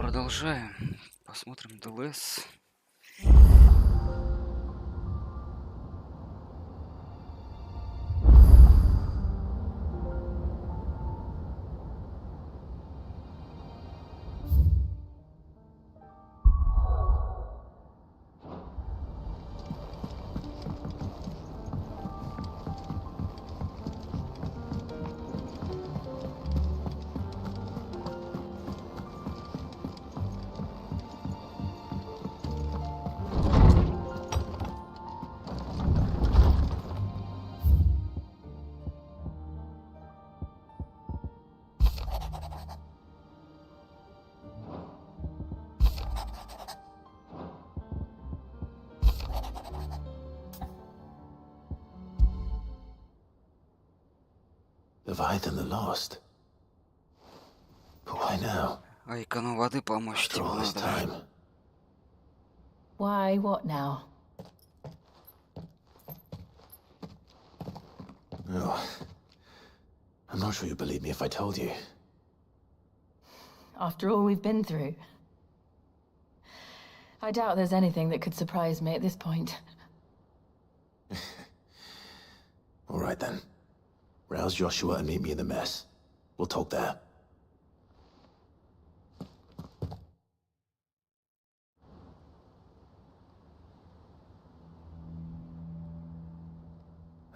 продолжаем. Посмотрим ДЛС. Leviathan the Lost. But why now? А икону воды помочь After тебе all this надо. time. Why, what now? Oh. I'm not sure you'd believe me if I told you. After all we've been through. I doubt there's anything that could surprise me at this point. All right then. Rouse Joshua and meet me in the mess. We'll talk there.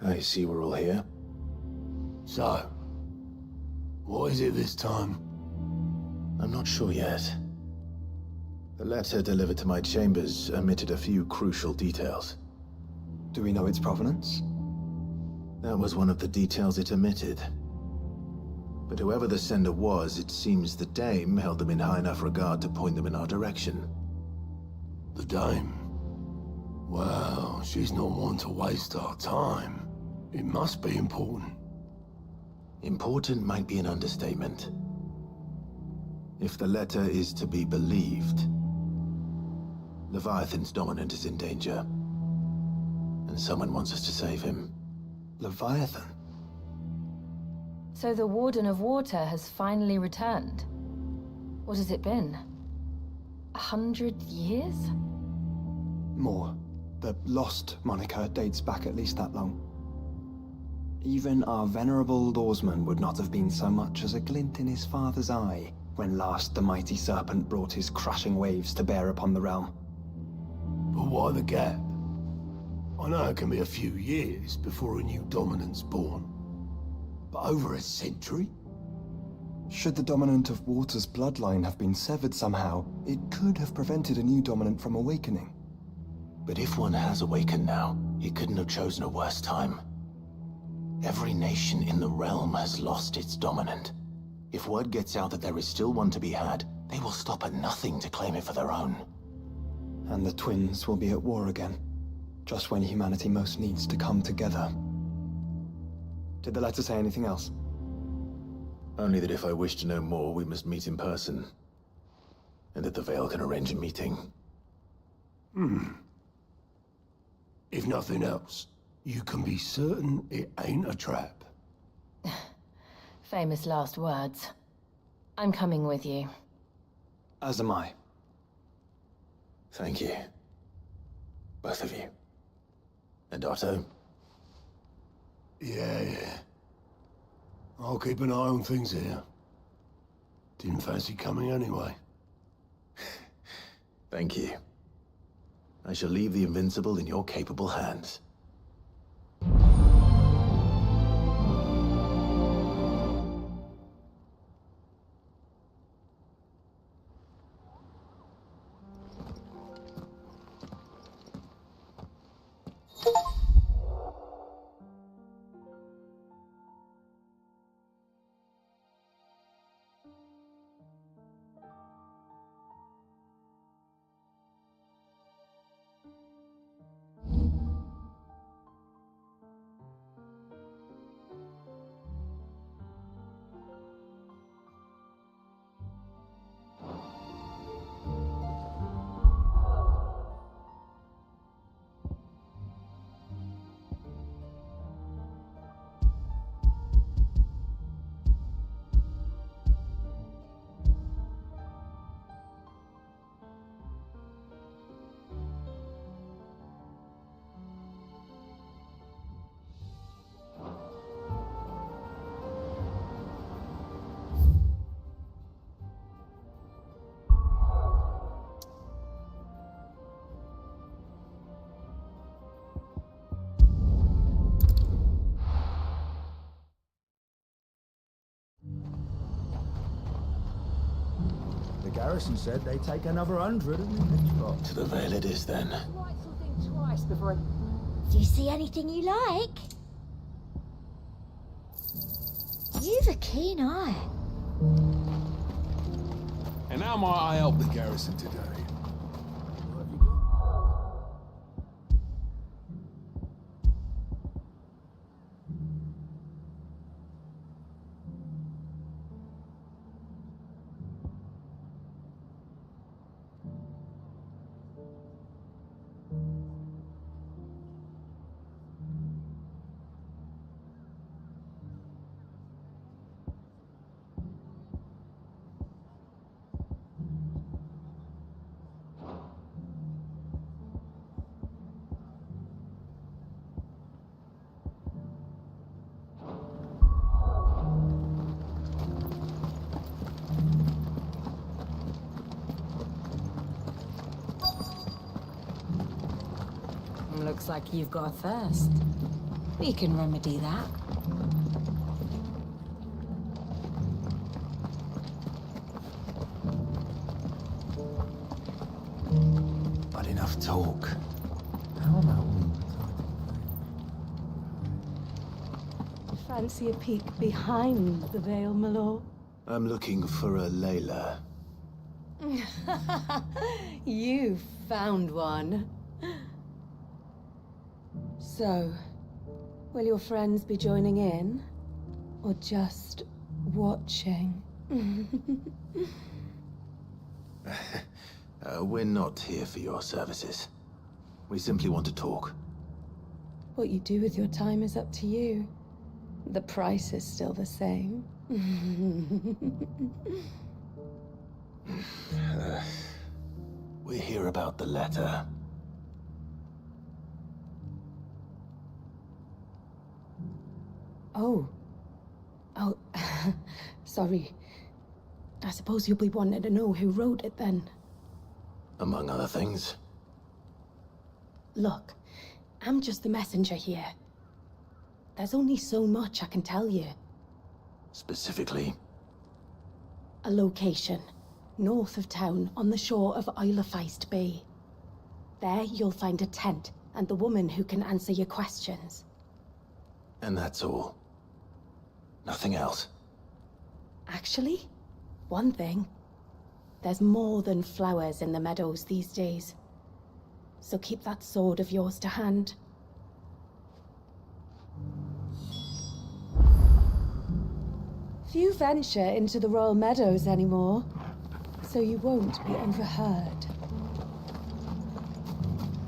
I see we're all here. So, what is it this time? I'm not sure yet. The letter delivered to my chambers omitted a few crucial details. Do we know its provenance? That was one of the details it omitted. But whoever the sender was, it seems the dame held them in high enough regard to point them in our direction. The dame? Well, she's not one to waste our time. It must be important. Important might be an understatement. If the letter is to be believed, Leviathan's dominant is in danger. And someone wants us to save him. Leviathan? So the Warden of Water has finally returned. What has it been? 100 years? More. The Lost moniker dates back at least that long. Even our venerable lawsman would not have been so much as a glint in his father's eye when last the mighty serpent brought his crashing waves to bear upon the realm. But why the gap? I know it can be a few years before a new dominant's born. But over a century? Should the dominant of Water's bloodline have been severed somehow, it could have prevented a new dominant from awakening. But if one has awakened now, he couldn't have chosen a worse time. Every nation in the realm has lost its dominant. If word gets out that there is still one to be had, they will stop at nothing to claim it for their own. And the twins will be at war again, just when humanity most needs to come together. Did the letter say anything else? Only that if I wish to know more, we must meet in person. And that the Veil can arrange a meeting. If nothing else, you can be certain it ain't a trap. Famous last words. I'm coming with you. As am I. Thank you. Both of you. And Otto? Yeah. I'll keep an eye on things here. Didn't fancy coming anyway. Thank you. I shall leave the Invincible in your capable hands. Garrison said they take another 100 and it's got. To the Vale it is then. Right, so think twice before I... Do you see anything you like? You've a keen eye. And how might I help the Garrison today? Looks like you've got a thirst. We can remedy that. But enough talk. Fancy a peek behind the veil, my lord? I'm looking for a Layla. You found one. So, will your friends be joining in? Or just watching? We're not here for your services. We simply want to talk. What you do with your time is up to you. The price is still the same. We're here about the letter. Oh. Oh, sorry. I suppose you'll be wanting to know who wrote it then. Among other things. Look, I'm just the messenger here. There's only so much I can tell you. Specifically, A location, north of town, on the shore of Isle of Feist Bay. There you'll find a tent and the woman who can answer your questions. and that's all. Nothing else. Actually, one thing. There's more than flowers in the meadows these days. So keep that sword of yours to hand. Few venture into the Royal Meadows anymore, so you won't be overheard.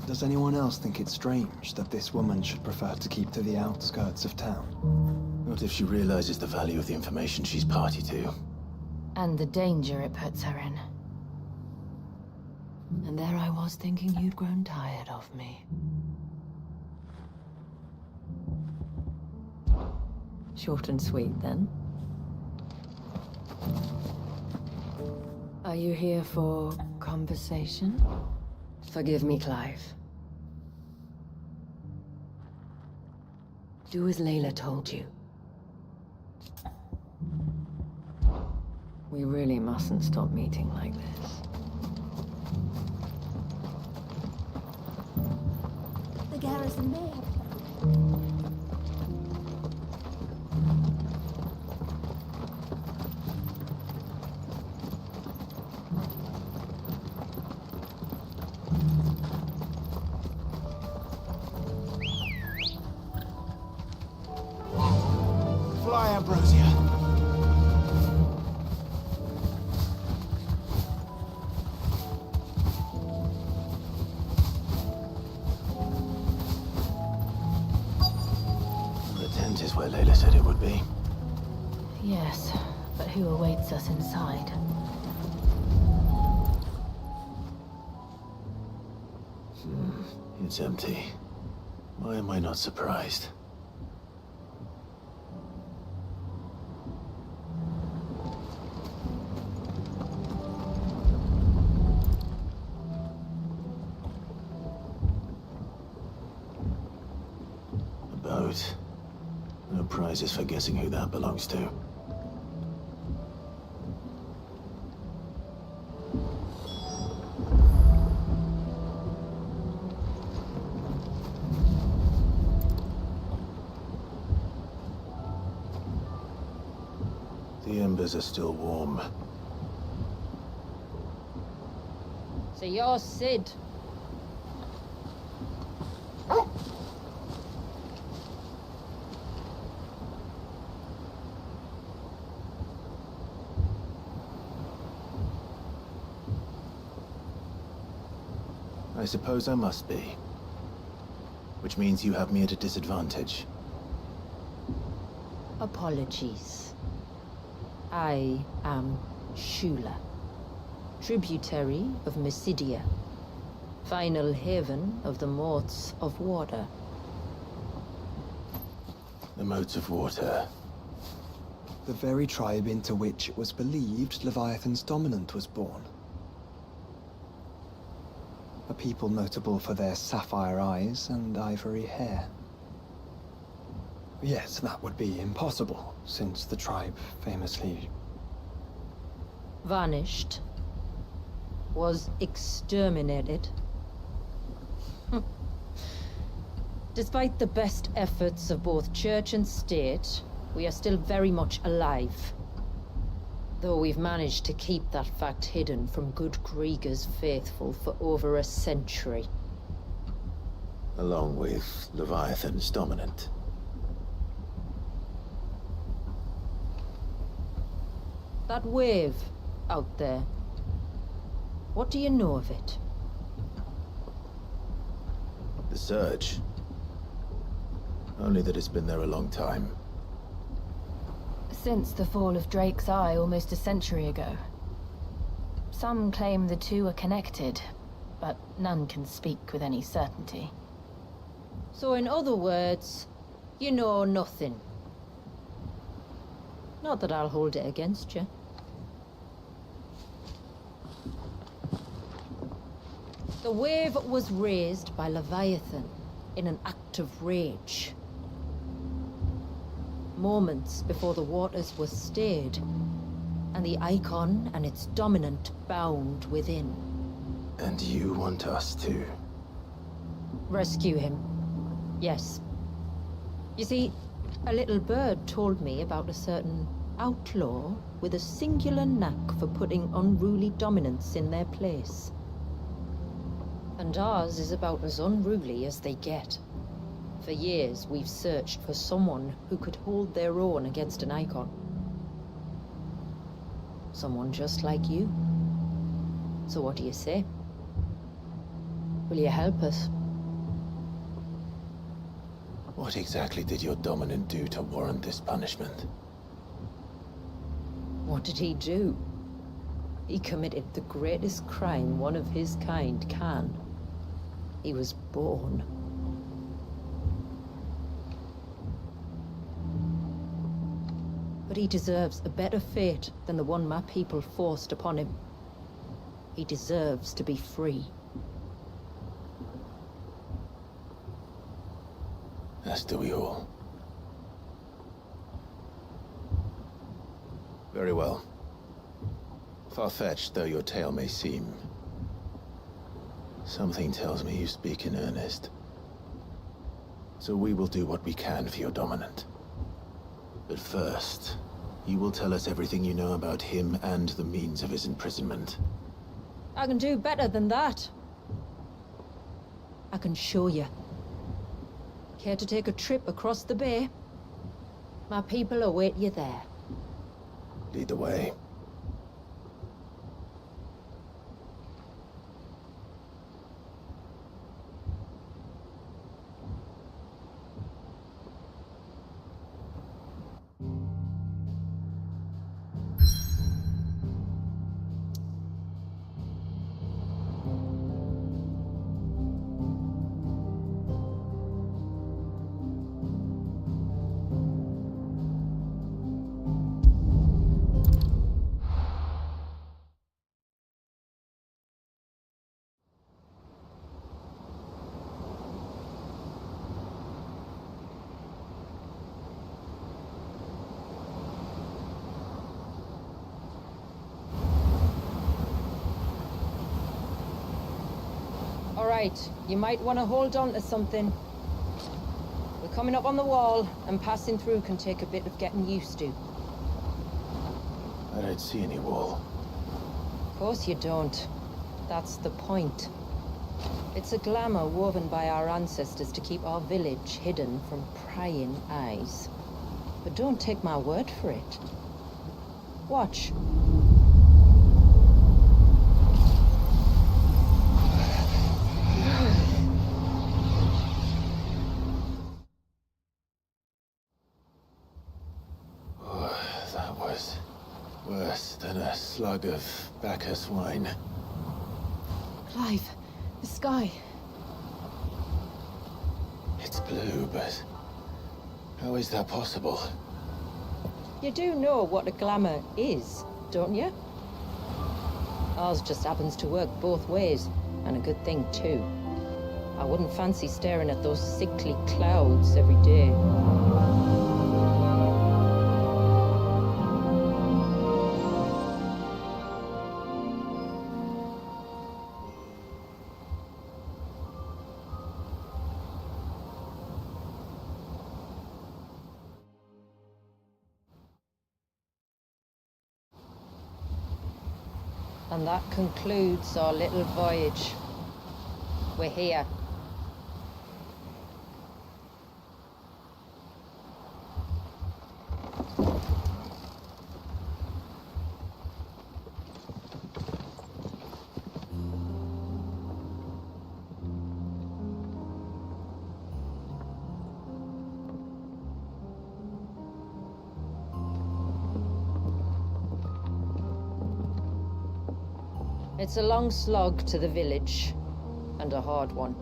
Does anyone else think it's strange that this woman should prefer to keep to the outskirts of town? Not if she realizes the value of the information she's party to. And the danger it puts her in. And there I was thinking you'd grown tired of me. Short and sweet, then. Are you here for conversation? Forgive me, Clive. Do as Layla told you. We really mustn't stop meeting like this. The garrison may have... Fly, Ambrosia. The tent is where Layla said it would be. Yes, but who awaits us inside? It's empty. Why am I not surprised? A boat. No prizes for guessing who that belongs to. The embers are still warm. So you're Sid. I suppose I must be. Which means you have me at a disadvantage. Apologies. I am Shula, tributary of Mysidia, final haven of the Moats of Water. The Moats of Water. The very tribe into which it was believed Leviathan's dominant was born. A people notable for their sapphire eyes and ivory hair. Yes, that would be impossible, since the tribe famously... Vanished. Was exterminated. Despite the best efforts of both church and state, we are still very much alive. Though we've managed to keep that fact hidden from good Krieger's faithful for over a century. Along with Leviathan's dominant. That wave out there. What do you know of it? The Surge. Only that it's been there a long time. Since the fall of Drake's Eye almost a century ago. Some claim the two are connected, but none can speak with any certainty. So in other words, you know nothing. Not that I'll hold it against you. The wave was raised by Leviathan in an act of rage. Moments before the waters were stayed, and the icon and its dominant bound within. And you want us to? Rescue him. Yes. You see, a little bird told me about a certain outlaw with a singular knack for putting unruly dominants in their place. And ours is about as unruly as they get. For years, we've searched for someone who could hold their own against an icon. Someone just like you. So what do you say? Will you help us? What exactly did your dominant do to warrant this punishment? What did he do? He committed the greatest crime one of his kind can. He was born. But he deserves a better fate than the one my people forced upon him. He deserves to be free. As do we all. Very well. Far-fetched though your tale may seem, something tells me you speak in earnest. So we will do what we can for your dominant. But first, you will tell us everything you know about him and the means of his imprisonment. I can do better than that. I can show you. Care to take a trip across the bay? My people await you there. Lead the way. Right, you might want to hold on to something. We're coming up on the wall, and passing through can take a bit of getting used to. I don't see any wall. Of course you don't. That's the point. It's a glamour woven by our ancestors to keep our village hidden from prying eyes. But don't take my word for it. Watch. That was worse than a slug of Bacchus wine. Clive, the sky. It's blue, but how is that possible? You do know what a glamour is, don't you? Ours just happens to work both ways, and a good thing too. I wouldn't fancy staring at those sickly clouds every day. And that concludes our little voyage. We're here. It's a long slog to the village, and a hard one.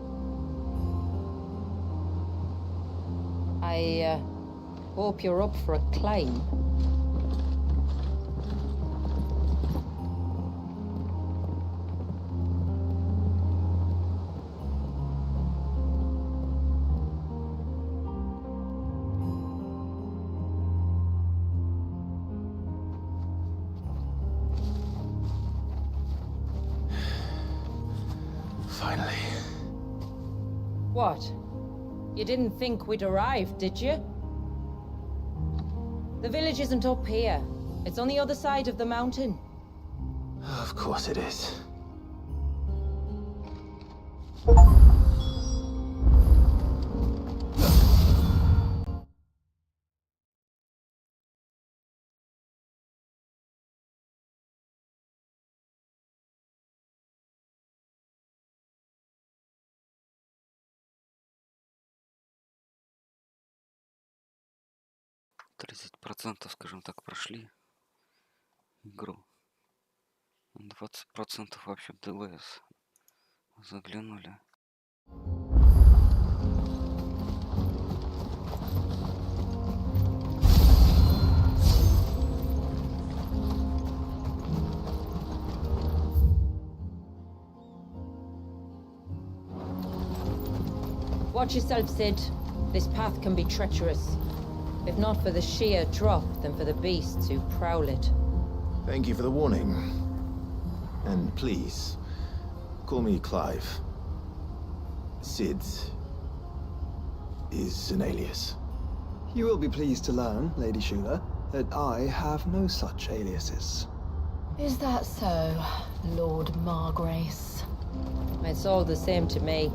I hope you're up for a climb. Finally. What? You didn't think we'd arrived, did you? The village isn't up here. It's on the other side of the mountain. Of course it is. %, скажем так, прошли игру. 20% вообще в DLS заглянули. Watch yourself, Sid. This path can be treacherous. If not for the sheer drop, then for the beasts who prowl it. Thank you for the warning. And please, call me Clive. Sid is an alias. You will be pleased to learn, Lady Shula, that I have no such aliases. Is that so, Lord Margrace? It's all the same to me.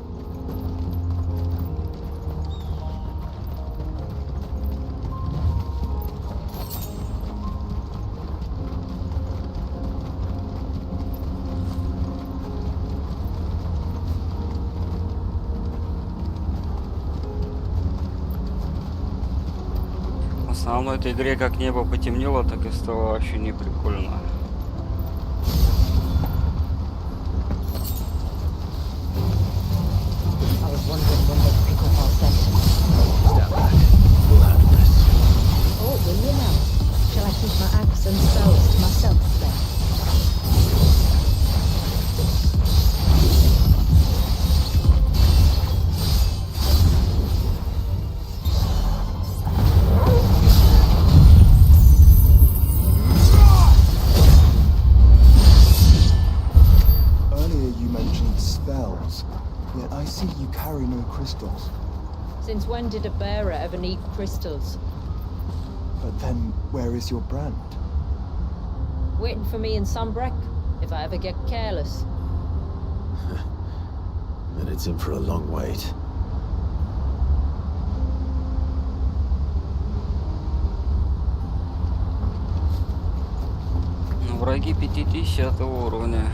В основном в этой игре как небо потемнело, так и стало вообще не прикольно. I was wondering when they'd pick up our scent. Step back. We'll handle this. Oh, will you now? Shall I keep my axe and spells to myself then? Earlier you mentioned spells, yet I see you carry no crystals. Since when did a bearer ever need crystals? But then, where is your brand? Waiting for me in Sunbreck, if I ever get careless. Then it's in for a long wait. Враги 50 уровня.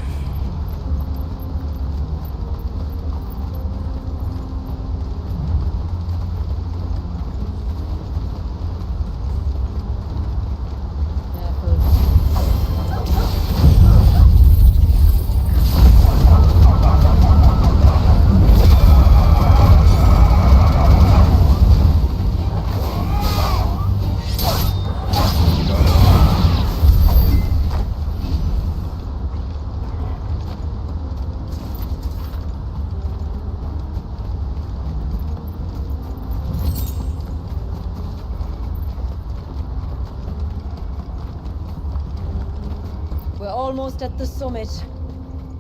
We're almost at the summit.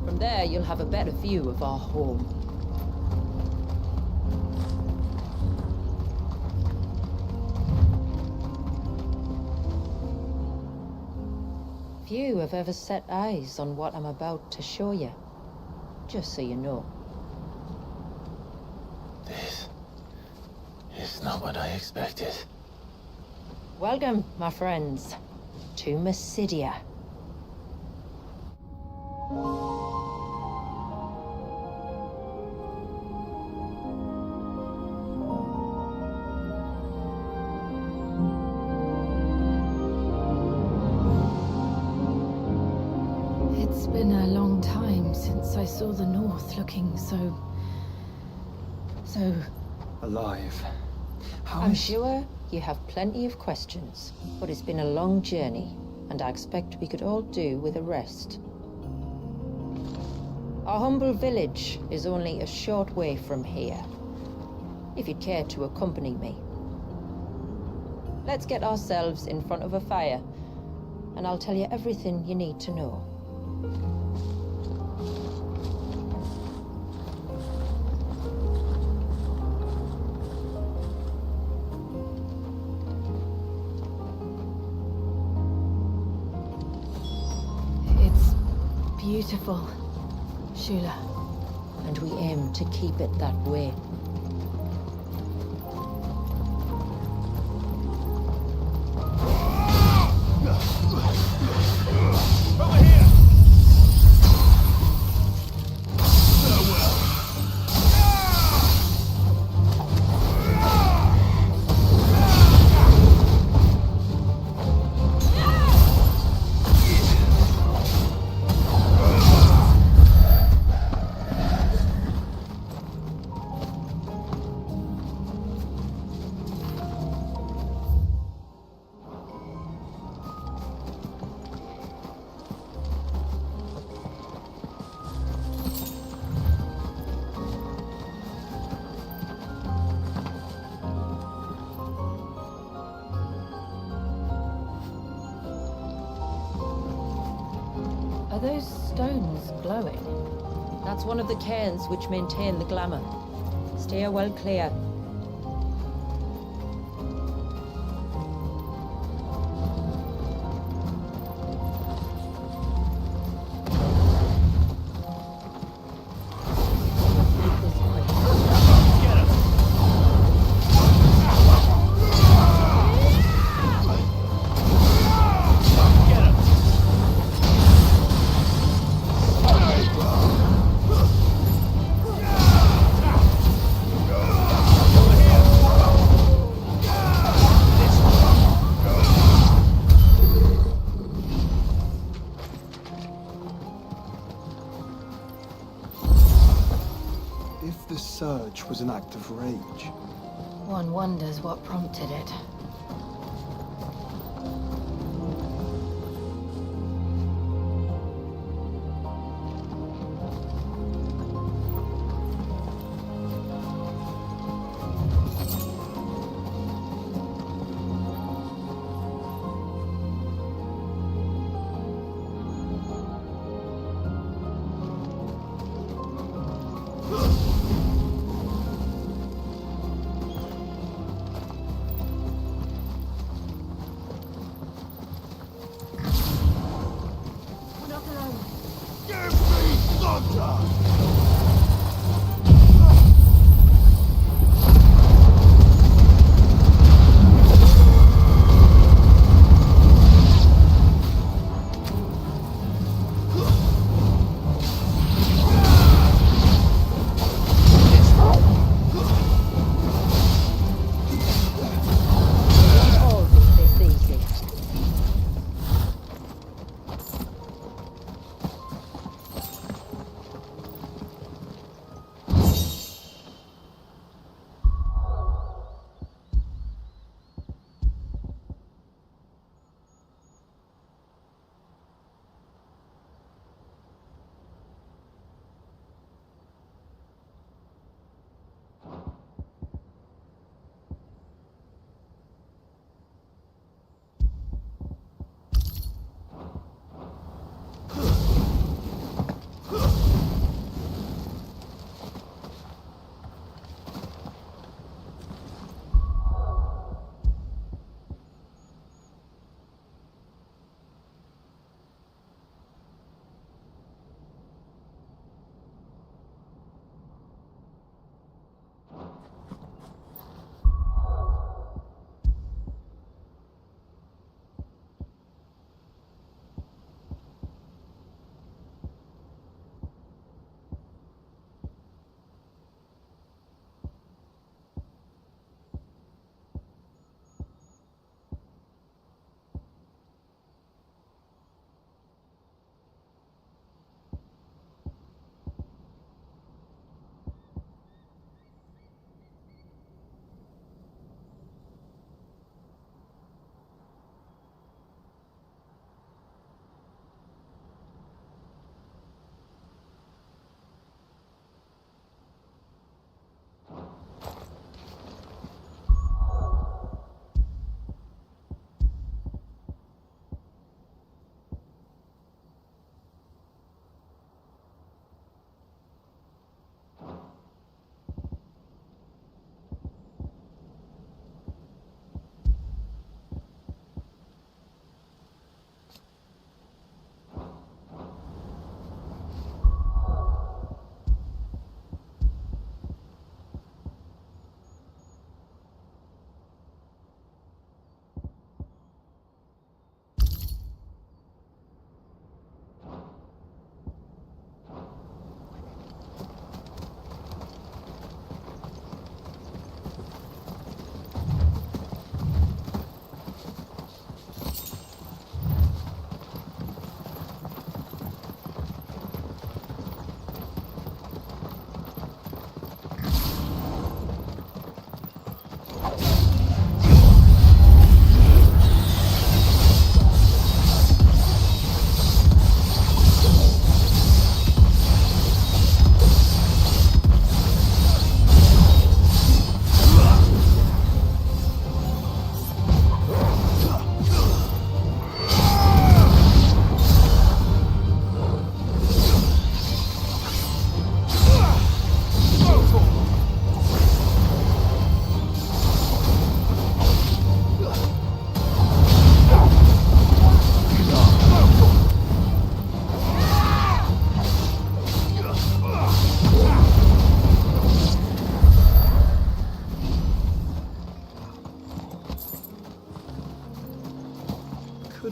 From there, you'll have a better view of our home. Few have ever set eyes on what I'm about to show you. Just so you know. This is not what I expected. Welcome, my friends, to Mysidia. It's been a long time since I saw the North looking so Alive. How I'm is- sure you have plenty of questions, but it's been a long journey, and I expect we could all do with a rest. Our humble village is only a short way from here, if you'd care to accompany me. Let's get ourselves in front of a fire, and I'll tell you everything you need to know. It's beautiful, Shula. And we aim to keep it that way. Are those stones glowing? That's one of the cairns which maintain the glamour. Steer well clear. If the surge was an act of rage, One wonders what prompted it.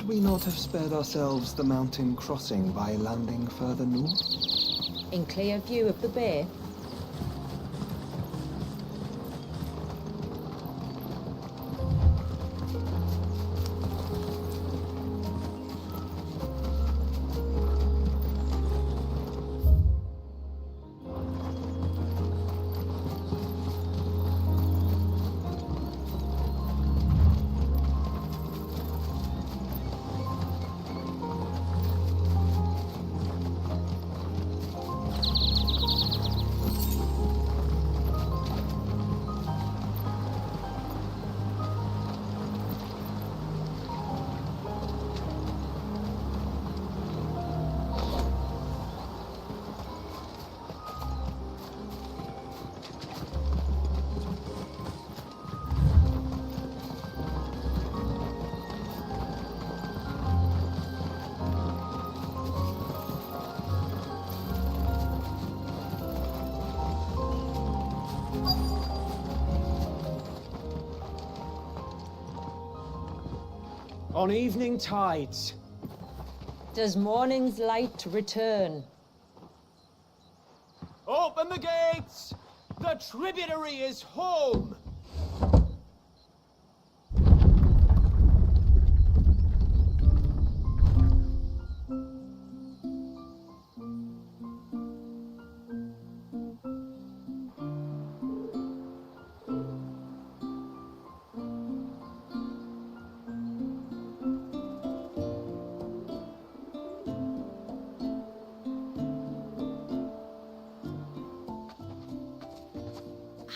we not have spared ourselves the mountain crossing by landing further north? In clear view of the bay? On evening tides. Does morning's light return? Open the gates! The tributary is home!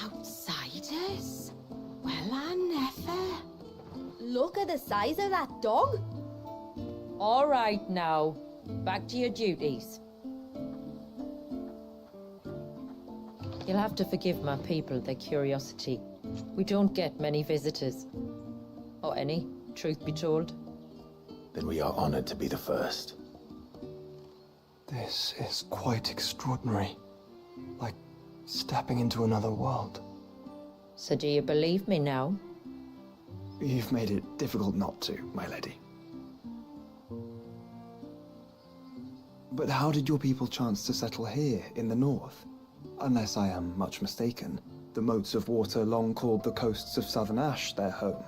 Outsiders? Well, I never. Look at the size of that dog. All right now, back to your duties. You'll have to forgive my people their curiosity. We don't get many visitors. Or any, truth be told. Then we are honored to be the first. This is quite extraordinary. Like stepping into another world. So do you believe me now? You've made it difficult not to, my lady. But how did your people chance to settle here in the north? Unless I am much mistaken, the moats of water long called the coasts of southern Ash their home.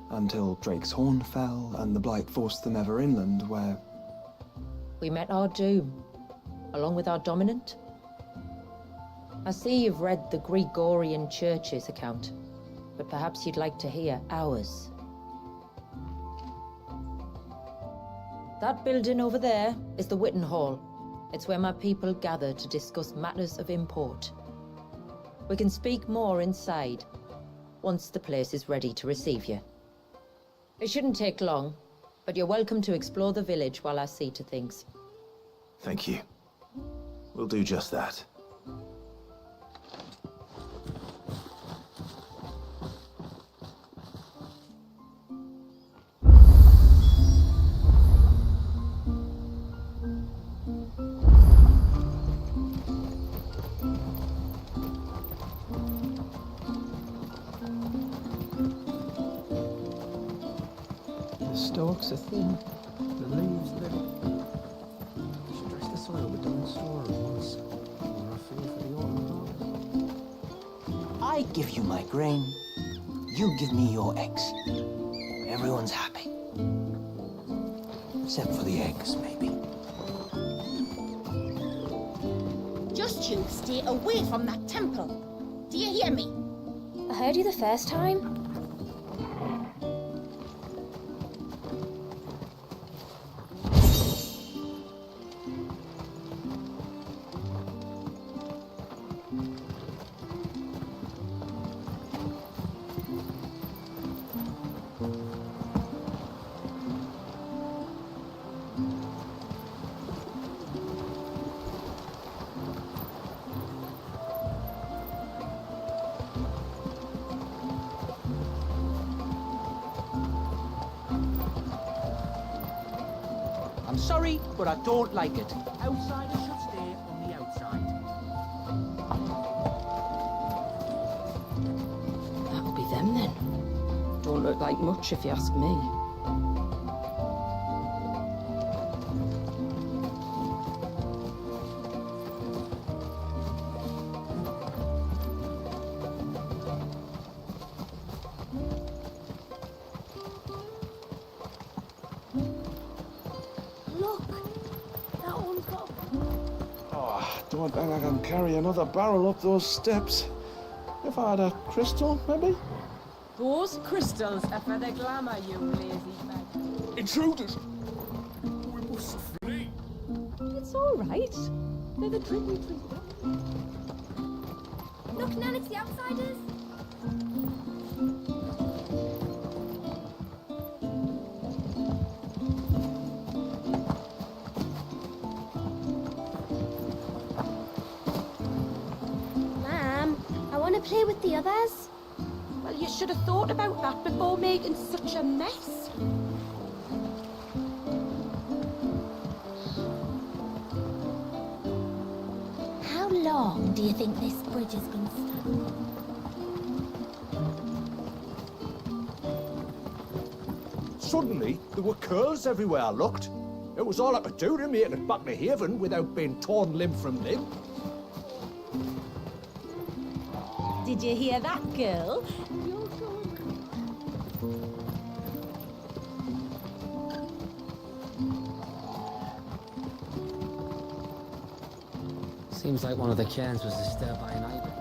Until Drake's Horn fell and the Blight forced them ever inland, where... We met our doom, along with our dominant. I see you've read the Gregorian Church's account, but perhaps you'd like to hear ours. That building over there is the Witten Hall. It's where my people gather to discuss matters of import. We can speak more inside, once the place is ready to receive you. It shouldn't take long, but you're welcome to explore the village while I see to things. Thank you. We'll do just that. Stalks are thin, the leaves little. Stress the soil with dung straw at once, or I fear for the autumn harvest. I give you my grain, you give me your eggs. Everyone's happy. Except for the eggs, maybe. Just you stay away from that temple. Do you hear me? I heard you the first time. I'm sorry, but I don't like it. Outsiders should stay on the outside. That'll be them then. Don't look like much if you ask me. Look! That one's got Oh, don't think I can carry another barrel up those steps. If I had a crystal, maybe? Those crystals are for the glamour, you lazy bag. Intruders! We must flee. It's all right. They're the tributaries. Look, Nan, it's the outsiders. Ma'am, I want to play with the others. Well, you should have thought about that before making such a mess. How long do you think this bridge has been stuck? Suddenly, there were curls everywhere I looked. It was all I could do to make it back to Haven without being torn limb from limb. Did you hear that, girl? Seems like one of the cairns was disturbed by an ivy.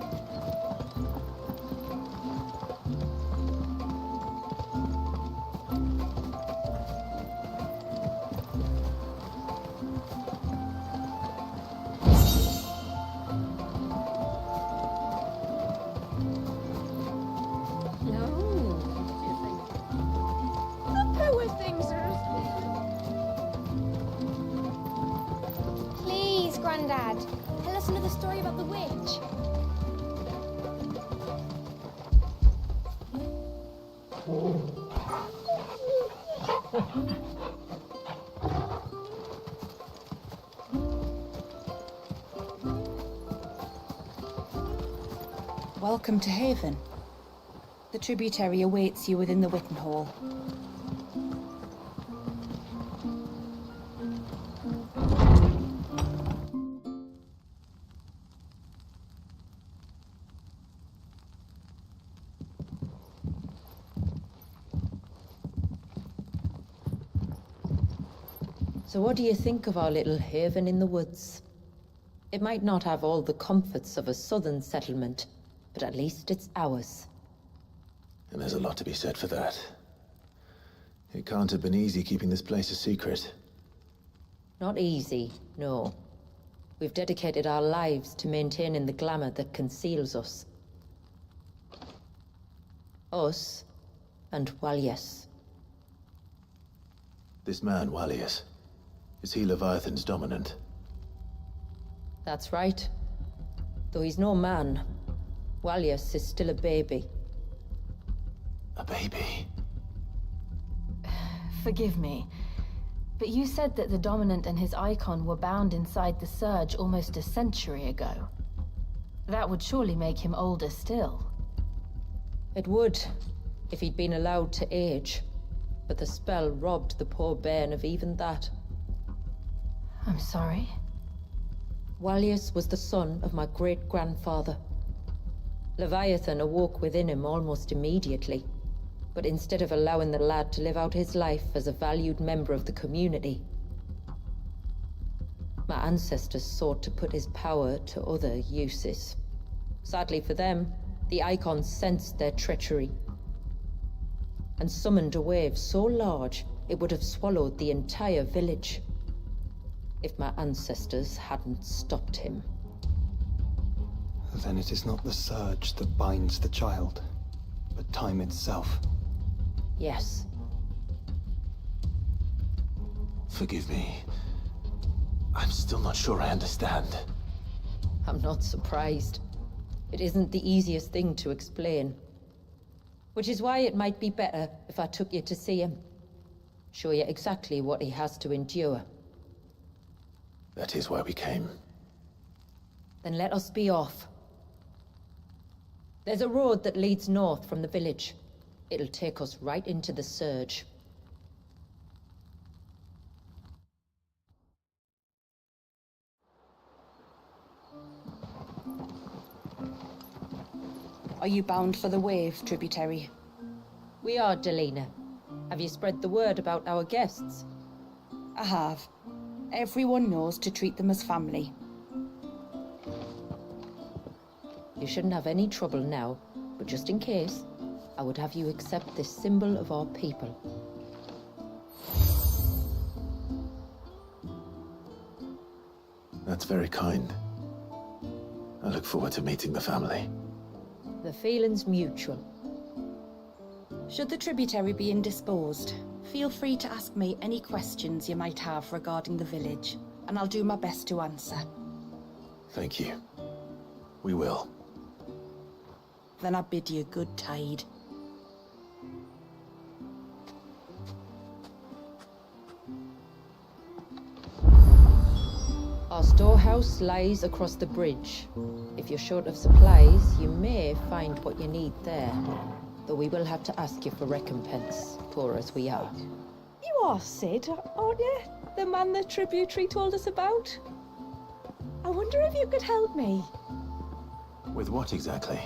Please, Grandad, tell us another story about the witch. Welcome to Haven. The tributary awaits you within the Witten Hall. So what do you think of our little haven in the woods? It might not have all the comforts of a southern settlement, but at least it's ours. And there's a lot to be said for that. It can't have been easy keeping this place a secret. Not easy, no. We've dedicated our lives to maintaining the glamour that conceals us. Us and Walyas. This man, Walyas, is he Leviathan's dominant? That's right. Though he's no man, Walyas is still a baby. A baby? Forgive me, but you said that the Dominant and his icon were bound inside the Surge almost a century ago. That would surely make him older still. It would, if he'd been allowed to age. But the spell robbed the poor bairn of even that. I'm sorry? Walyas was the son of my great-grandfather. Leviathan awoke within him almost immediately. But instead of allowing the lad to live out his life as a valued member of the community, my ancestors sought to put his power to other uses. Sadly for them, the icons sensed their treachery and summoned a wave so large it would have swallowed the entire village if my ancestors hadn't stopped him. Then it is not the surge that binds the child, but time itself. Yes. Forgive me. I'm still not sure I understand. I'm not surprised. It isn't the easiest thing to explain. Which is why it might be better if I took you to see him. Show you exactly what he has to endure. That is why we came. Then let us be off. There's a road that leads north from the village. It'll take us right into the surge. Are you bound for the wave, tributary? We are, Delina. Have you spread the word about our guests? I have. Everyone knows to treat them as family. You shouldn't have any trouble now, but just in case, I would have you accept this symbol of our people. That's very kind. I look forward to meeting the family. The feeling's mutual. Should the tributary be indisposed, feel free to ask me any questions you might have regarding the village, and I'll do my best to answer. Thank you. We will. Then I bid you good tide. Our storehouse lies across the bridge. If you're short of supplies, you may find what you need there. Though we will have to ask you for recompense, poor as we are. You are Sid, aren't you? The man the tributary told us about? I wonder if you could help me. With what exactly?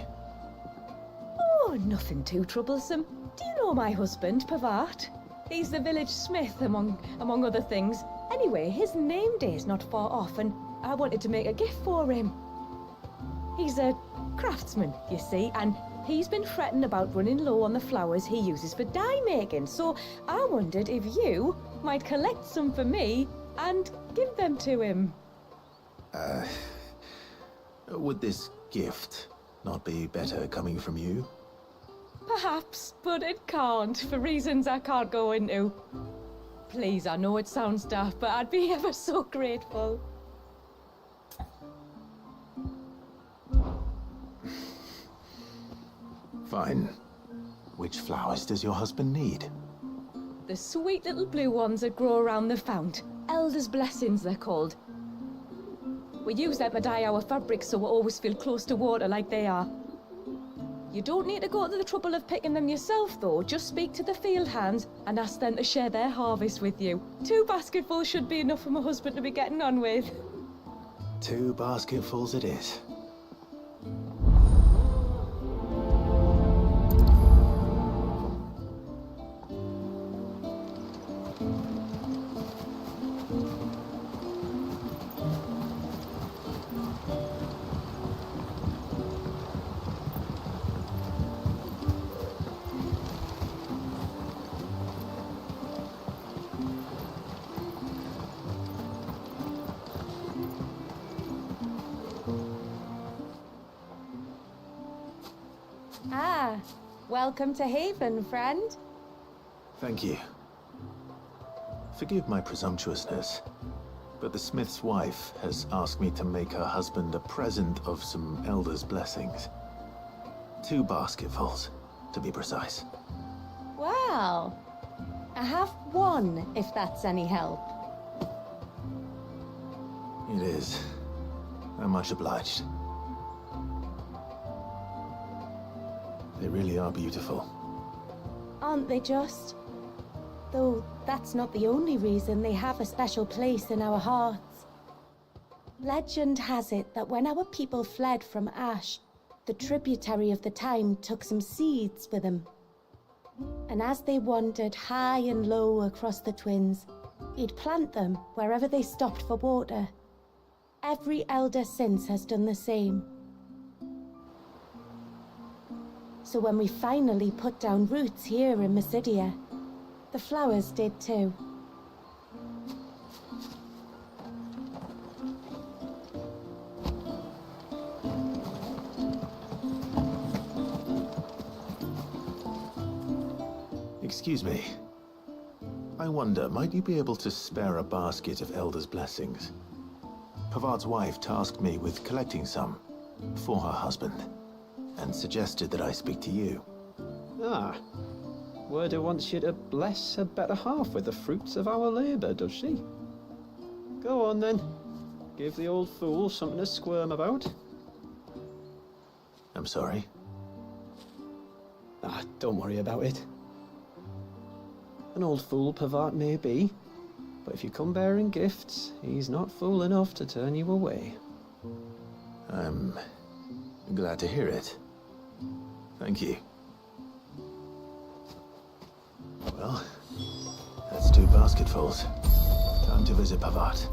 Oh, nothing too troublesome. Do you know my husband, Pavat? He's the village smith, among other things. Anyway, his name day's not far off, and I wanted to make a gift for him. He's a craftsman, you see, and he's been fretting about running low on the flowers he uses for dye making, so I wondered if you might collect some for me and give them to him. Would this gift not be better coming from you? Perhaps, but it can't, for reasons I can't go into. Please, I know it sounds daft, but I'd be ever so grateful. Fine. Which flowers does your husband need? The sweet little blue ones that grow around the fount. Elder's blessings, they're called. We use them to dye our fabrics so we always feel close to water like they are. You don't need to go to the trouble of picking them yourself, though. Just speak to the field hands and ask them to share their harvest with you. 2 basketfuls should be enough for my husband to be getting on with. 2 basketfuls it is. Ah, welcome to Haven, friend. Thank you. Forgive my presumptuousness, but the smith's wife has asked me to make her husband a present of some elder's blessings. 2 basketfuls, to be precise. Well, I have 1, if that's any help. It is. I'm much obliged. They really are beautiful. Aren't they just? Though that's not the only reason they have a special place in our hearts. Legend has it that when our people fled from Ash, the tributary of the time took some seeds with them. And as they wandered high and low across the Twins, he'd plant them wherever they stopped for water. Every elder since has done the same. So when we finally put down roots here in Mysidia, the flowers did too. Excuse me. I wonder, might you be able to spare a basket of Elder's blessings? Pavard's wife tasked me with collecting some for her husband, and suggested that I speak to you. Ah. Werda wants you to bless her better half with the fruits of our labour, does she? Go on then. Give the old fool something to squirm about. I'm sorry. Ah, don't worry about it. An old fool Pavart may be, but if you come bearing gifts, he's not fool enough to turn you away. I'm glad to hear it. Thank you. Well, that's 2 basketfuls. Time to visit Pavart.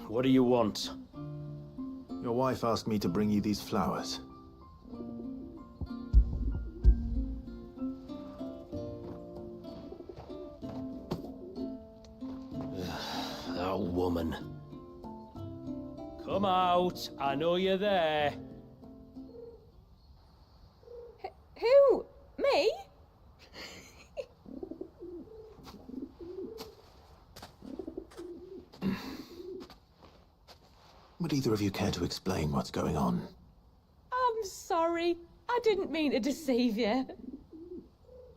What do you want? Your wife asked me to bring you these flowers. That woman. Come out, I know you're there. Who? Me? Would either of you care to explain what's going on? I'm sorry. I didn't mean to deceive you.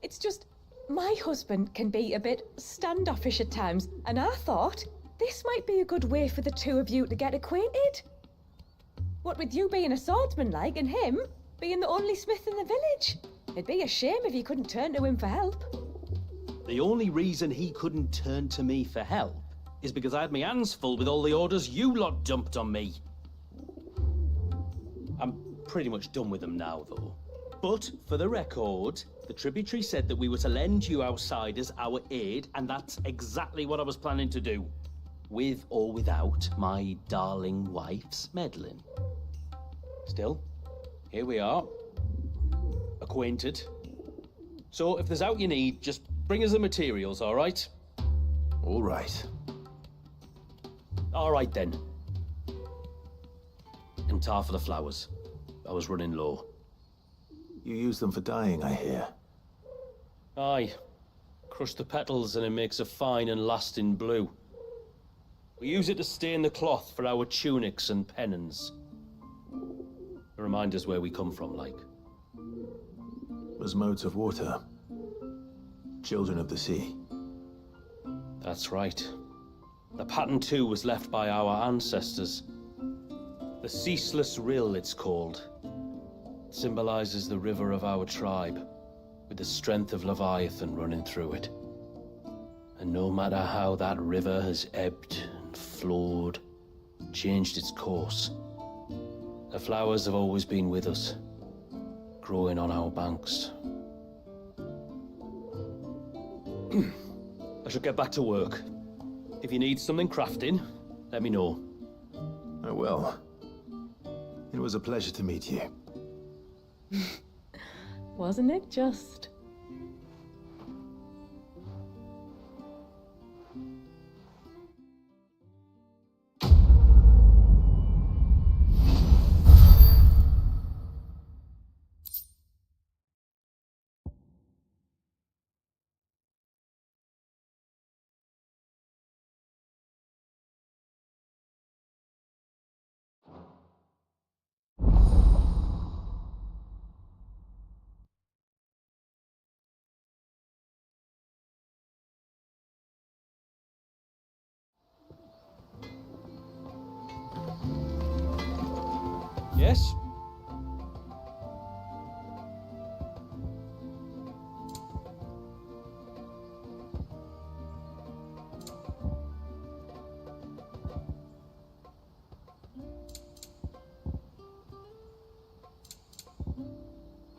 It's just, my husband can be a bit standoffish at times, and I thought this might be a good way for the two of you to get acquainted. What with you being a swordsman like, and him being the only smith in the village. It'd be a shame if you couldn't turn to him for help. The only reason he couldn't turn to me for help is because I had my hands full with all the orders you lot dumped on me. I'm pretty much done with them now, though. But, for the record, the tributary said that we were to lend you outsiders our aid, and that's exactly what I was planning to do. With or without my darling wife's meddling. Still, here we are. Acquainted. So, if there's out you need, just bring us the materials, all right? All right. All right, then. And tar for the flowers. I was running low. You use them for dyeing, I hear. Aye. Crush the petals and it makes a fine and lasting blue. We use it to stain the cloth for our tunics and pennons. To remind us where we come from, like. As modes of water. Children of the sea. That's right. The pattern too was left by our ancestors. The Ceaseless Rill, it's called. It symbolizes the river of our tribe, with the strength of Leviathan running through it. And no matter how that river has ebbed and flowed, changed its course, the flowers have always been with us, growing on our banks. I should get back to work. If you need something crafting, let me know. I will. It was a pleasure to meet you. Wasn't it just? Yes?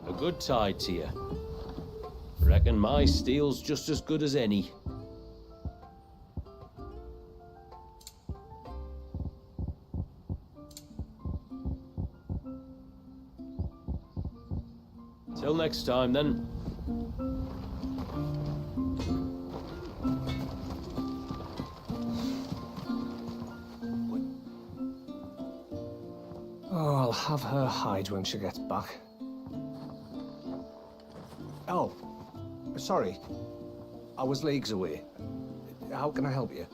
A good tide to you. Reckon my steel's just as good as any. Till next time, then. Oh, I'll have her hide when she gets back. Oh, sorry. I was leagues away. How can I help you?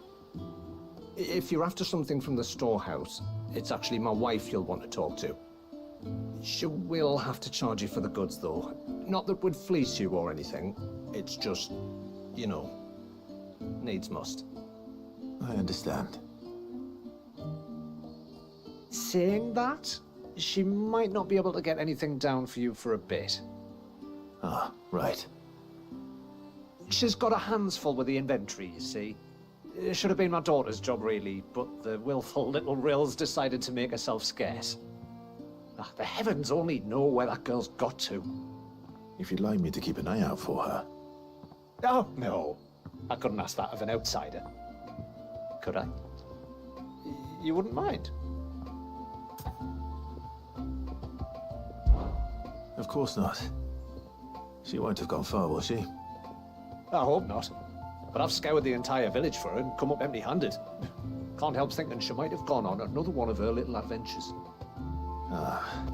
If you're after something from the storehouse, it's actually my wife you'll want to talk to. She will have to charge you for the goods, though. Not that we'd fleece you or anything. It's just, you know, needs must. I understand. Saying that, she might not be able to get anything down for you for a bit. Ah, right. She's got her hands full with the inventory, you see. It should have been my daughter's job, really, but the willful little Rills decided to make herself scarce. Ah, the heavens only know where that girl's got to. If you'd like me to keep an eye out for her. Oh, no. I couldn't ask that of an outsider. Could I? You wouldn't mind? Of course not. She won't have gone far, will she? I hope not. But I've scoured the entire village for her and come up empty-handed. Can't help thinking she might have gone on another one of her little adventures. Ah,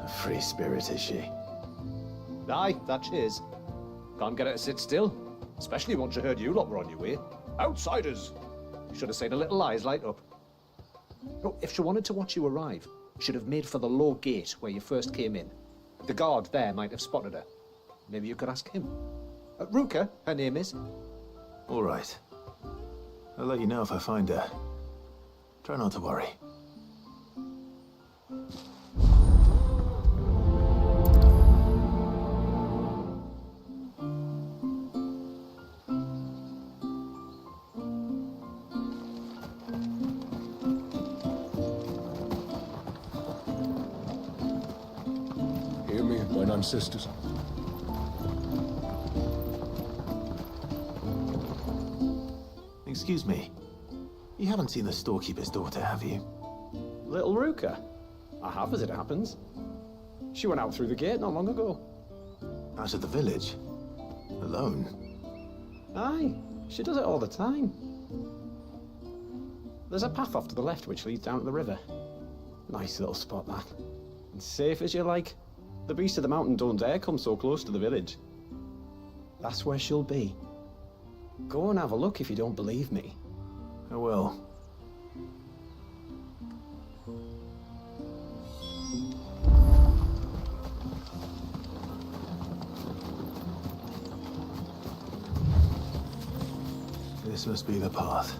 a free spirit is she? Aye, that she is. Can't get her to sit still. Especially once she heard you lot were on your way. Outsiders! Should have seen her little eyes light up. Oh, if she wanted to watch you arrive, she'd have made for the low gate where you first came in. The guard there might have spotted her. Maybe you could ask him. Ruka, her name is. All right. I'll let you know if I find her. Try not to worry. Hear me, my ancestors. Excuse me. You haven't seen the storekeeper's daughter, have you? Little Ruka? I have, as it happens. She went out through the gate not long ago. Out of the village? Alone? Aye, she does it all the time. There's a path off to the left which leads down to the river. Nice little spot, that. And safe as you like. The beasts of the mountain don't dare come so close to the village. That's where she'll be. Go and have a look if you don't believe me. I will. This must be the path.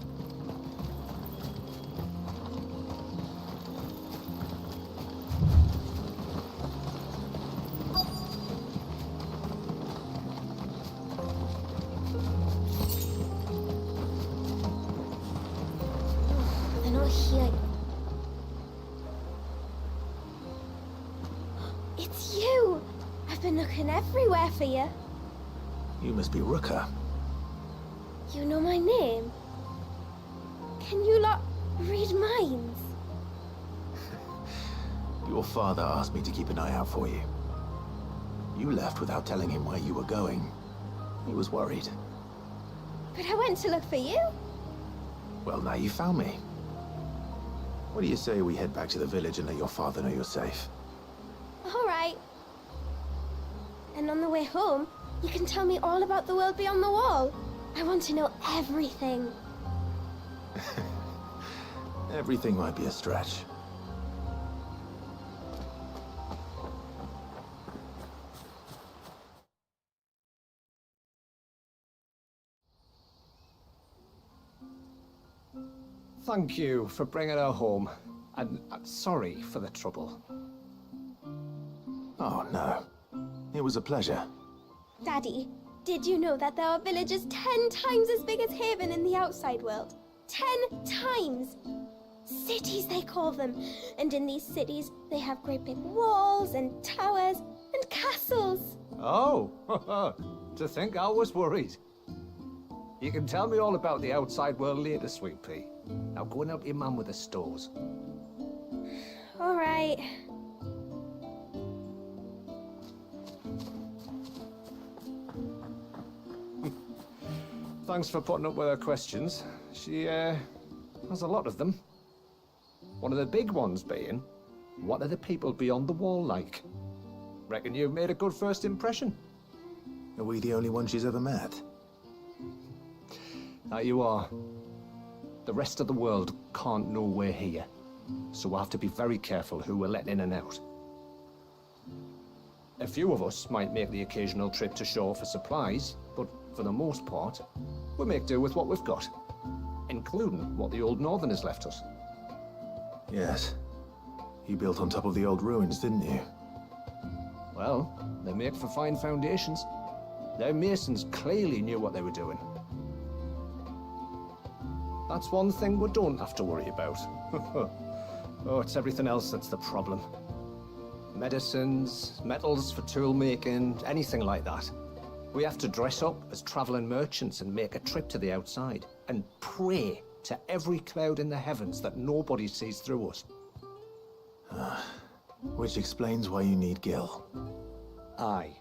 They're not here. It's you! I've been looking everywhere for you. You must be Ruka. You know my name? Can you lot read minds? Your father asked me to keep an eye out for you. You left without telling him where you were going. He was worried. But I went to look for you. Well, now you found me. What do you say we head back to the village and let your father know you're safe? All right. And on the way home, you can tell me all about the world beyond the wall. I want to know everything. Everything might be a stretch. Thank you for bringing her home. And sorry for the trouble. Oh, no. It was a pleasure. Daddy, did you know that there are villages 10 times as big as Haven in the outside world? 10 times! Cities, they call them. And in these cities, they have great big walls and towers and castles. Oh, to think I was worried. You can tell me all about the outside world later, Sweet Pea. Now go and help your mum with the stores. All right. Thanks for putting up with her questions. She, has a lot of them. One of the big ones being, what are the people beyond the wall like? Reckon you've made a good first impression. Are we the only one she's ever met? That you are. The rest of the world can't know we're here, so we'll have to be very careful who we're letting in and out. A few of us might make the occasional trip to shore for supplies, but for the most part, we make do with what we've got, including what the old Northerners left us. Yes. You built on top of the old ruins, didn't you? Well, they make for fine foundations. Their masons clearly knew what they were doing. That's one thing we don't have to worry about. Oh, it's everything else that's the problem. Medicines, metals for tool making, anything like that. We have to dress up as traveling merchants and make a trip to the outside and pray to every cloud in the heavens that nobody sees through us. Which explains why you need Gil. Aye.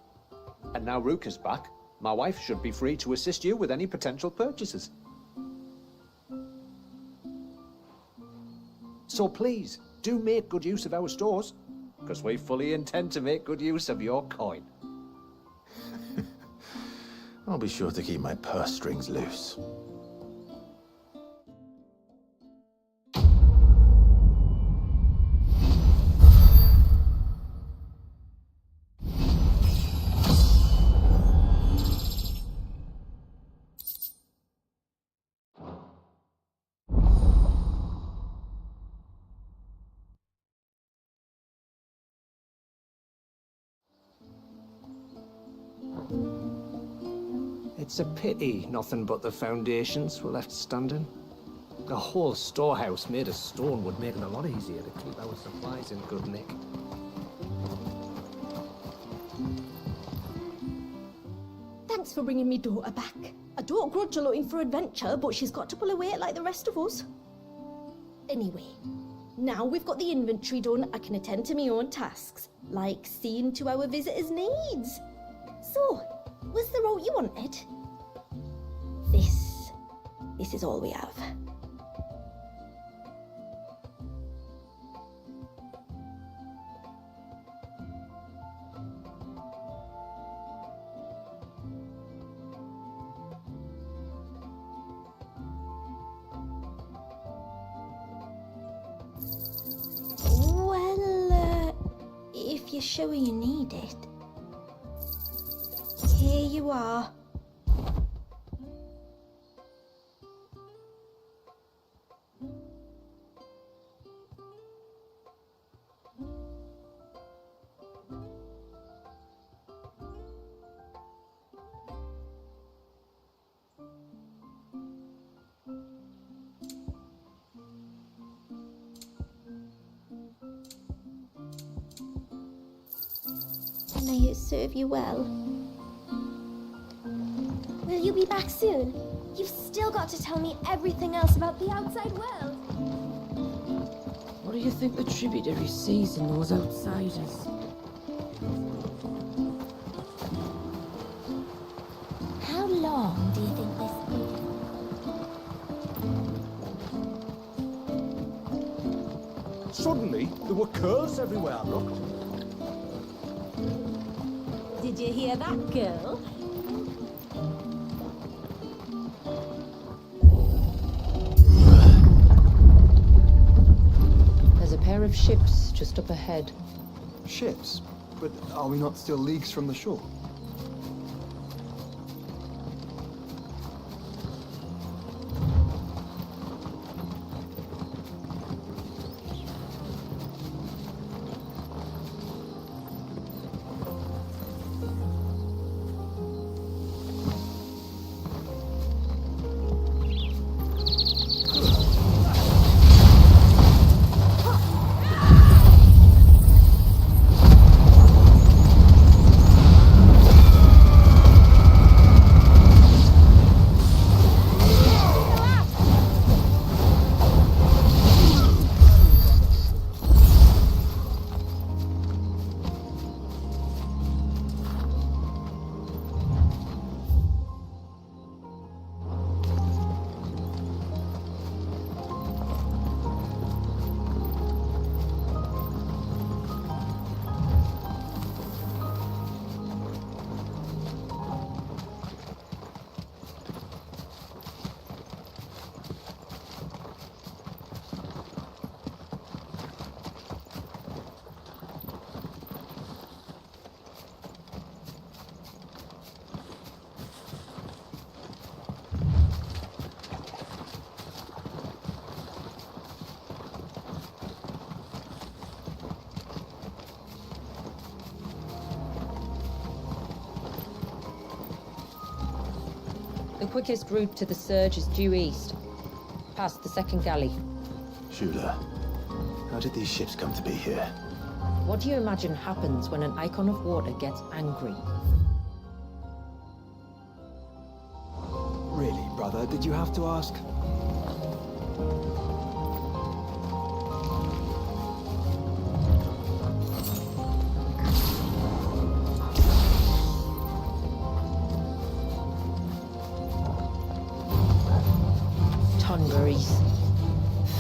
And now Rook is back, my wife should be free to assist you with any potential purchases. So please, do make good use of our stores, because we fully intend to make good use of your coin. I'll be sure to keep my purse strings loose. It's a pity nothing but the foundations were left standing. A whole storehouse made of stone would make it a lot easier to keep our supplies in good nick. Thanks for bringing me daughter back. I don't grudge her looking for adventure, but she's got to pull her weight like the rest of us. Anyway, now we've got the inventory done, I can attend to my own tasks, like seeing to our visitors' needs. So, was the route you wanted? This is all we have. Well, if you're sure you need it. Here you are. May it serve you well. Will you be back soon? You've still got to tell me everything else about the outside world. What do you think the tributary sees in those outsiders? How long do you think this will? Suddenly, there were curls everywhere I looked. Did you hear that, girl? There's a pair of ships just up ahead. Ships? But are we not still leagues from the shore? The quickest route to the surge is due east, past the second galley. Shula, how did these ships come to be here? What do you imagine happens when an icon of water gets angry? Really, brother, did you have to ask? Tongaries.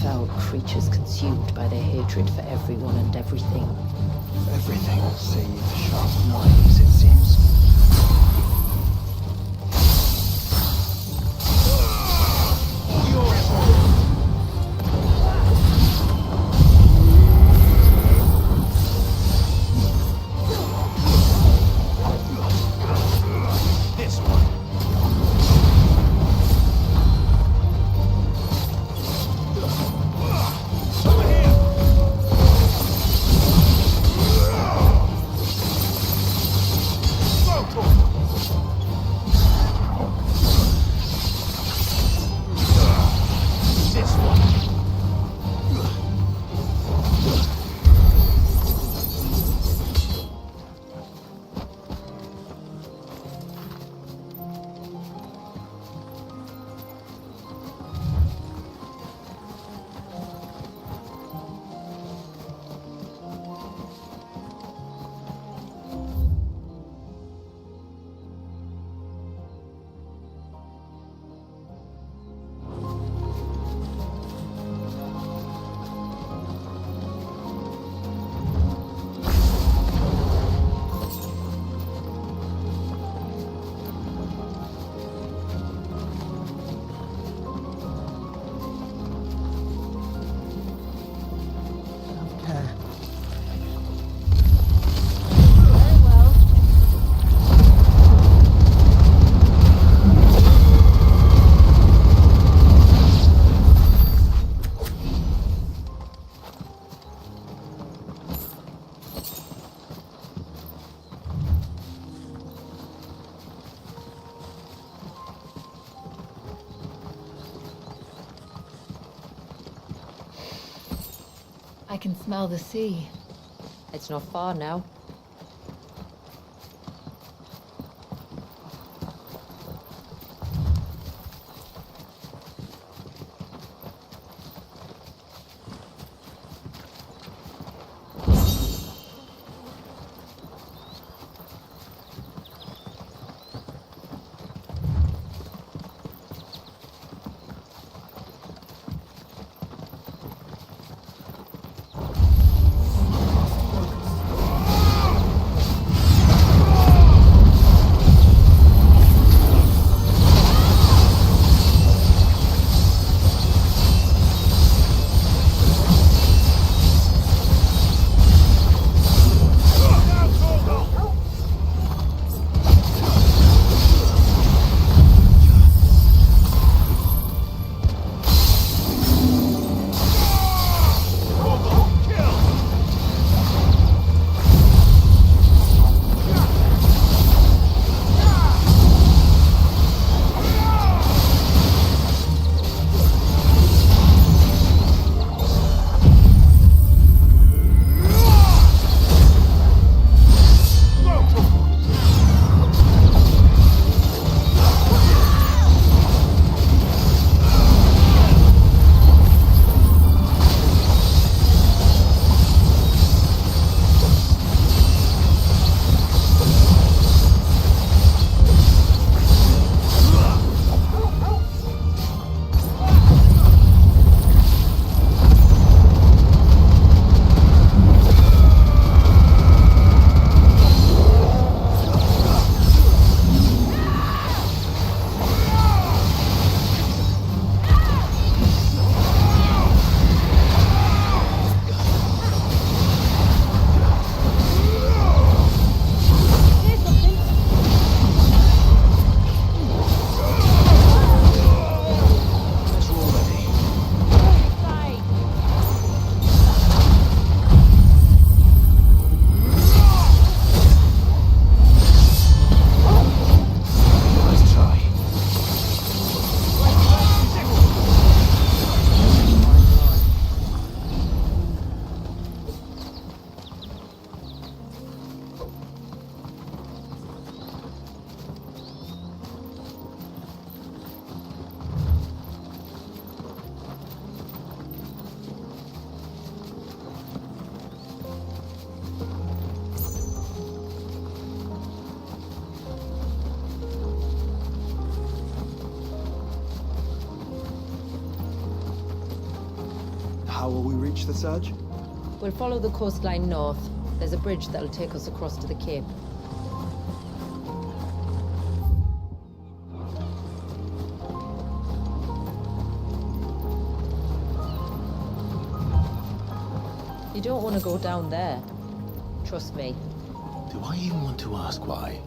Foul creatures consumed by their hatred for everyone and everything. Everything save sharp knives, it seems. I can smell the sea. It's not far now. How will we reach the surge? We'll follow the coastline north. There's a bridge that'll take us across to the cape. You don't want to go down there. Trust me. Do I even want to ask why?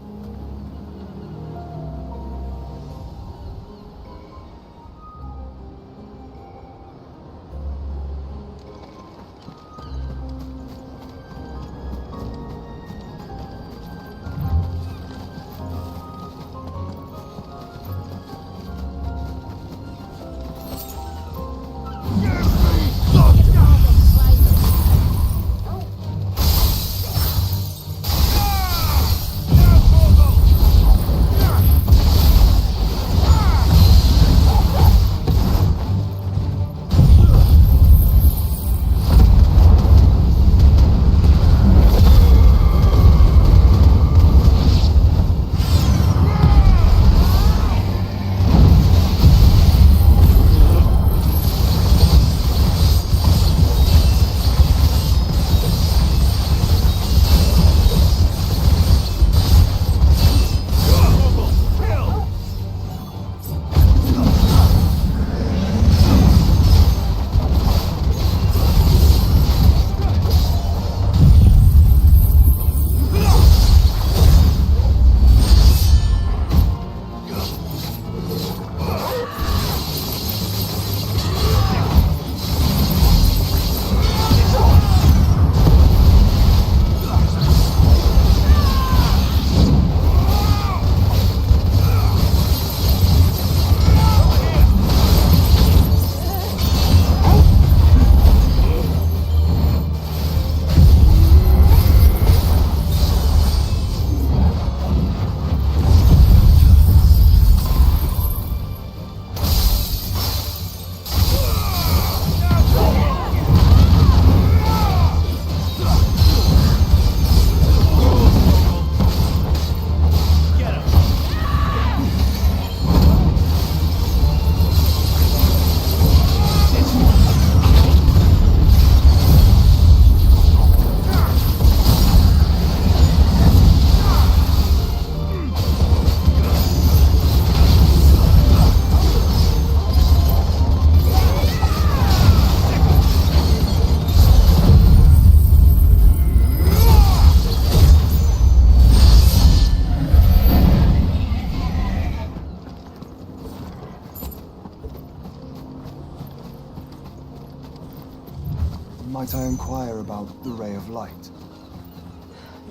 Might I inquire about the ray of light?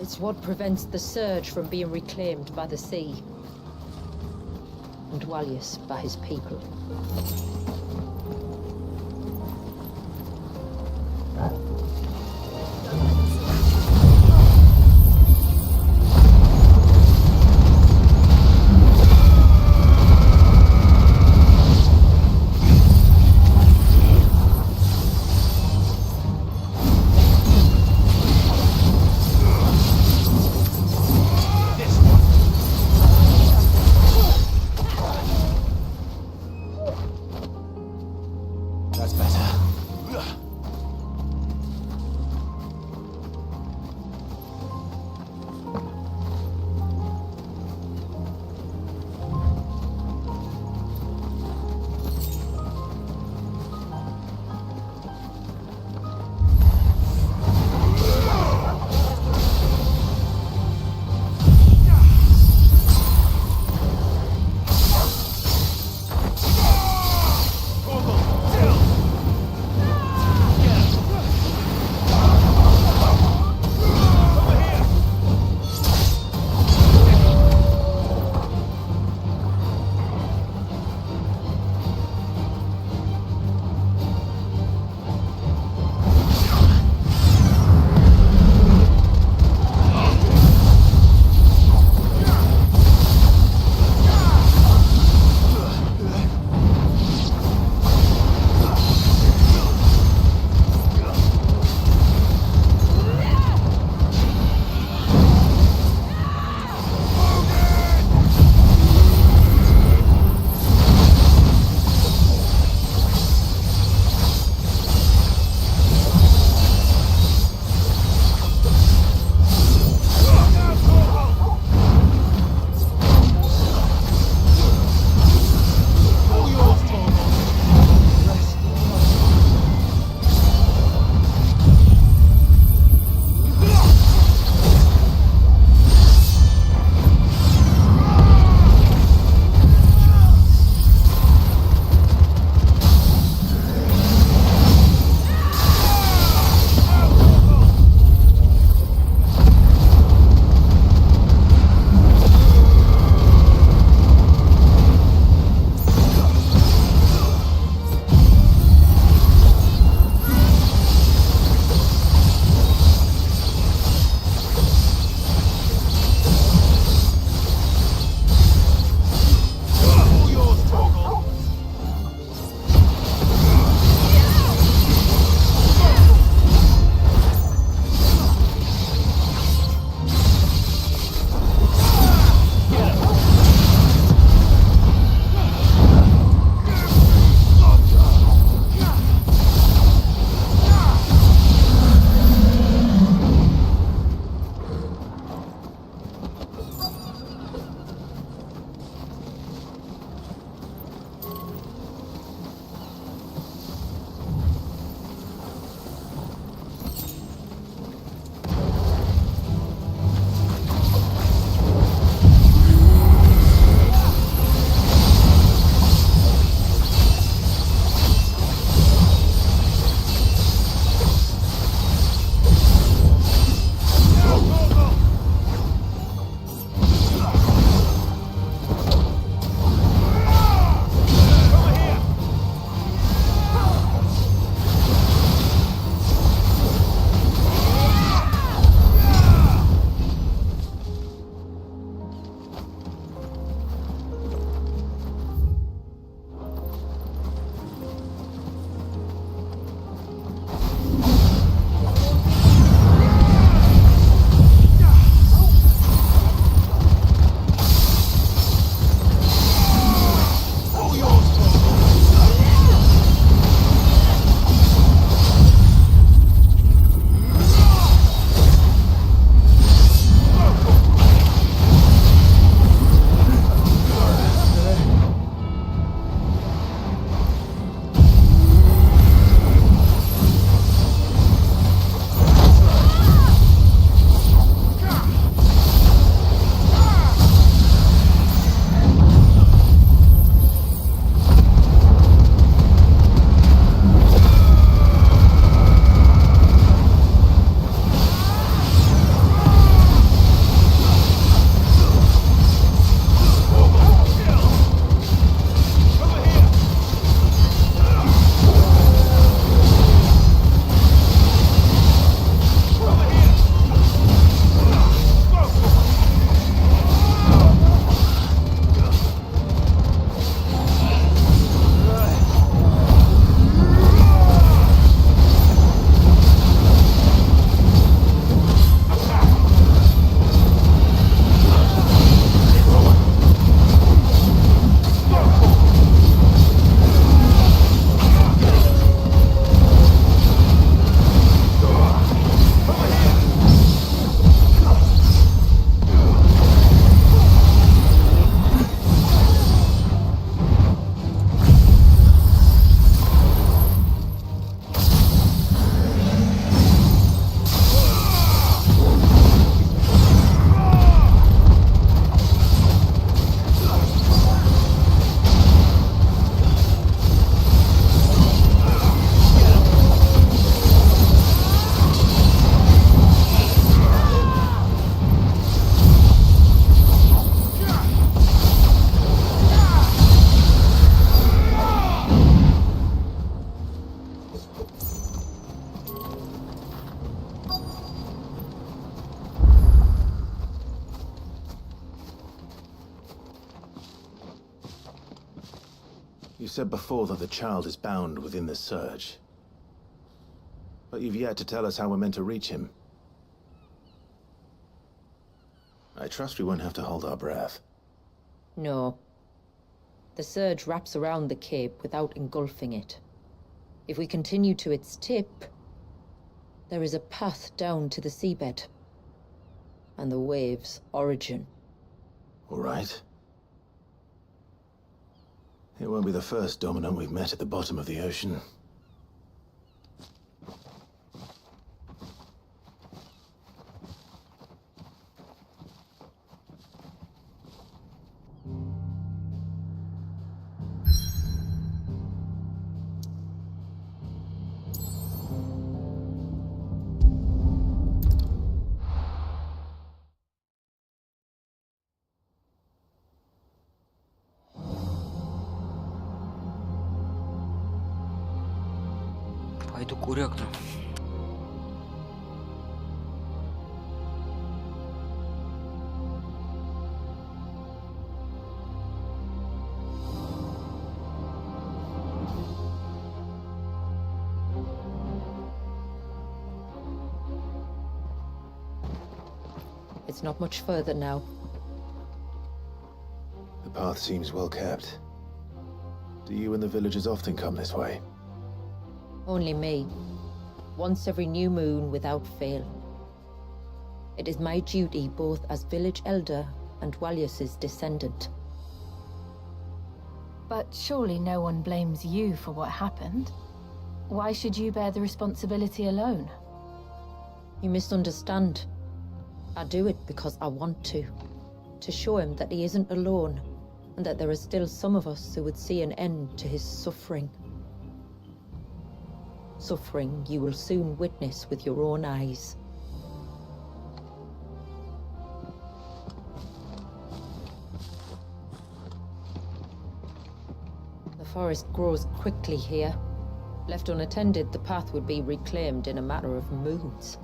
It's what prevents the surge from being reclaimed by the sea. And Dwalius by his people. That's better. You said before that the child is bound within the surge. But you've yet to tell us how we're meant to reach him. I trust we won't have to hold our breath. No. The surge wraps around the cape without engulfing it. If we continue to its tip, there is a path down to the seabed. And the wave's origin. All right. It won't be the first dominant we've met at the bottom of the ocean. Пойду курякну. It's not much further now. The path seems well kept. Do you and the villagers often come this way? Only me. Once every new moon without fail. It is my duty both as village elder and Walius's descendant. But surely no one blames you for what happened. Why should you bear the responsibility alone? You misunderstand. I do it because I want to. To show him that he isn't alone, and that there are still some of us who would see an end to his suffering. Suffering you will soon witness with your own eyes. The forest grows quickly here. Left unattended, the path would be reclaimed in a matter of moons.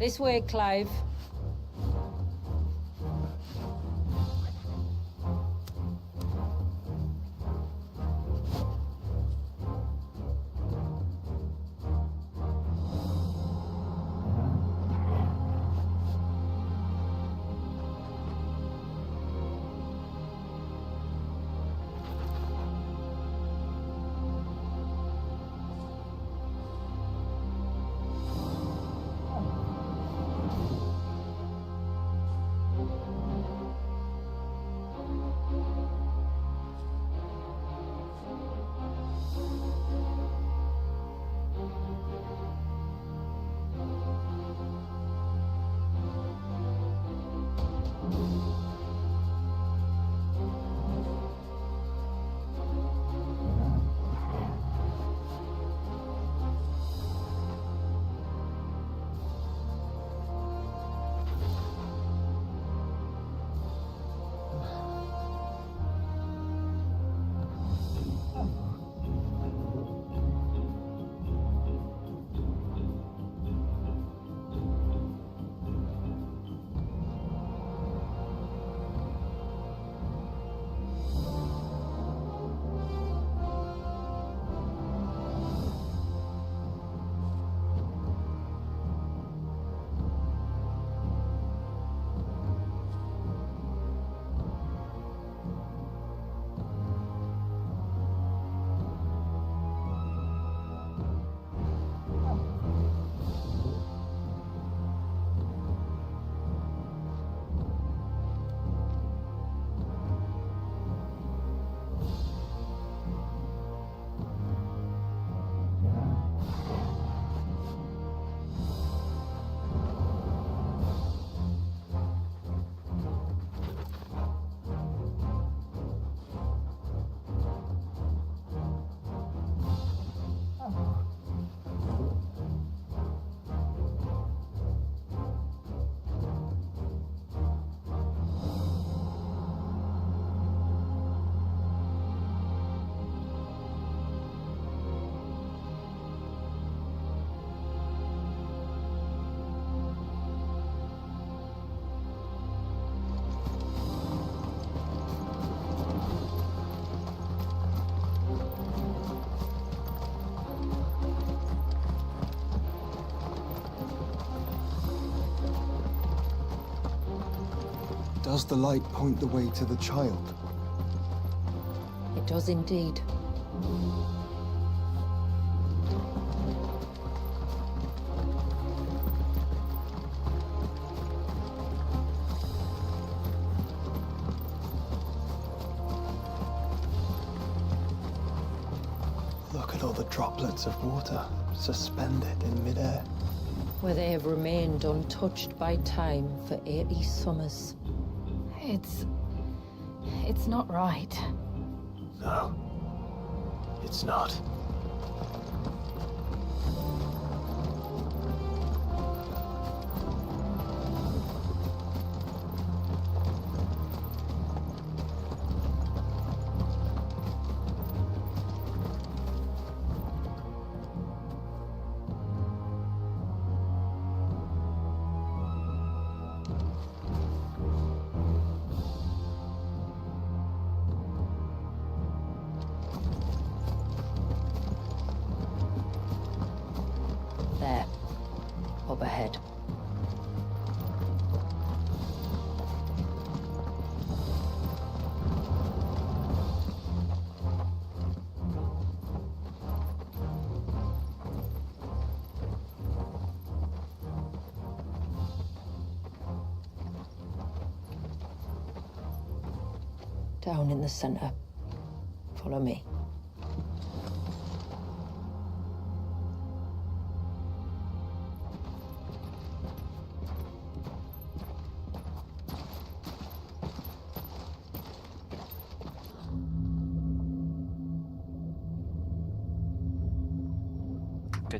This way, Clive. Does the light point the way to the child? It does indeed. Look at all the droplets of water suspended in midair. Where they have remained untouched by time for 80 summers. It's not right. No, it's not. There. Up ahead. Down in the center. Follow me.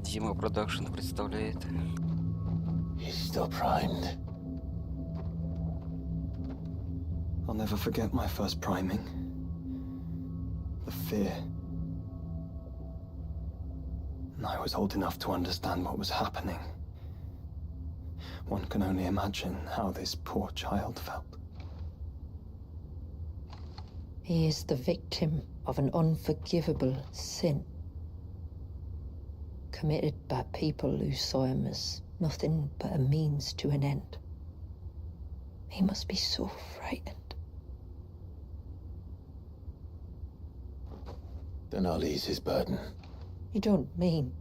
Дима Продакшн представляет. He's still primed. I'll never forget my first priming. The fear. And I was old enough to understand what was happening. One can only imagine how this poor child felt. He is the victim of an unforgivable sin. Committed by people who saw him as nothing but a means to an end. He must be so frightened. Then I'll ease his burden. You don't mean?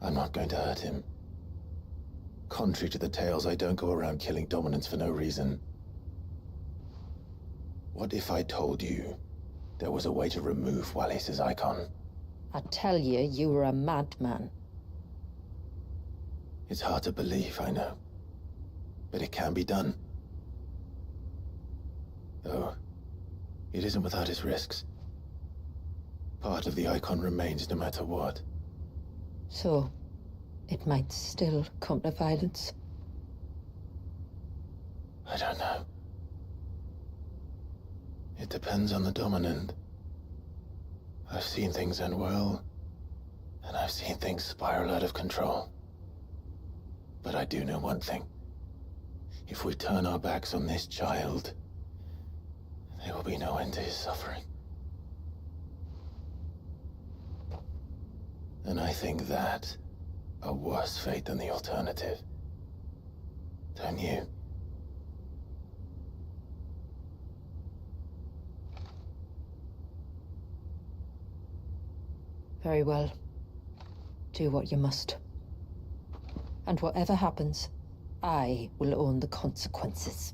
I'm not going to hurt him. Contrary to the tales, I don't go around killing dominants for no reason. What if I told you there was a way to remove Wallace's icon? I tell you, you were a madman. It's hard to believe, I know. But it can be done. Though, it isn't without its risks. Part of the icon remains no matter what. So, it might still come to violence? I don't know. It depends on the dominant. I've seen things end well, and I've seen things spiral out of control. But I do know one thing. If we turn our backs on this child, there will be no end to his suffering. And I think that a worse fate than the alternative. Don't you? Very well. Do what you must. And whatever happens, I will own the consequences.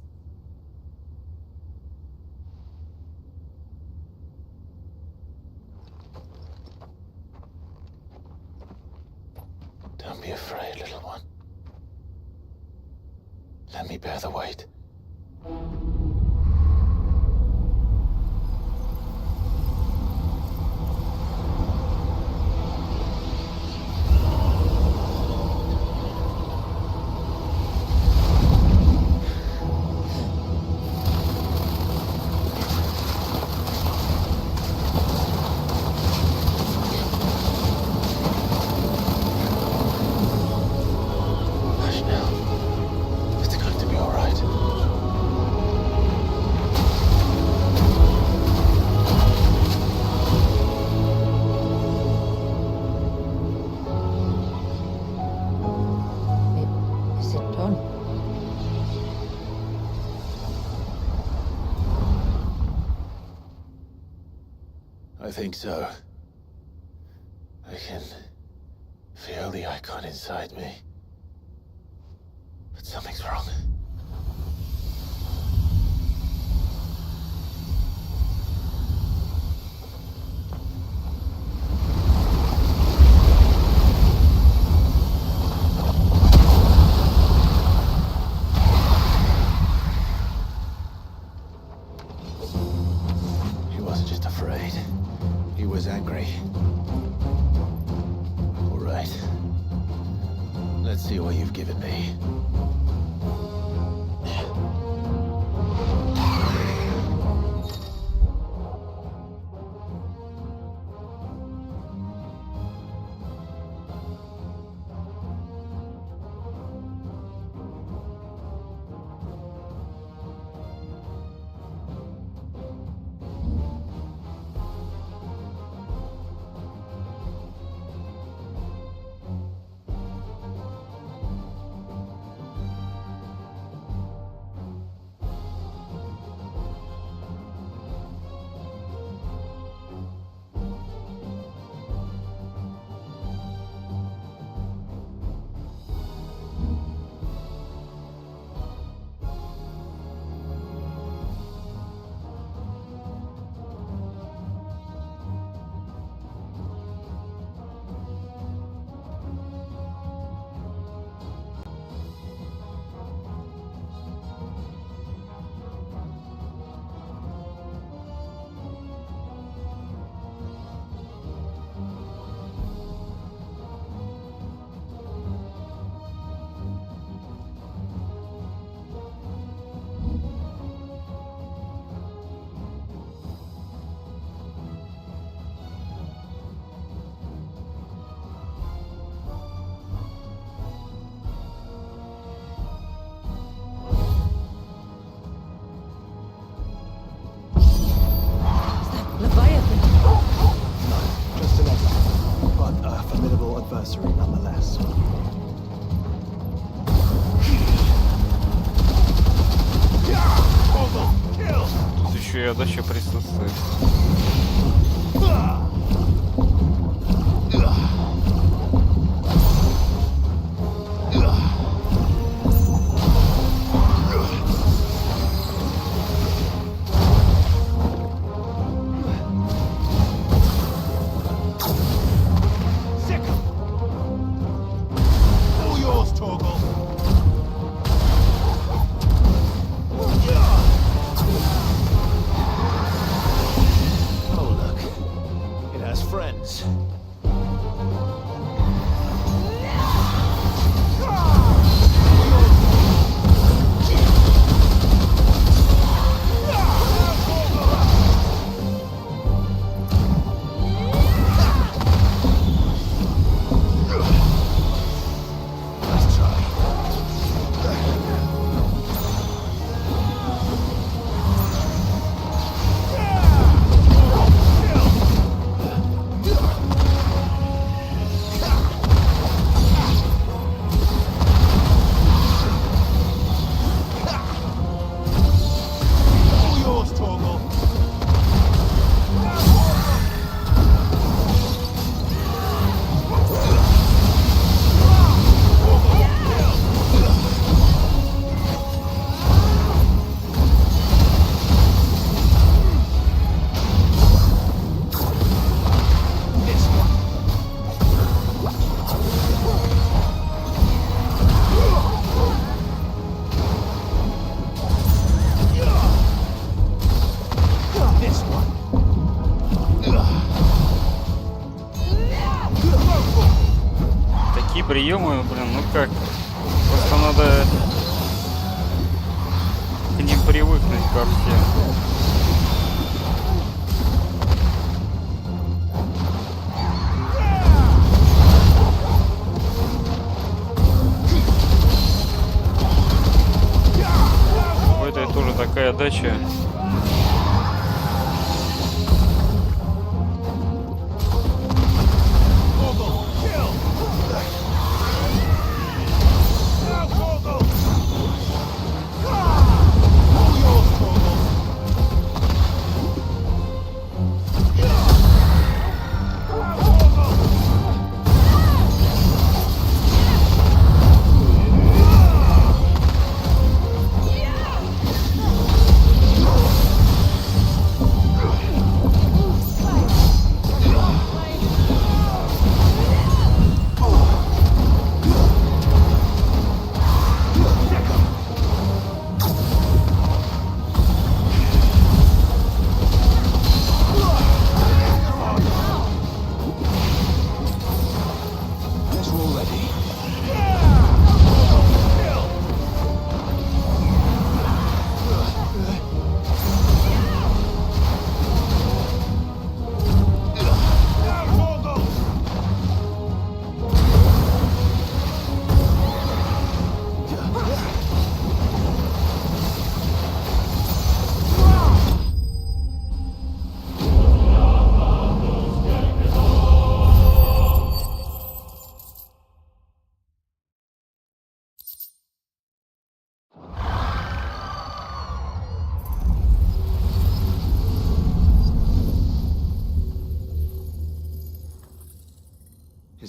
Don't be afraid, little one. Let me bear the weight. Hush now. It's going to be all right. think so. I can feel the icon inside me. But something's wrong. He wasn't just afraid. He was angry. All right. Let's see what you've given me. Nonetheless. Тут еще и отдача присутствует. Приемы, блин, ну как, просто надо к ним привыкнуть ко всем. В этой тоже такая дача.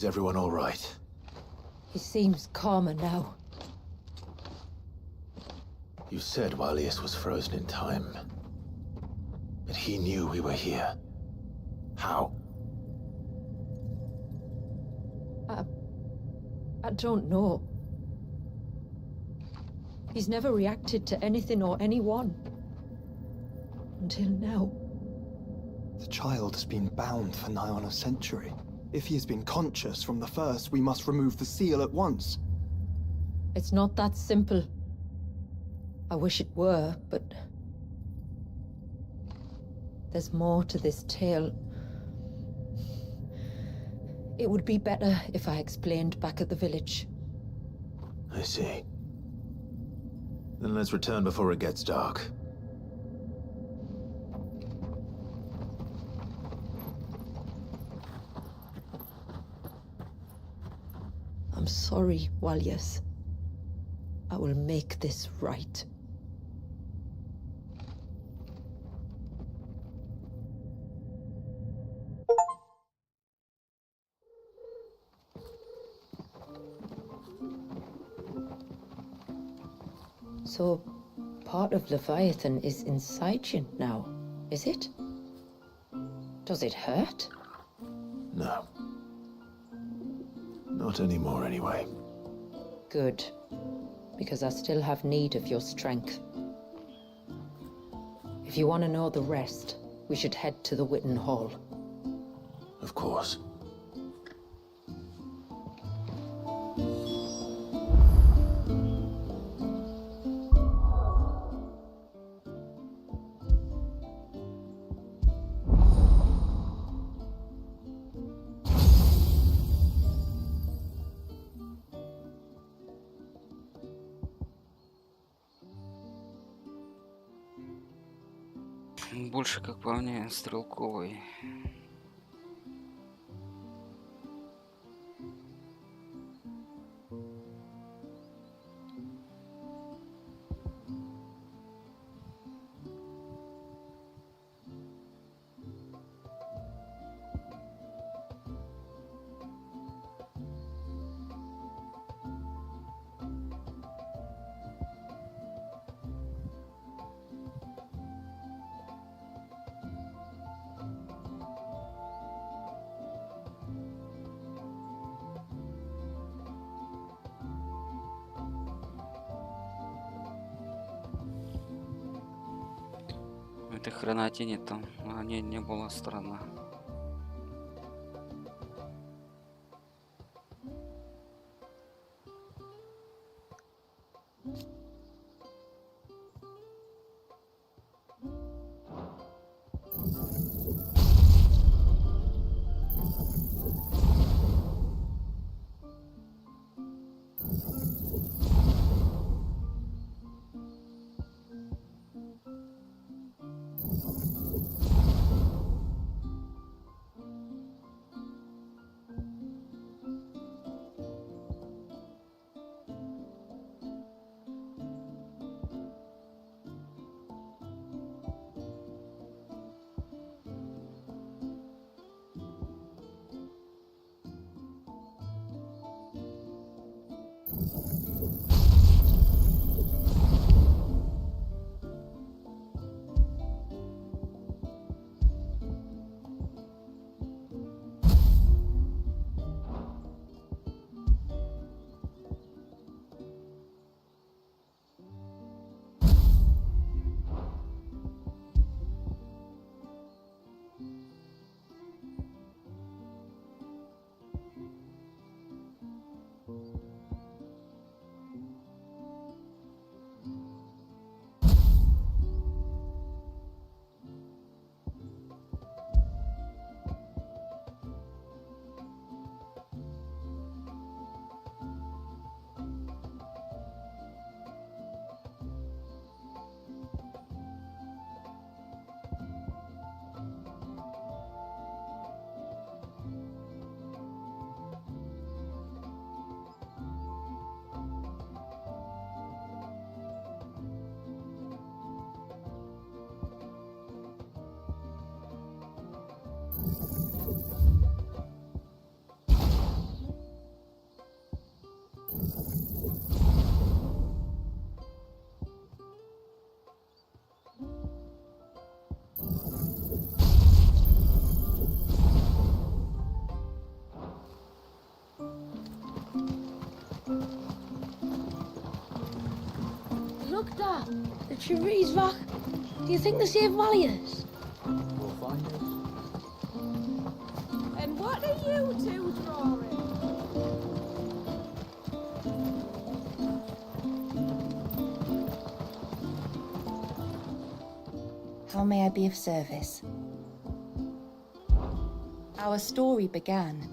Is everyone all right? He seems calmer now. You said Walius was frozen in time. But he knew we were here. How? I don't know. He's never reacted to anything or anyone. Until now. The child has been bound for nigh on a century. If he has been conscious from the first, we must remove the seal at once. It's not that simple. I wish it were, but... there's more to this tale. It would be better if I explained back at the village. I see. Then let's return before it gets dark. I'm sorry, Walius. I will make this right. So, part of Leviathan is inside you now, is it? Does it hurt? No. Not anymore, anyway. Good. Because I still have need of your strength. If you want to know the rest, we should head to the Witten Hall. Of course. Больше, как по мне, стрелковый. Этой хренотени там не было странно. Look, Dad. The trees rock. Do you think they save values? We'll find out. And what are you two drawing? How may I be of service? Our story began.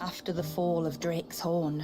After the fall of Drake's Horn.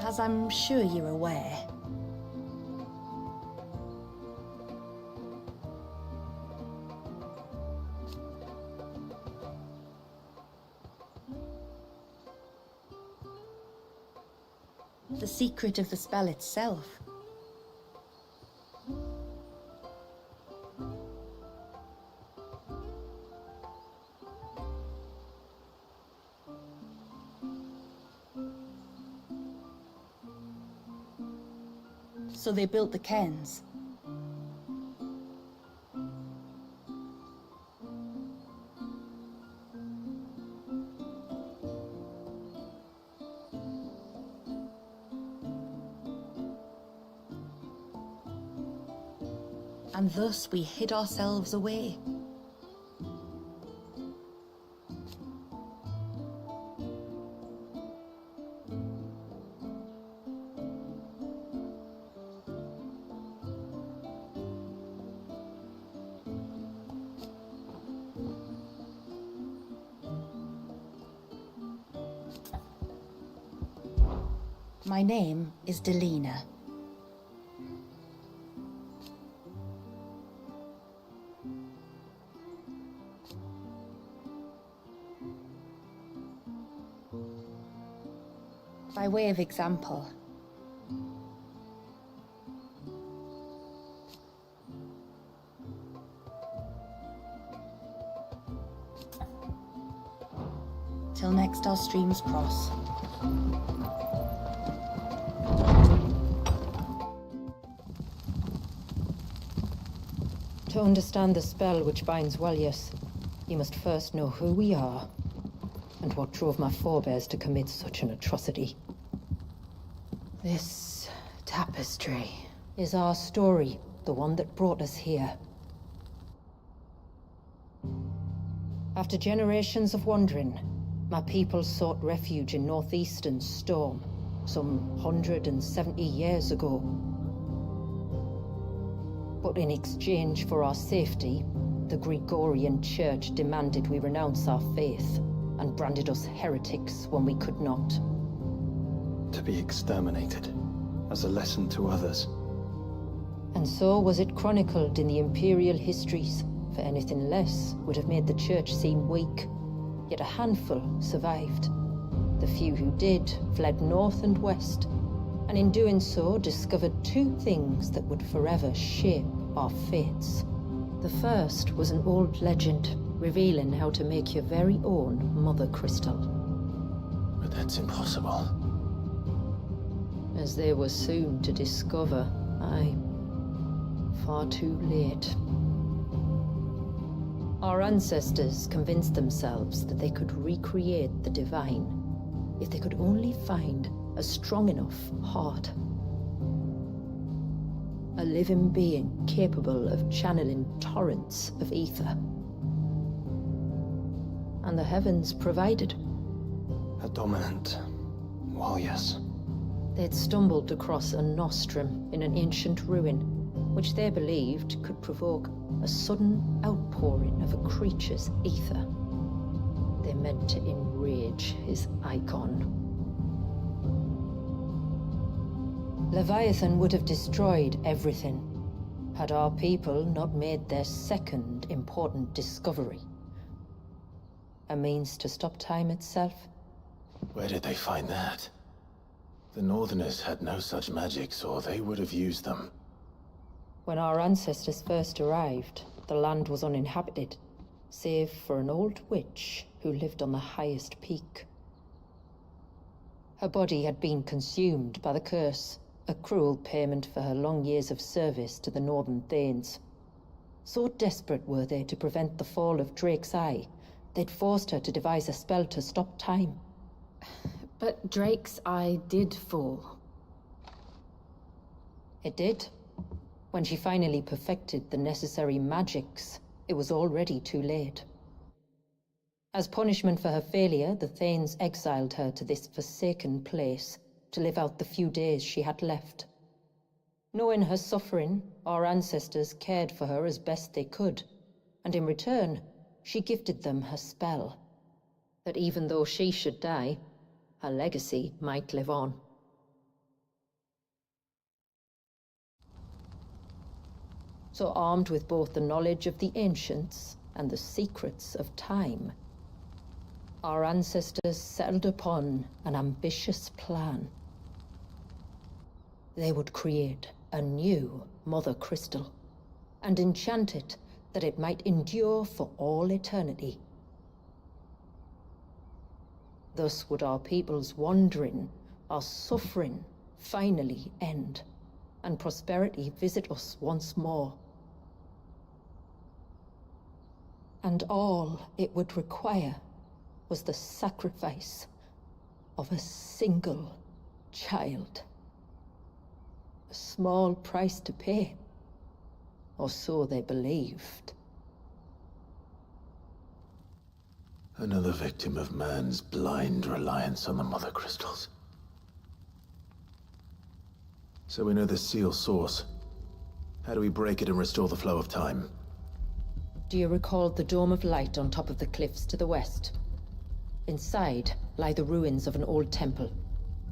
As I'm sure you're aware, the secret of the spell itself so they built the cairns. And thus we hid ourselves away. My name is Delina. By way of example, till next our streams cross. To understand the spell which binds Walius, you must first know who we are, and what drove my forebears to commit such an atrocity. This tapestry is our story, the one that brought us here. After generations of wandering, my people sought refuge in northeastern Storm, some 170 years ago. But in exchange for our safety, the Gregorian Church demanded we renounce our faith and branded us heretics when we could not. To be exterminated, as a lesson to others. And so was it chronicled in the imperial histories, for anything less would have made the Church seem weak. Yet a handful survived. The few who did fled north and west, and in doing so discovered two things that would forever shape our fates. The first was an old legend revealing how to make your very own mother crystal. But that's impossible. As they were soon to discover, aye, far too late. Our ancestors convinced themselves that they could recreate the divine if they could only find a strong enough heart. A living being capable of channeling torrents of ether. And the heavens provided. A dominant. Well, yes. They'd stumbled across a nostrum in an ancient ruin, which they believed could provoke a sudden outpouring of a creature's ether. They meant to enrage his icon. Leviathan would have destroyed everything, had our people not made their second important discovery. A means to stop time itself. Where did they find that? The Northerners had no such magics, or they would have used them. When our ancestors first arrived, the land was uninhabited, save for an old witch who lived on the highest peak. Her body had been consumed by the curse, a cruel payment for her long years of service to the Northern Thanes. So desperate were they to prevent the fall of Drake's Eye, they'd forced her to devise a spell to stop time. But Drake's Eye did fall. It did. When she finally perfected the necessary magics, it was already too late. As punishment for her failure, the Thanes exiled her to this forsaken place to live out the few days she had left. Knowing her suffering, our ancestors cared for her as best they could, and in return, she gifted them her spell. That even though she should die, her legacy might live on. So armed with both the knowledge of the ancients and the secrets of time, our ancestors settled upon an ambitious plan. They would create a new Mother Crystal, and enchant it that it might endure for all eternity. Thus would our people's wandering, our suffering, finally end, and prosperity visit us once more. And all it would require was the sacrifice of a single child. A small price to pay, or so they believed. Another victim of man's blind reliance on the Mother Crystals. So we know the seal source. How do we break it and restore the flow of time? Do you recall the Dome of Light on top of the cliffs to the west? Inside lie the ruins of an old temple.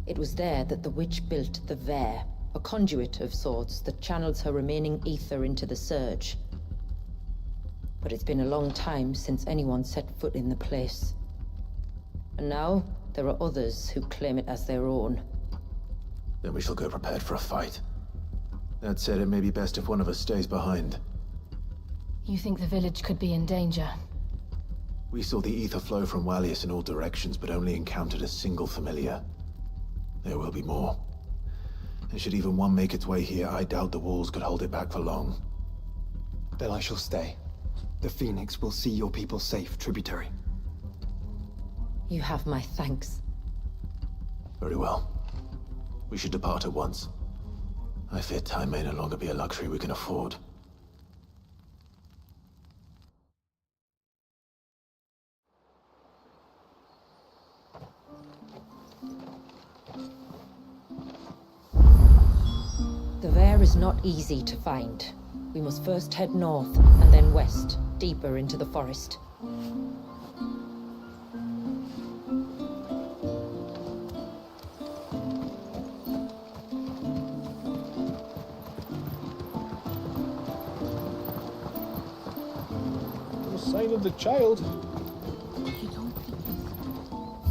It was there that the witch built the Ver, a conduit of sorts that channels her remaining ether into the surge. But it's been a long time since anyone set foot in the place. And now, there are others who claim it as their own. Then we shall go prepared for a fight. That said, it may be best if one of us stays behind. You think the village could be in danger? We saw the ether flow from Wallius in all directions, but only encountered a single familiar. There will be more. And should even one make its way here, I doubt the walls could hold it back for long. Then I shall stay. The Phoenix will see your people safe, tributary. You have my thanks. Very well. We should depart at once. I fear time may no longer be a luxury we can afford. The Ver is not easy to find. We must first head north, and then west, deeper into the forest. No sign of the child.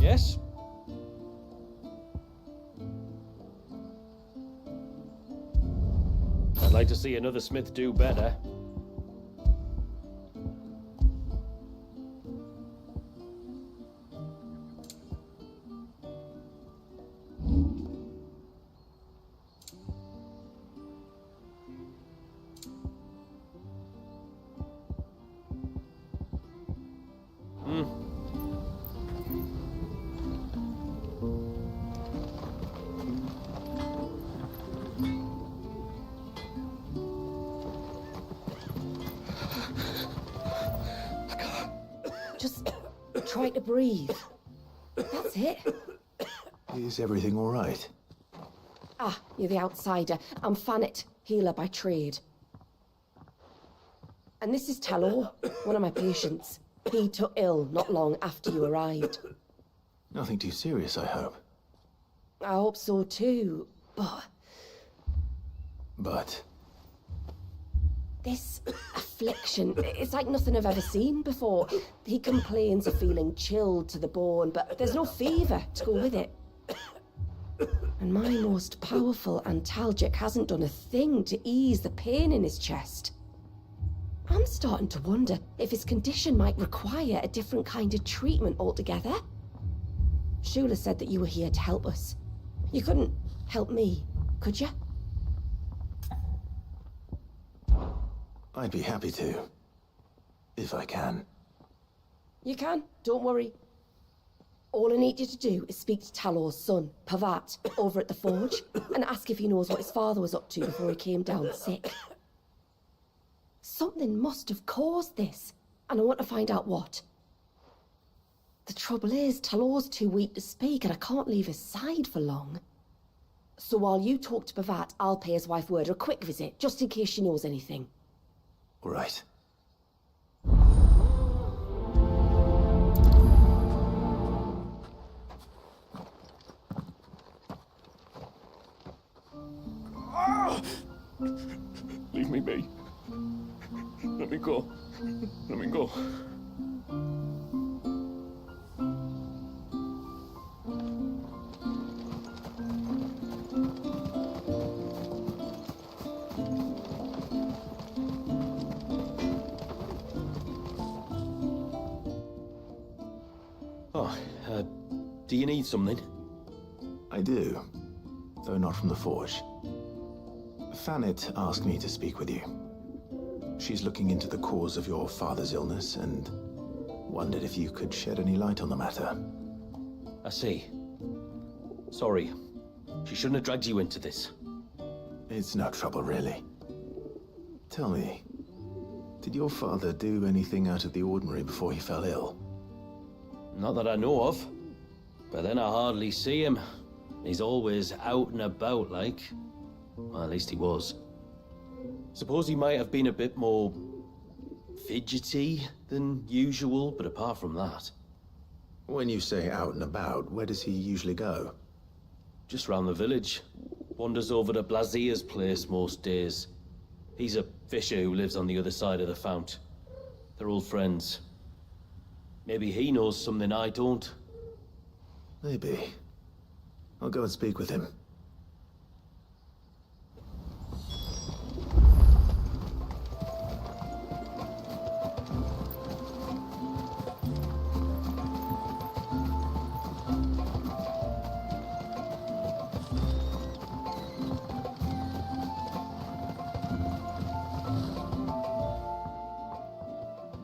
Yes? I'd like to see another smith do better. Just try to breathe. That's it. Is everything all right? Ah, you're the outsider. I'm Phanteks, healer by trade. And this is Talor, one of my patients. He took ill not long after you arrived. Nothing too serious, I hope. I hope so too, but... But? This affliction, it's like nothing I've ever seen before. He complains of feeling chilled to the bone, but there's no fever to go with it. And my most powerful antalgic hasn't done a thing to ease the pain in his chest. I'm starting to wonder if his condition might require a different kind of treatment altogether. Shula said that you were here to help us. You couldn't help me, could you? I'd be happy to. If I can. You can, don't worry. All I need you to do is speak to Talor's son, Pavat, over at the forge, and ask if he knows what his father was up to before he came down sick. Something must have caused this, and I want to find out what. The trouble is, Talor's too weak to speak, and I can't leave his side for long. So while you talk to Pavat, I'll pay his wife word a quick visit, just in case she knows anything. All right. Leave me be. Let me go. Let me go. Oh, do you need something? I do, though not from the forge. Phanteks asked me to speak with you. She's looking into the cause of your father's illness and wondered if you could shed any light on the matter. I see. Sorry. She shouldn't have dragged you into this. It's no trouble, really. Tell me, did your father do anything out of the ordinary before he fell ill? Not that I know of. But then I hardly see him. He's always out and about, like. Well, at least he was. Suppose he might have been a bit more fidgety than usual, but apart from that. When you say out and about, where does he usually go? Just round the village. Wanders over to Blazier's place most days. He's a fisher who lives on the other side of the fount. They're old friends. Maybe he knows something I don't. Maybe. I'll go and speak with him.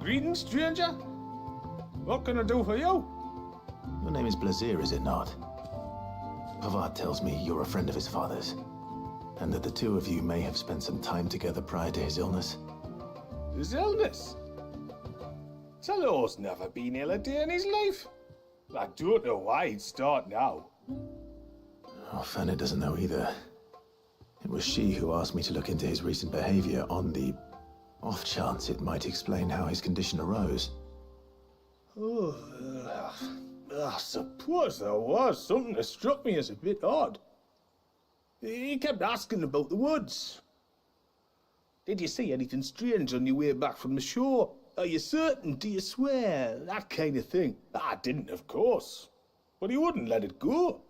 Greetings, stranger. What can I do for you? Your name is Blazier, is it not? Pavat tells me you're a friend of his father's, and that the two of you may have spent some time together prior to his illness. His illness? Talor's never been ill a day in his life. I don't know why he'd start now. Oh, Phanteks doesn't know either. It was she who asked me to look into his recent behavior on the off chance it might explain how his condition arose. Oh, I suppose there was something that struck me as a bit odd. He kept asking about the woods. Did you see anything strange on your way back from the shore? Are you certain? Do you swear? That kind of thing. I didn't, of course. But he wouldn't let it go.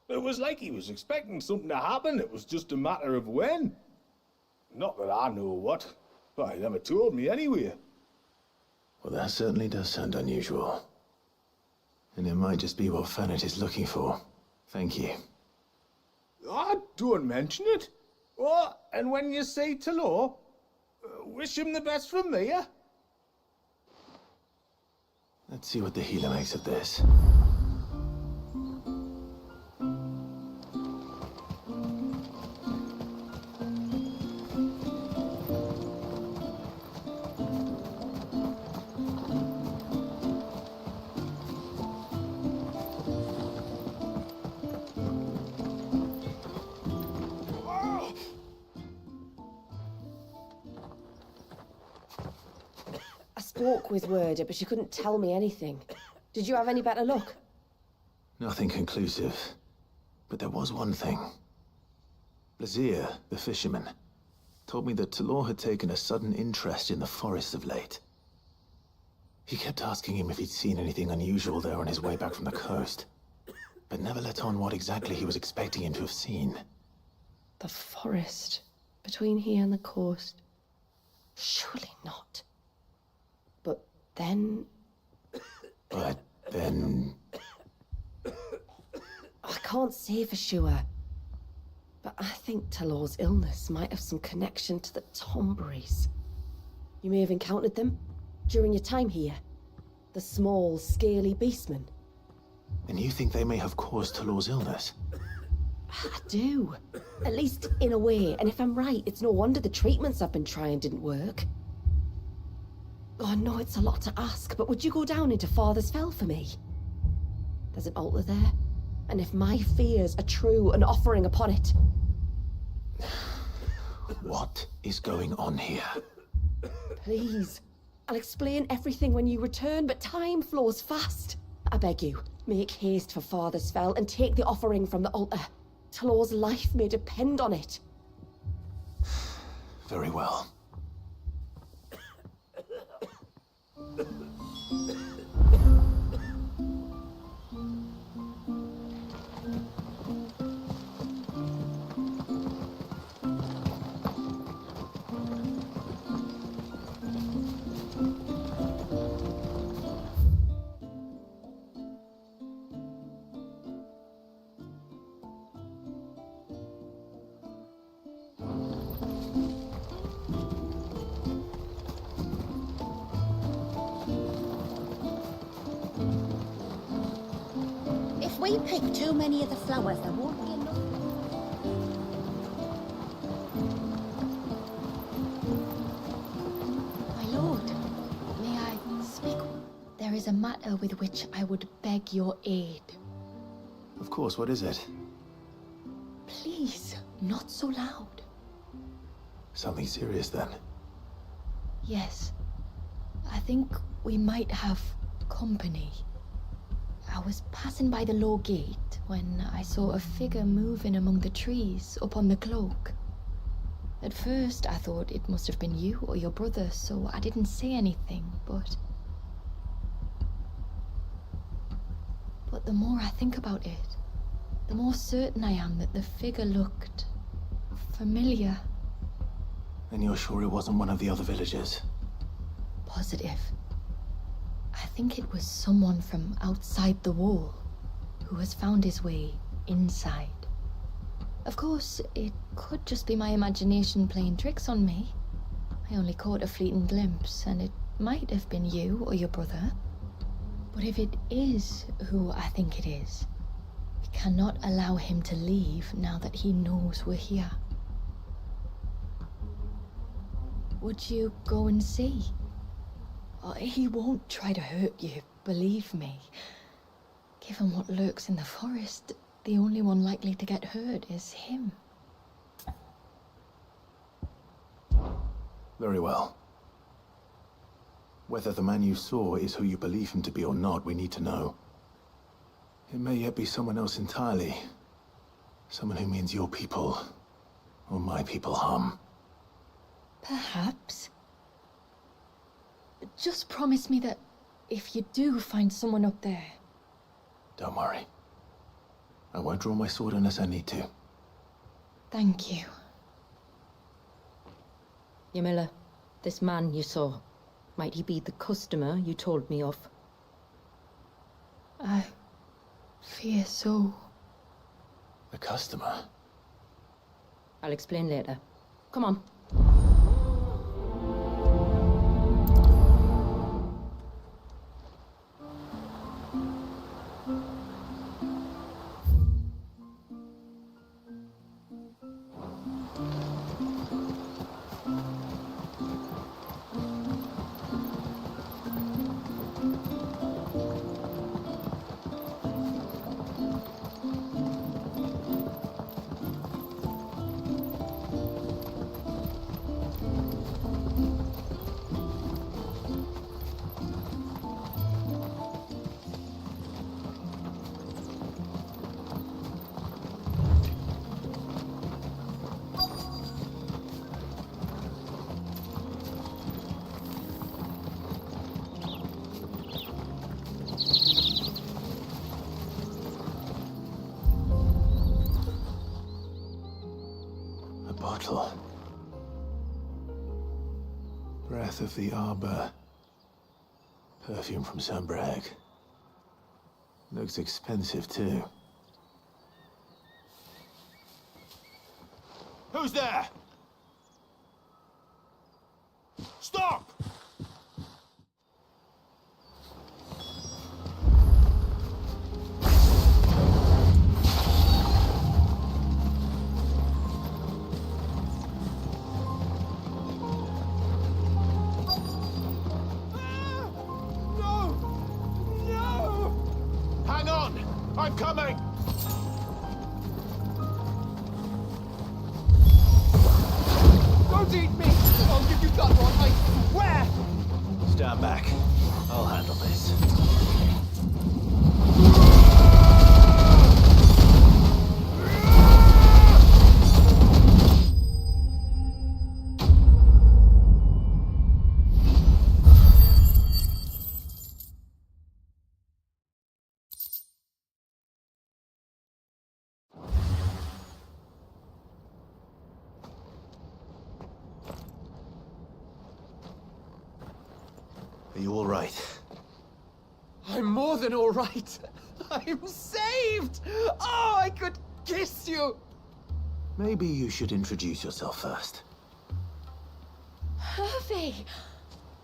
It was like he was expecting something to happen. It was just a matter of when. Not that I know what. But he never told me anyway. Well, that certainly does sound unusual. And it might just be what Phanteks is looking for. Thank you. Ah, don't mention it. Oh, and when you say Talor, wish him the best from me, yeah? Let's see what the healer makes of this. spoke with Werder, but she couldn't tell me anything. Did you have any better luck? Nothing conclusive. But there was one thing. Blazier, the fisherman, told me that Talor had taken a sudden interest in the forest of late. He kept asking him if he'd seen anything unusual there on his way back from the coast, but never let on what exactly he was expecting him to have seen. The forest between here and the coast. Surely not. But then... But then... I can't say for sure. But I think Talor's illness might have some connection to the Tomberries. You may have encountered them during your time here. The small, scaly beastmen. And you think they may have caused Talor's illness? I do. At least in a way. And if I'm right, it's no wonder the treatments I've been trying didn't work. Oh, I know it's a lot to ask, but would you go down into Father's Fell for me? There's an altar there. And if my fears are true, an offering upon it. What is going on here? Please. I'll explain everything when you return, but time flows fast. I beg you, make haste for Father's Fell and take the offering from the altar. Talor's life may depend on it. Very well. If we pick too many of the flowers, there won't be enough. My lord, may I speak? There is a matter with which I would beg your aid. Of course, what is it? Please, not so loud. Something serious then? Yes. I think we might have company. I was passing by the low gate when I saw a figure moving among the trees up on the cloak. At first, I thought it must have been you or your brother, so I didn't say anything, but the more I think about it, the more certain I am that the figure looked familiar. And you're sure it wasn't one of the other villagers? Positive. I think it was someone from outside the wall who has found his way inside. Of course, it could just be my imagination playing tricks on me. I only caught a fleeting glimpse, and it might have been you or your brother. But if it is who I think it is, we cannot allow him to leave now that he knows we're here. Would you go and see? He won't try to hurt you, believe me. Given what lurks in the forest, the only one likely to get hurt is him. Very well. Whether the man you saw is who you believe him to be or not, we need to know. It may yet be someone else entirely. Someone who means your people, or my people, harm. Perhaps. Just promise me that if you do find someone up there... Don't worry. I won't draw my sword unless I need to. Thank you. Yamila, this man you saw, might he be the customer you told me of? I fear so. The customer? I'll explain later. Come on. Breath of the arbor. Perfume from Sunbrag. Looks expensive too. Who's there? Stop! Hang on! I'm coming! Don't eat me! I'll give you that one, I swear! Stand back. I'll handle this. Are you all right? I'm more than all right. I'm saved! Oh, I could kiss you! Maybe you should introduce yourself first. Hervey!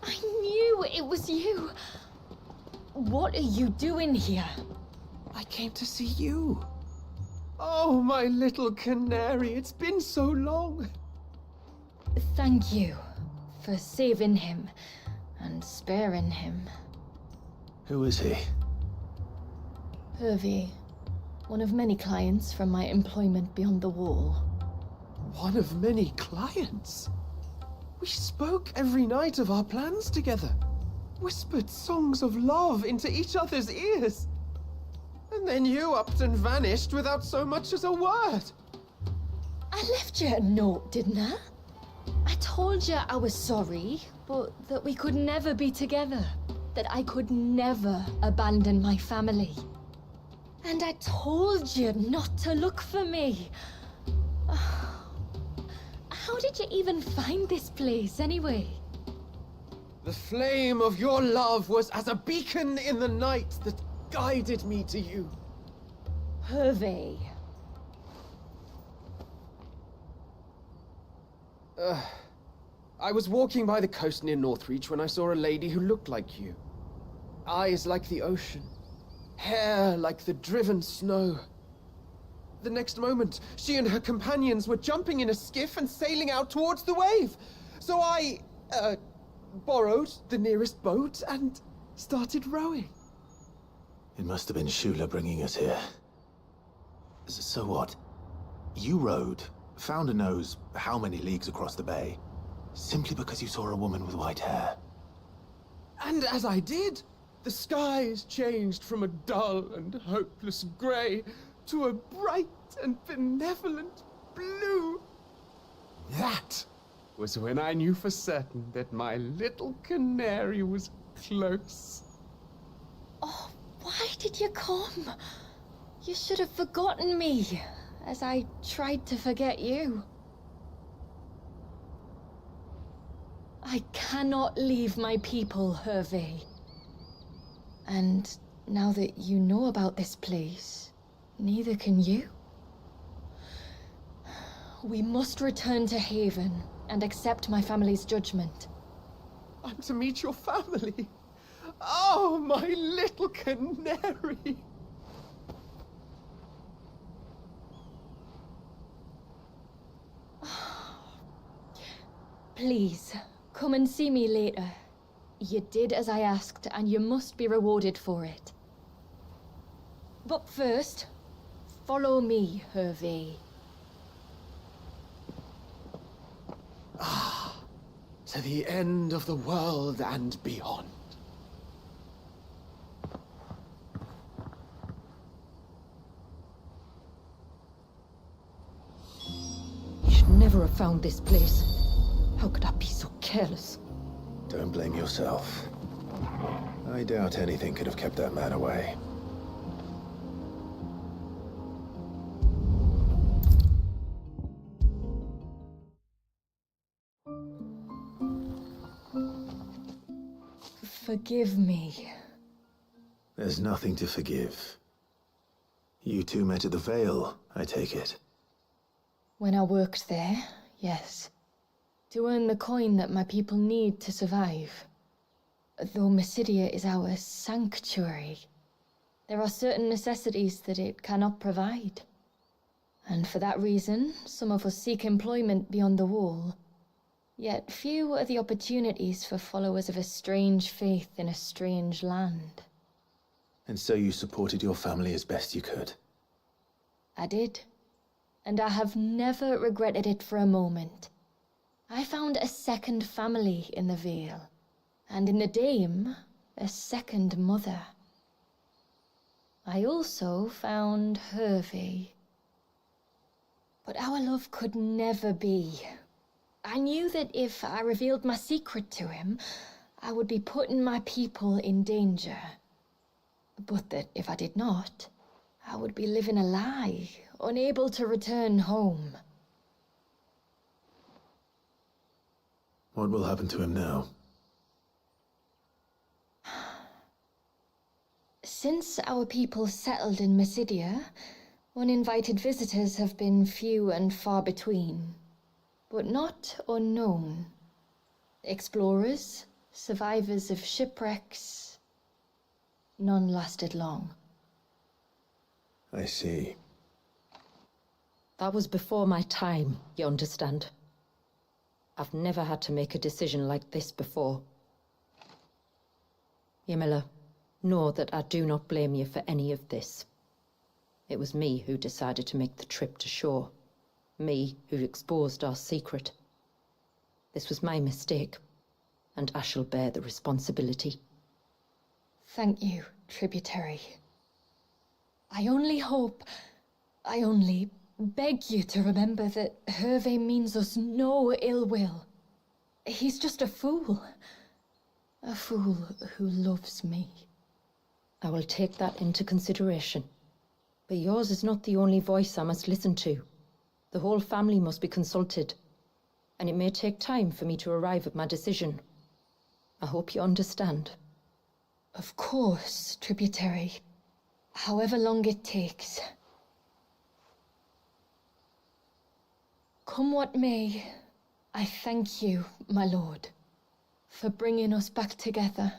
I knew it was you! What are you doing here? I came to see you. Oh, my little canary, it's been so long. Thank you for saving him and sparing him. Who is he? Hervey, one of many clients from my employment beyond the wall. One of many clients? We spoke every night of our plans together. Whispered songs of love into each other's ears. And then you upped and vanished without so much as a word. I left you a note, didn't I? I told you I was sorry, but that we could never be together. That I could never abandon my family. And I told you not to look for me. How did you even find this place, anyway? The flame of your love was as a beacon in the night that guided me to you. Hervey. I was walking by the coast near Northreach when I saw a lady who looked like you. Eyes like the ocean. Hair like the driven snow. The next moment, she and her companions were jumping in a skiff and sailing out towards the wave. So I, borrowed the nearest boat and started rowing. It must have been Shula bringing us here. So what? You rowed, found a nose how many leagues across the bay, simply because you saw a woman with white hair. And as I did, the skies changed from a dull and hopeless grey to a bright and benevolent blue. That was when I knew for certain that my little canary was close. Oh, why did you come? You should have forgotten me, as I tried to forget you. I cannot leave my people, Hervey. And now that you know about this place, neither can you. We must return to Haven and accept my family's judgment. I'm to meet your family. Oh, my little canary. Please, come and see me later. You did as I asked, and you must be rewarded for it. But first, follow me, Hervey. To the end of the world and beyond. You should never have found this place. How could I be so careless? Don't blame yourself. I doubt anything could have kept that man away. Forgive me. There's nothing to forgive. You two met at the Vale, I take it. When I worked there, yes. To earn the coin that my people need to survive. Though Mysidia is our sanctuary, there are certain necessities that it cannot provide. And for that reason, some of us seek employment beyond the wall. Yet few are the opportunities for followers of a strange faith in a strange land. And so you supported your family as best you could? I did. And I have never regretted it for a moment. I found a second family in the Vale. And in the DIMM, a second mother. I also found Hervey. But our love could never be. I knew that if I revealed my secret to him, I would be putting my people in danger. But that if I did not, I would be living a lie, unable to return home. What will happen to him now? Since our people settled in Mysidia, uninvited visitors have been few and far between, but not unknown. Explorers, survivors of shipwrecks, none lasted long. I see. That was before my time, you understand? I've never had to make a decision like this before. Ymila, know that I do not blame you for any of this. It was me who decided to make the trip to shore. Me who exposed our secret. This was my mistake, and I shall bear the responsibility. Thank you, tributary. I only beg you to remember that Hervey means us no ill will. He's just a fool. A fool who loves me. I will take that into consideration. But yours is not the only voice I must listen to. The whole family must be consulted, and it may take time for me to arrive at my decision. I hope you understand. Of course, tributary. However long it takes. Come what may, I thank you, my lord, for bringing us back together.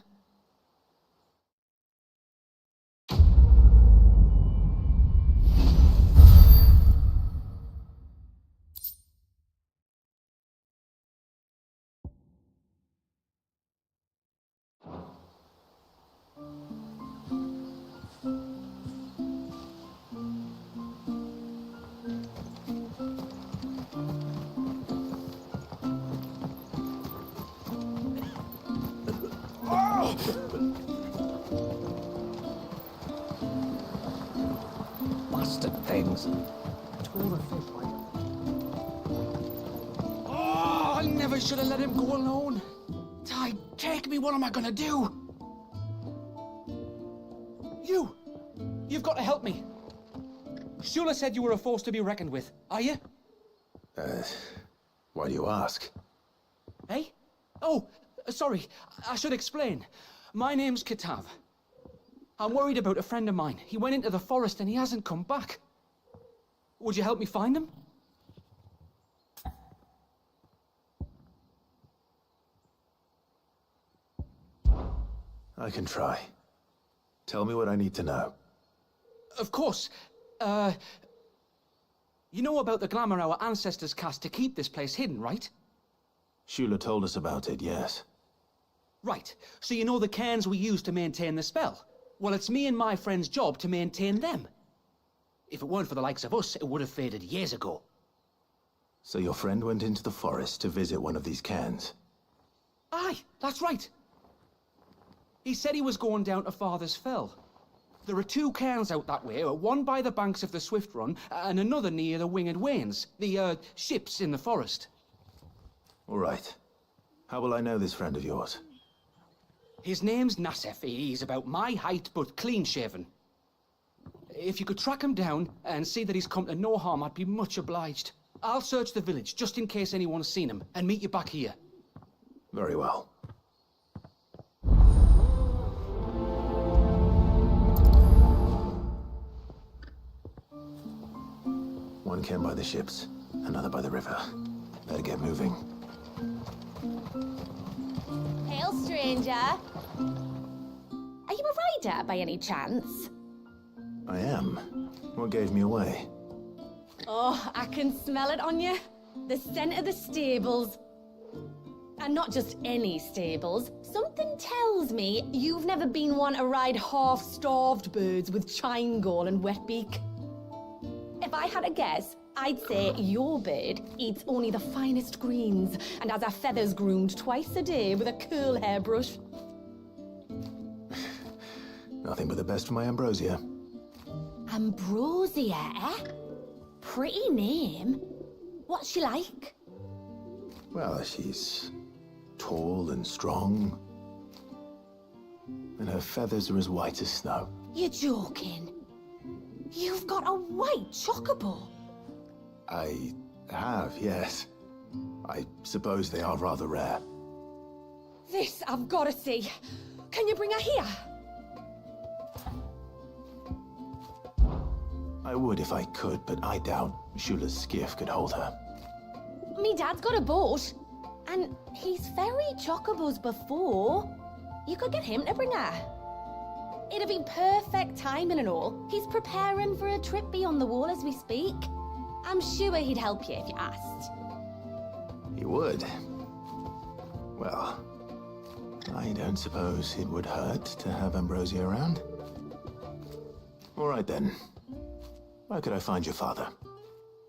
Bastard things. Oh, I never should have let him go alone. Ty, take me, what am I gonna do? You've got to help me. Shula said you were a force to be reckoned with. Are you? Why do you ask? Eh? Oh, sorry. I should explain. My name's Kitav. I'm worried about a friend of mine. He went into the forest and he hasn't come back. Would you help me find him? I can try. Tell me what I need to know. Of course. You know about the glamour our ancestors cast to keep this place hidden, right? Shula told us about it, yes. Right. So you know the cairns we use to maintain the spell? Well, it's me and my friend's job to maintain them. If it weren't for the likes of us, it would have faded years ago. So your friend went into the forest to visit one of these cairns? Aye, that's right. He said he was going down to Father's Fell. There are two cairns out that way, one by the banks of the Swift Run, and another near the Winged Wains, the, ships in the forest. All right. How will I know this friend of yours? His name's Nassef. He's about my height, but clean-shaven. If you could track him down and see that he's come to no harm, I'd be much obliged. I'll search the village, just in case anyone's seen him, and meet you back here. Very well. One came by the ships, another by the river. Better get moving. Hail, stranger. Are you a rider by any chance? I am. What gave me away? Oh, I can smell it on you. The scent of the stables. And not just any stables. Something tells me you've never been one to ride half-starved birds with chine gall and wet beak. If I had a guess, I'd say your bird eats only the finest greens and has her feathers groomed twice a day with a curl hairbrush. Nothing but the best for my Ambrosia. Ambrosia, eh? Pretty name. What's she like? Well, she's tall and strong. And her feathers are as white as snow. You're joking. You've got a white chocobo. I have, yes. I suppose they are rather rare. This I've got to see. Can you bring her here? I would if I could, but I doubt Shula's skiff could hold her. Me dad's got a boat. And he's ferried chocobos before. You could get him to bring her. It'd be perfect timing and all. He's preparing for a trip beyond the wall as we speak. I'm sure he'd help you if you asked. He would. Well, I don't suppose it would hurt to have Ambrosia around. All right then. Where could I find your father?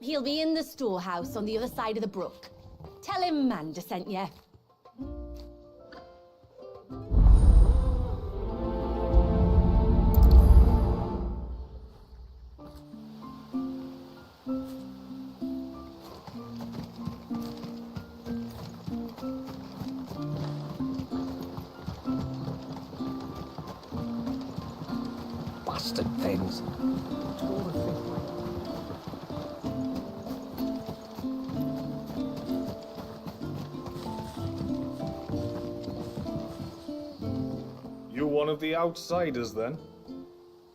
He'll be in the storehouse on the other side of the brook. Tell him Manda sent you. Bastard things. You one of the outsiders, then?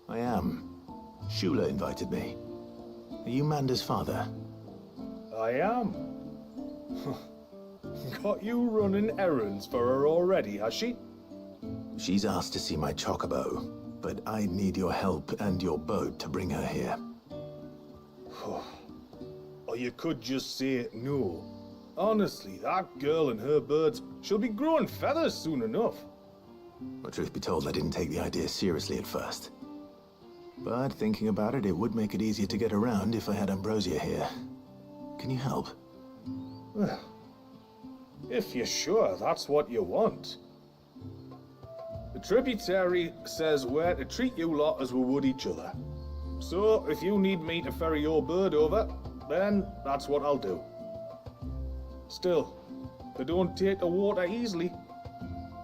I am. Shula invited me. Are you Manda's father? I am. Got you running errands for her already, has she? She's asked to see my chocobo, but I need your help and your boat to bring her here. Or you could just say no. Honestly, that girl and her birds, she'll be growing feathers soon enough. Well, truth be told, I didn't take the idea seriously at first. But thinking about it, it would make it easier to get around if I had Ambrosia here. Can you help? Well, if you're sure that's what you want. The tributary says we're to treat you lot as we would each other. So, if you need me to ferry your bird over, then that's what I'll do. Still, they don't take the water easily.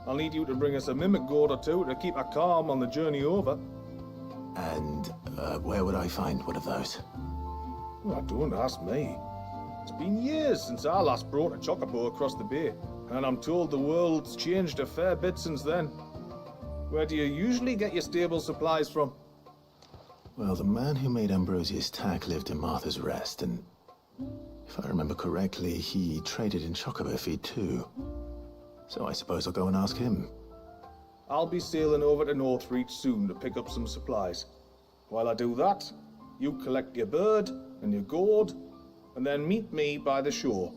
I'll need you to bring us a mimic gourd or two to keep her calm on the journey over. And where would I find one of those? Well, don't ask me. It's been years since I last brought a chocobo across the bay, and I'm told the world's changed a fair bit since then. Where do you usually get your stable supplies from? Well, the man who made Ambrosia's tack lived in Martha's Rest, and if I remember correctly, he traded in chocobo feed too. So I suppose I'll go and ask him. I'll be sailing over to Northreach soon to pick up some supplies. While I do that, you collect your bird and your gourd, and then meet me by the shore.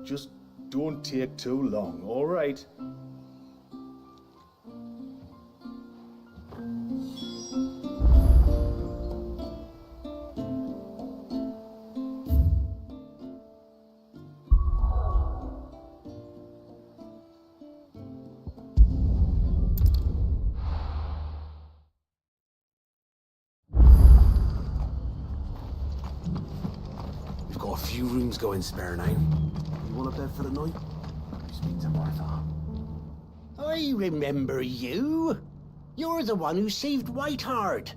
Just don't take too long, all right? Few rooms going spare now. You want a bed for the night? You speak to Martha. I remember you. You're the one who saved Whiteheart.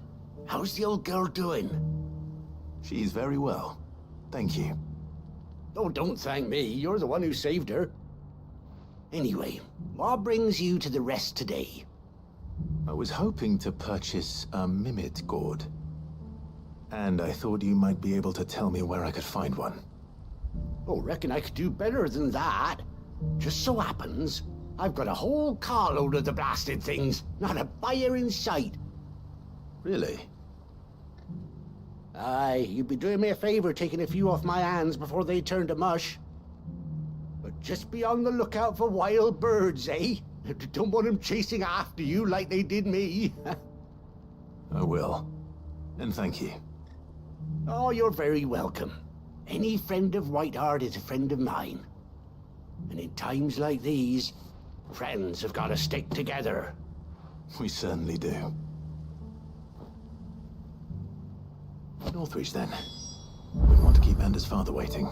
How's the old girl doing? She's very well. Thank you. Oh, don't thank me. You're the one who saved her. Anyway, what brings you to the rest today? I was hoping to purchase a mimic gourd. And I thought you might be able to tell me where I could find one. Oh, reckon I could do better than that. Just so happens, I've got a whole carload of the blasted things, not a buyer in sight. Really? Aye, you'd be doing me a favor taking a few off my hands before they turn to mush. But just be on the lookout for wild birds, eh? Don't want them chasing after you like they did me. I will. And thank you. Oh, you're very welcome. Any friend of Whiteheart is a friend of mine. And in times like these, friends have got to stick together. We certainly do. Northreach, then. Wouldn't want to keep Anders' father waiting.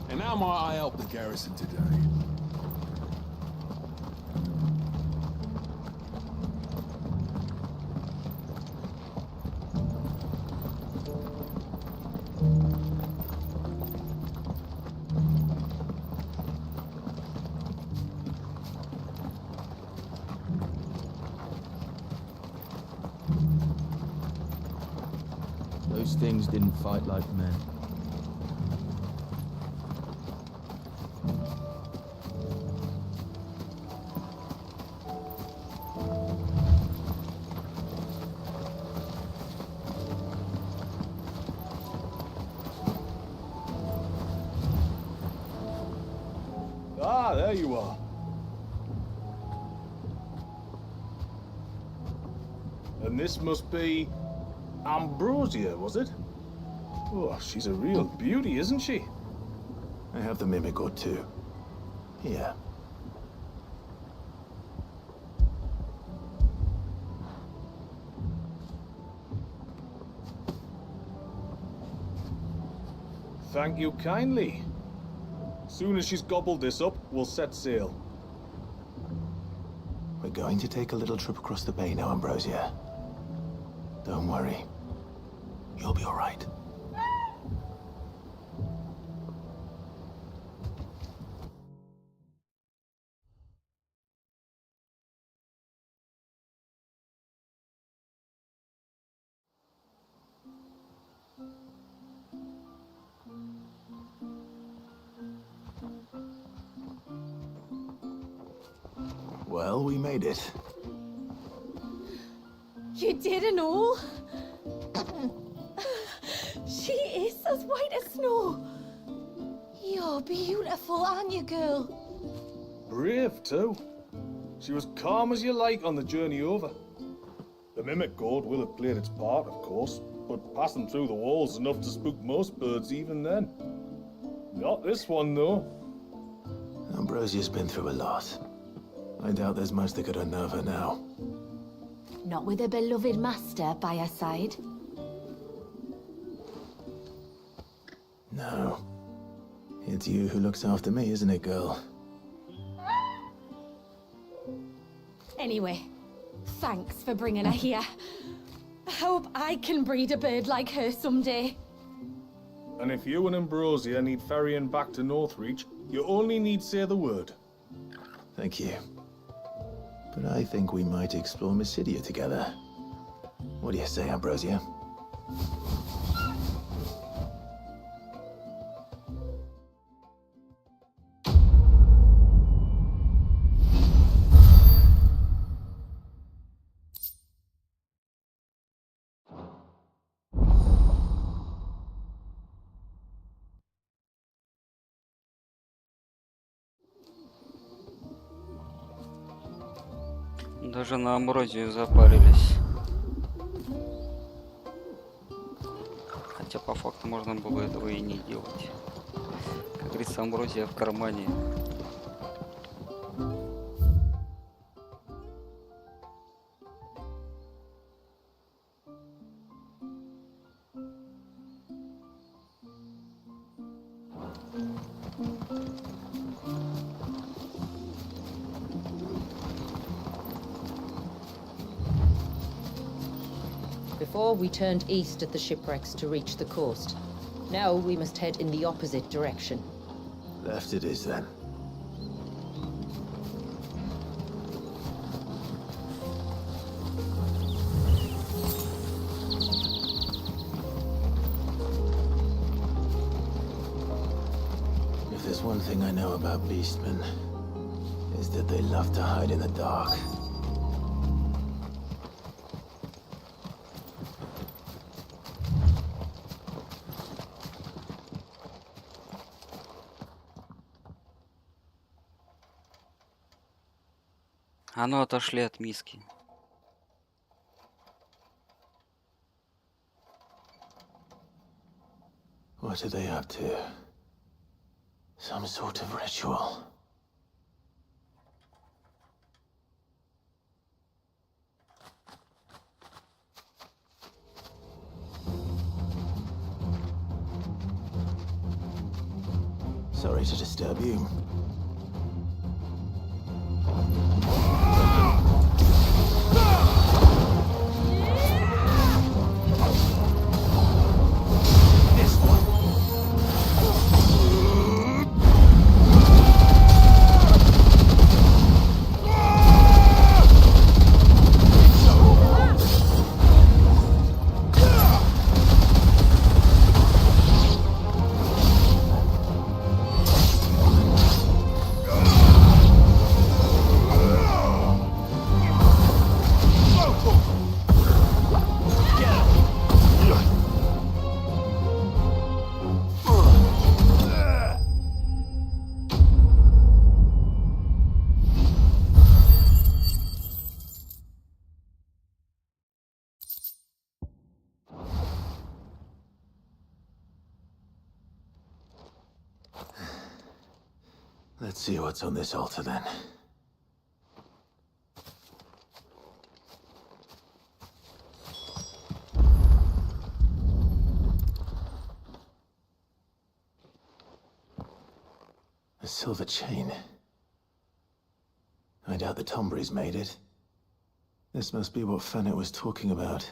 And how might I help the garrison today? Those things didn't fight like men. Ah, there you are. And this must be Ambrosia, was it? Oh, she's a real beauty, isn't she? I have the mimic or two. Here. Thank you kindly. Soon as she's gobbled this up, we'll set sail. We're going to take a little trip across the bay now, Ambrosia. Don't worry. You'll be all right. Well, we made it. You didn't all? She is as white as snow. You're beautiful, aren't you, girl? Brave, too. She was calm as you like on the journey over. The mimic gourd will have played its part, of course, but passing through the walls enough to spook most birds even then. Not this one, though. Ambrosia's been through a lot. I doubt there's much that could unnerve her now. Not with a beloved master by her side. No. It's you who looks after me, isn't it, girl? Anyway, thanks for bringing her here. I hope I can breed a bird like her someday. And if you and Ambrosia need ferrying back to Northreach, you only need say the word. Thank you. But I think we might explore Mysidia together. What do you say, Ambrosia? Даже на Амброзию запарились. Хотя по факту можно было этого и не делать. Как говорится, Амброзия в кармане. Before, we turned east at the shipwrecks to reach the coast. Now we must head in the opposite direction. Left it is then. If there's one thing I know about beastmen, is that they love to hide in the dark. А ну отошли от миски. What are they up to? Some sort of ritual. Sorry to disturb you. Let's see what's on this altar then. A silver chain. I doubt the Tombries made it. This must be what Phanteks was talking about.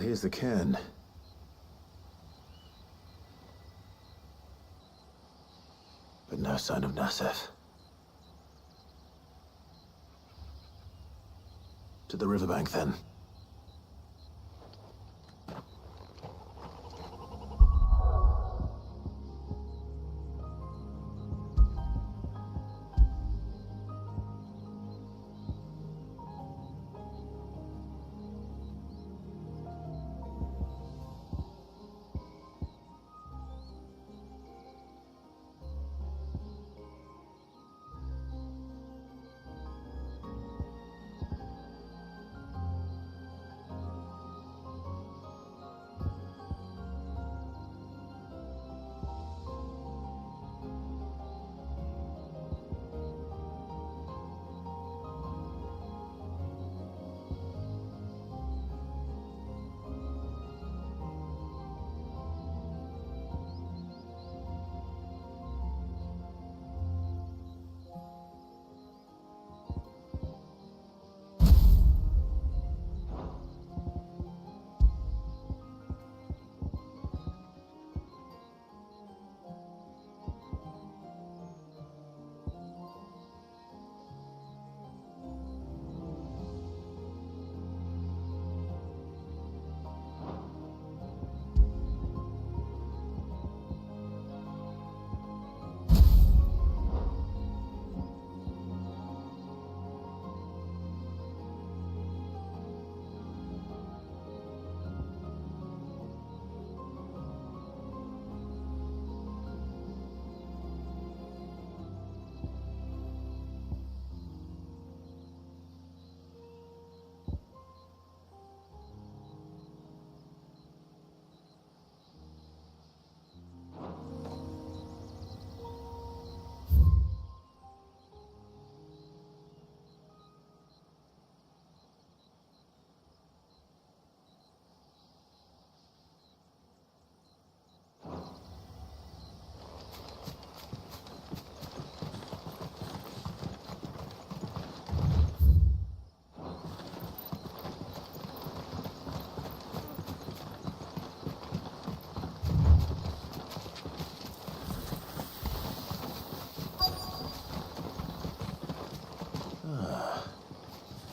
here's the cairn. But no sign of Nassef. To the riverbank, then.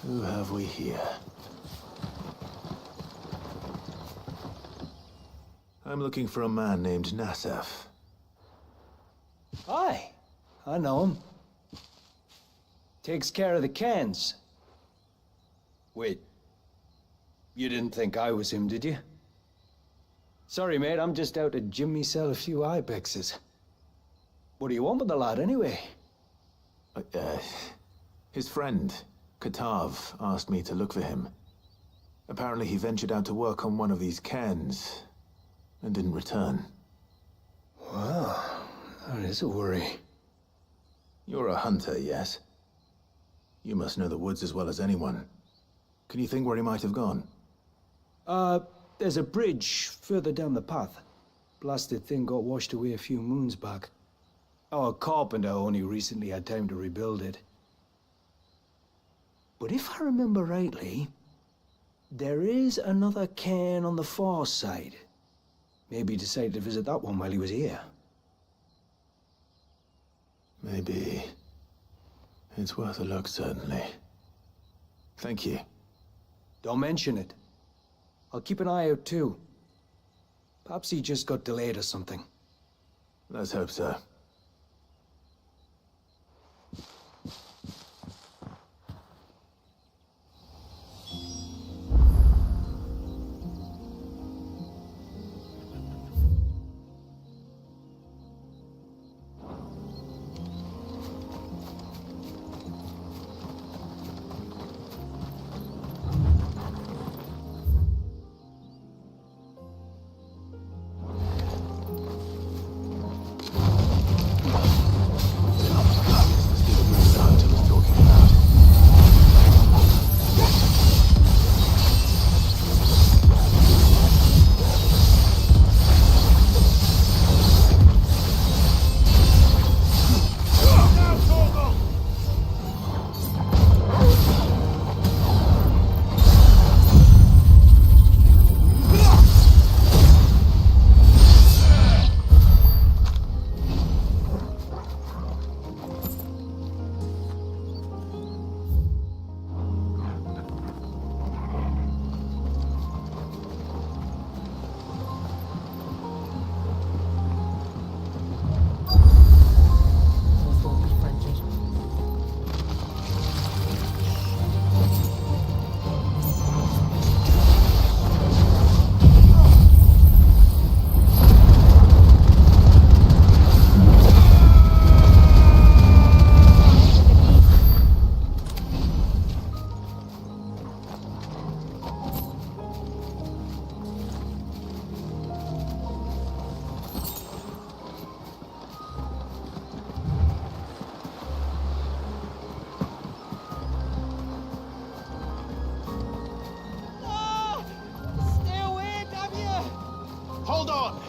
Who have we here? I'm looking for a man named Nassef. Aye, I know him. Takes care of the cans. Wait, you didn't think I was him, did you? Sorry, mate, I'm just out to gym myself a few ibexes. What do you want with the lad, anyway? His friend, Katav, asked me to look for him. Apparently he ventured out to work on one of these cairns and didn't return. Wow, that is a worry. You're a hunter, yes? You must know the woods as well as anyone. Can you think where he might have gone? There's a bridge further down the path. Blasted thing got washed away a few moons back. Our carpenter only recently had time to rebuild it. But if I remember rightly, there is another cairn on the far side. Maybe he decided to visit that one while he was here. Maybe. It's worth a look, certainly. Thank you. Don't mention it. I'll keep an eye out too. Perhaps he just got delayed or something. Let's hope so. Hold on!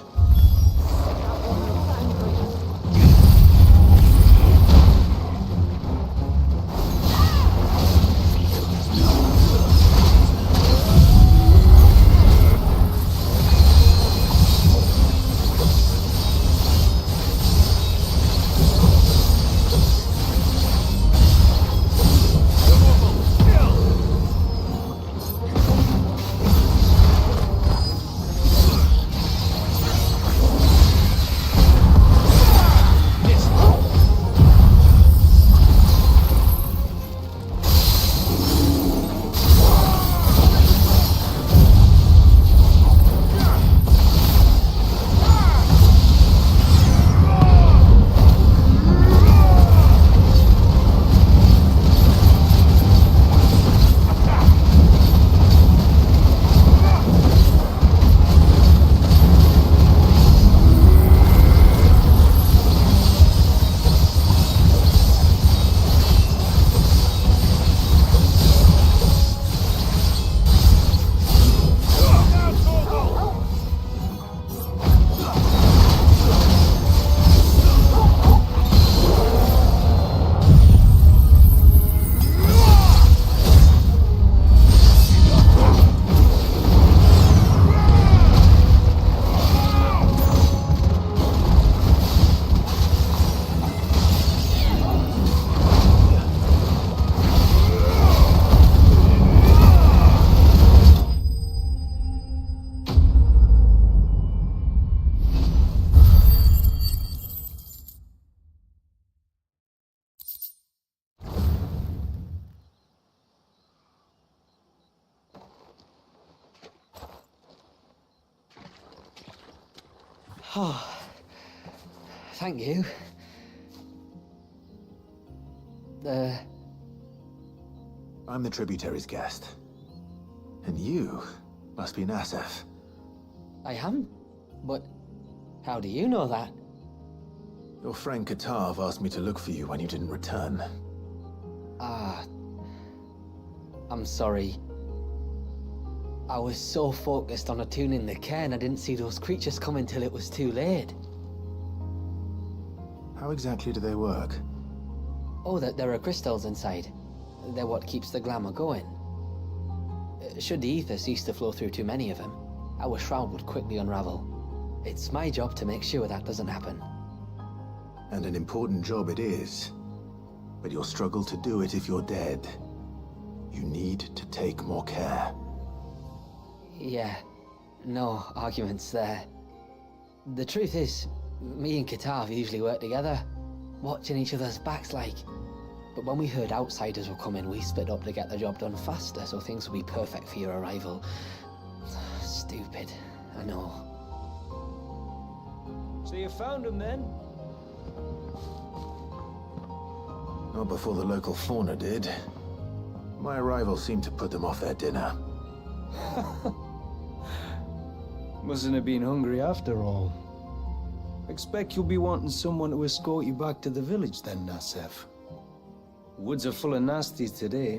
Oh, thank you. I'm the tributary's guest. And you must be Nassef. I am? But how do you know that? Your friend Katav asked me to look for you when you didn't return. Ah, I'm sorry. I was so focused on attuning the cairn, I didn't see those creatures come until it was too late. How exactly do they work? Oh, there are crystals inside. They're what keeps the glamour going. Should the ether cease to flow through too many of them, our shroud would quickly unravel. It's my job to make sure that doesn't happen. And an important job it is. But you'll struggle to do it if you're dead. You need to take more care. Yeah, no arguments there. The truth is, me and Katav usually work together, watching each other's backs like. But when we heard outsiders were coming, we split up to get the job done faster so things would be perfect for your arrival. Stupid, I know. So you found him then? Not before the local fauna did. My arrival seemed to put them off their dinner. Mustn't have been hungry after all. Expect you'll be wanting someone to escort you back to the village then, Nassef. Woods are full of nasties today.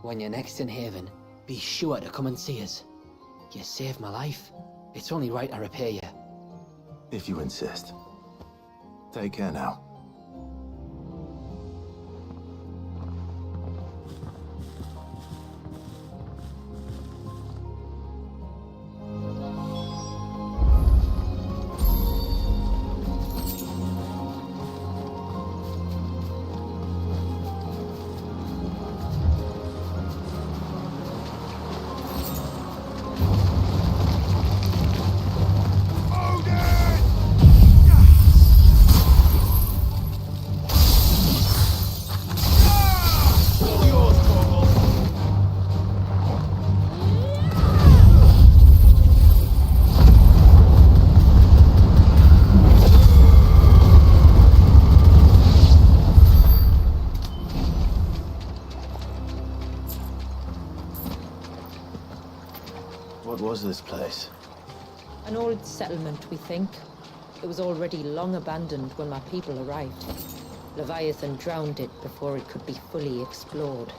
When you're next in Haven, be sure to come and see us. You saved my life. It's only right I repay you. If you insist. Take care now. What was this place? An old settlement, we think. It was already long abandoned when my people arrived. Leviathan drowned it before it could be fully explored.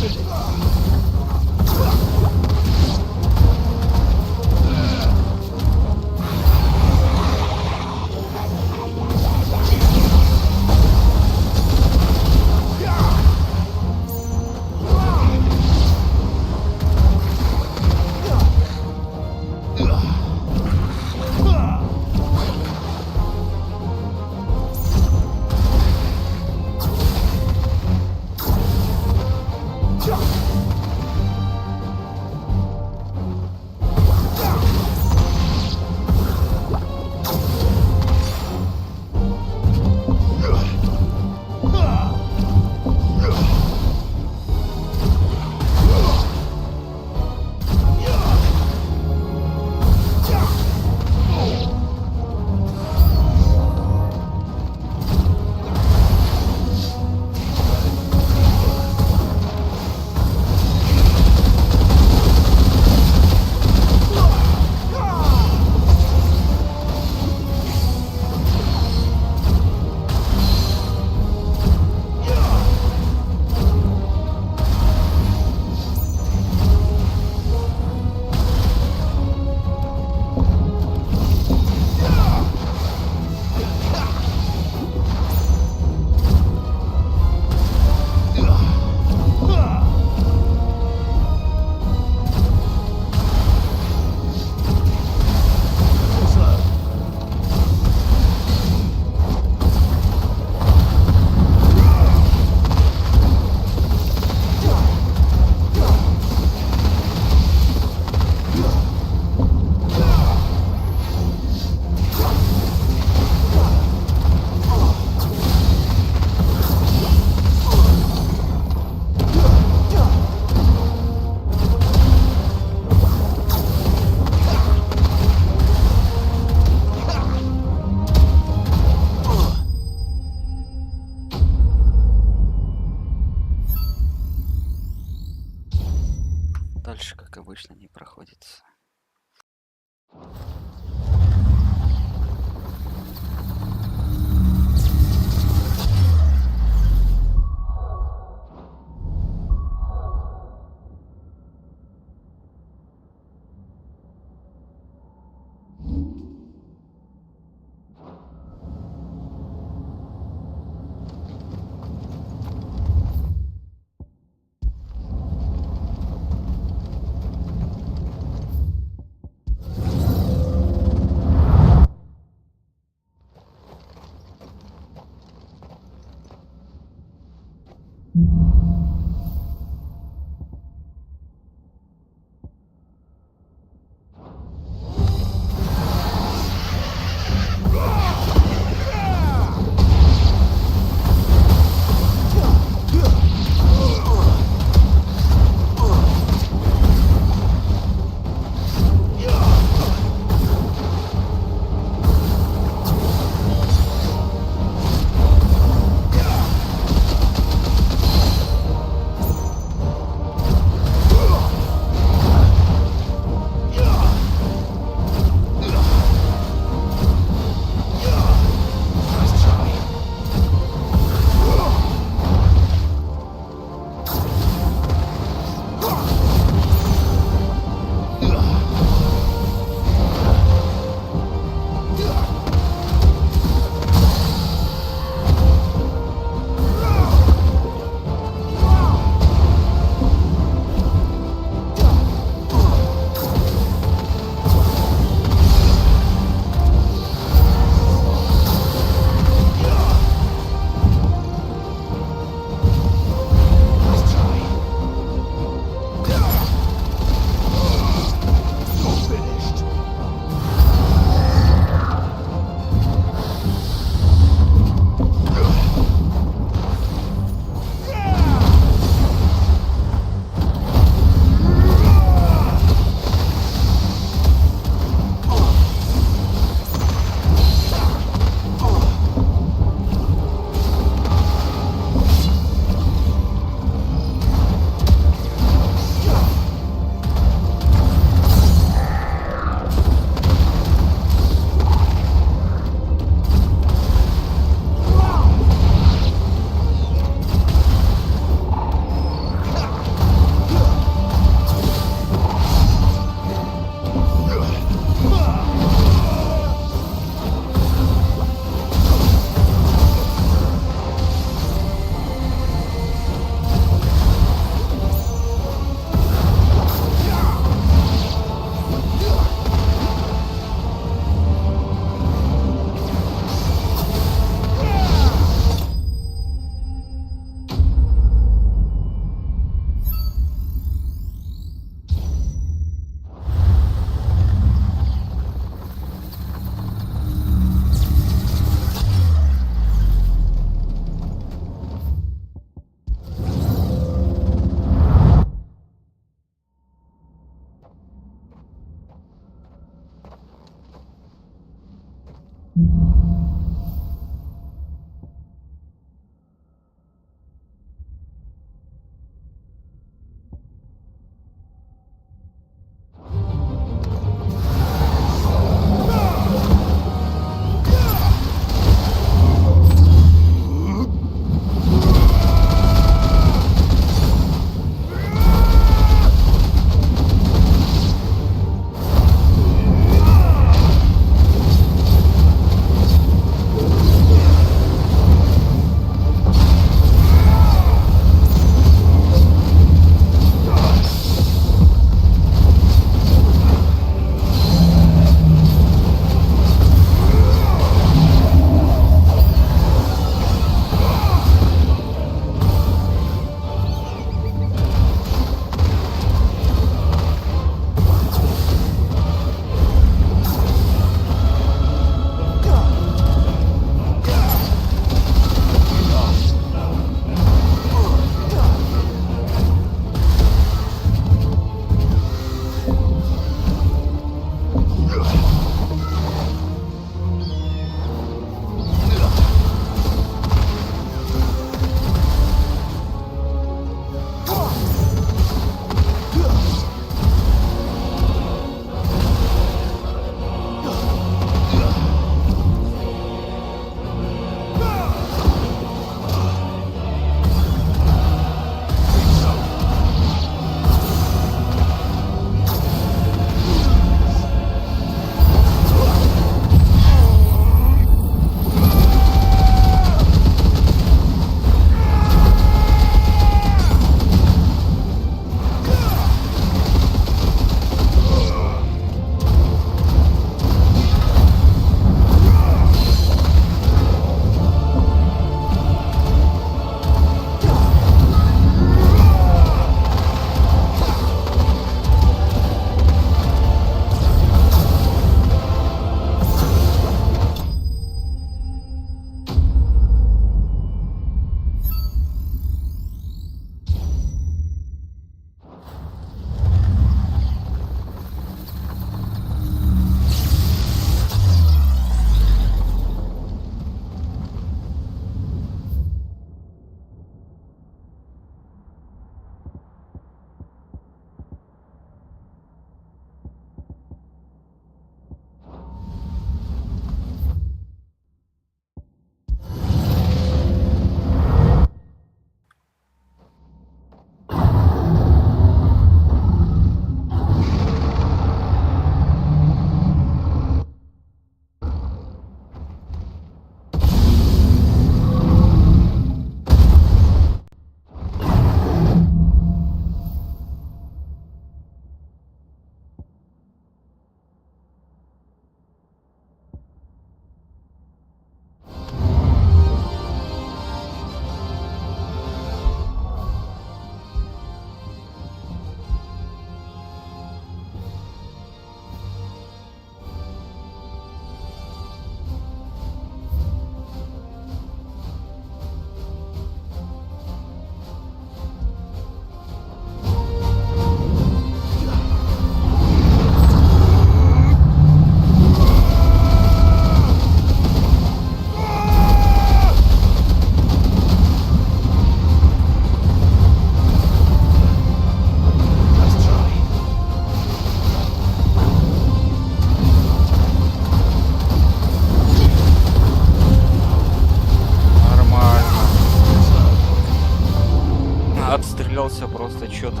отстрелялся просто четко.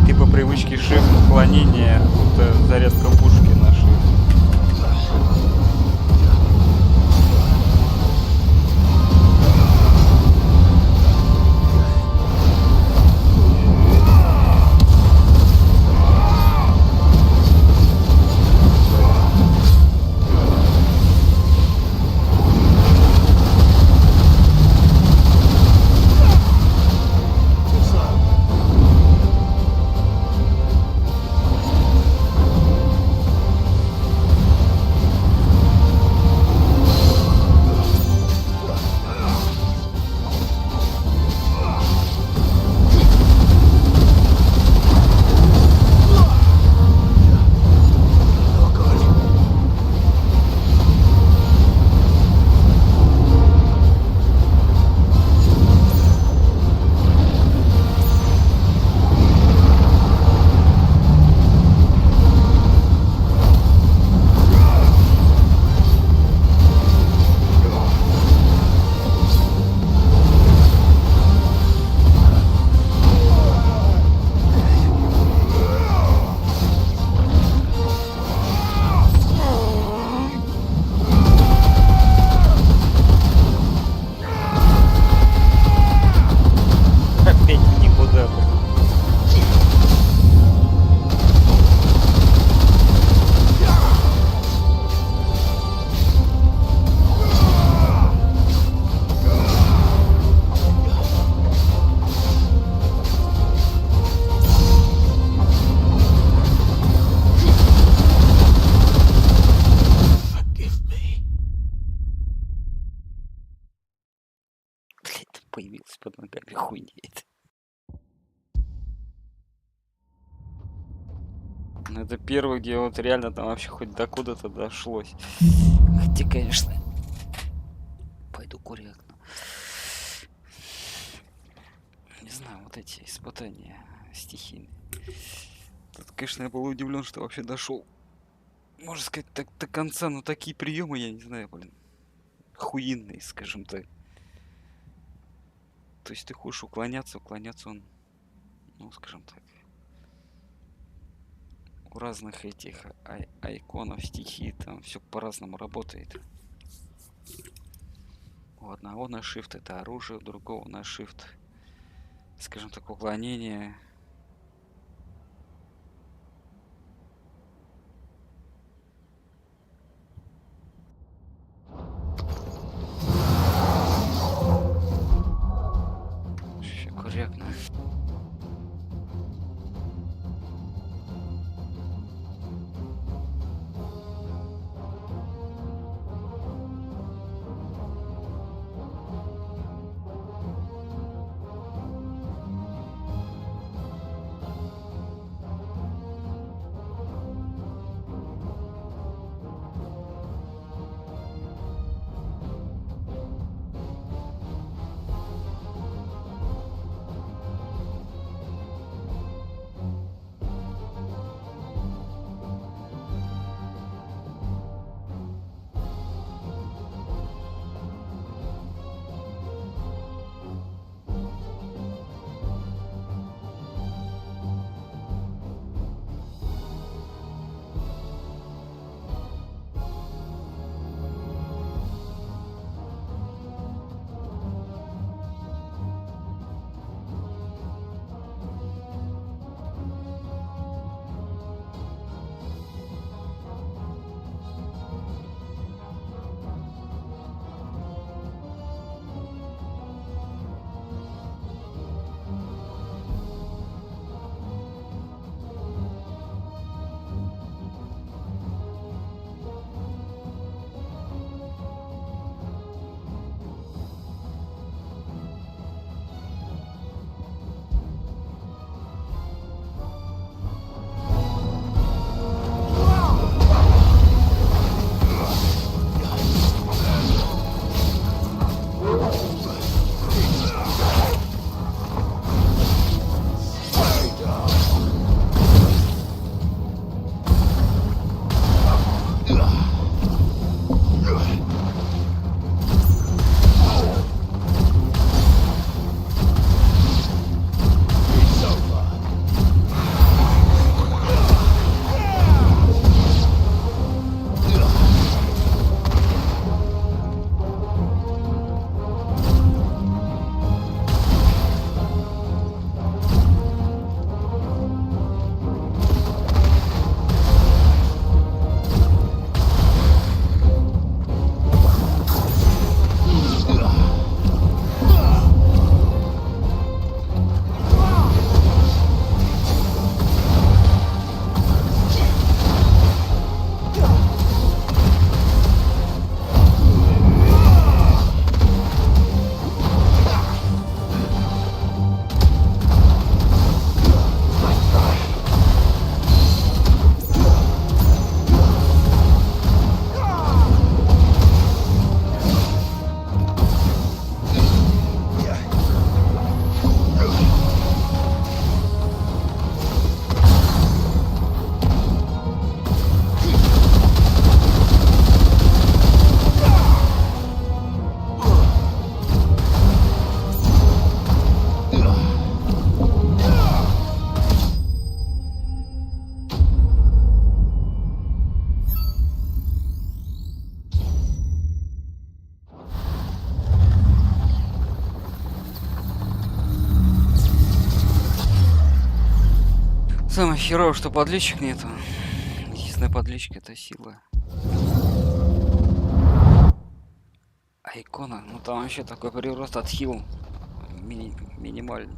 Ты по привычке shift уклонение, это зарядка пушки нашей. Ну, это первый, где вот реально там вообще хоть до куда-то дошлось. Хотя, конечно, пойду корректно. Не знаю, вот эти испытания стихийные. Тут, конечно, я был удивлен, что вообще дошел. Можно сказать, так до конца, но такие приемы, я не знаю, блин, хуинные, скажем так. То есть ты хочешь уклоняться он, ну, скажем так, у разных этих айконов, стихий, там все по-разному работает. У одного на shift это оружие, у другого на shift, скажем так, уклонение. Все корректно. Самое херовое, что подлечек нету. Единственная подлечка — это сила. А икона, ну там вообще такой прирост от хил минимальный.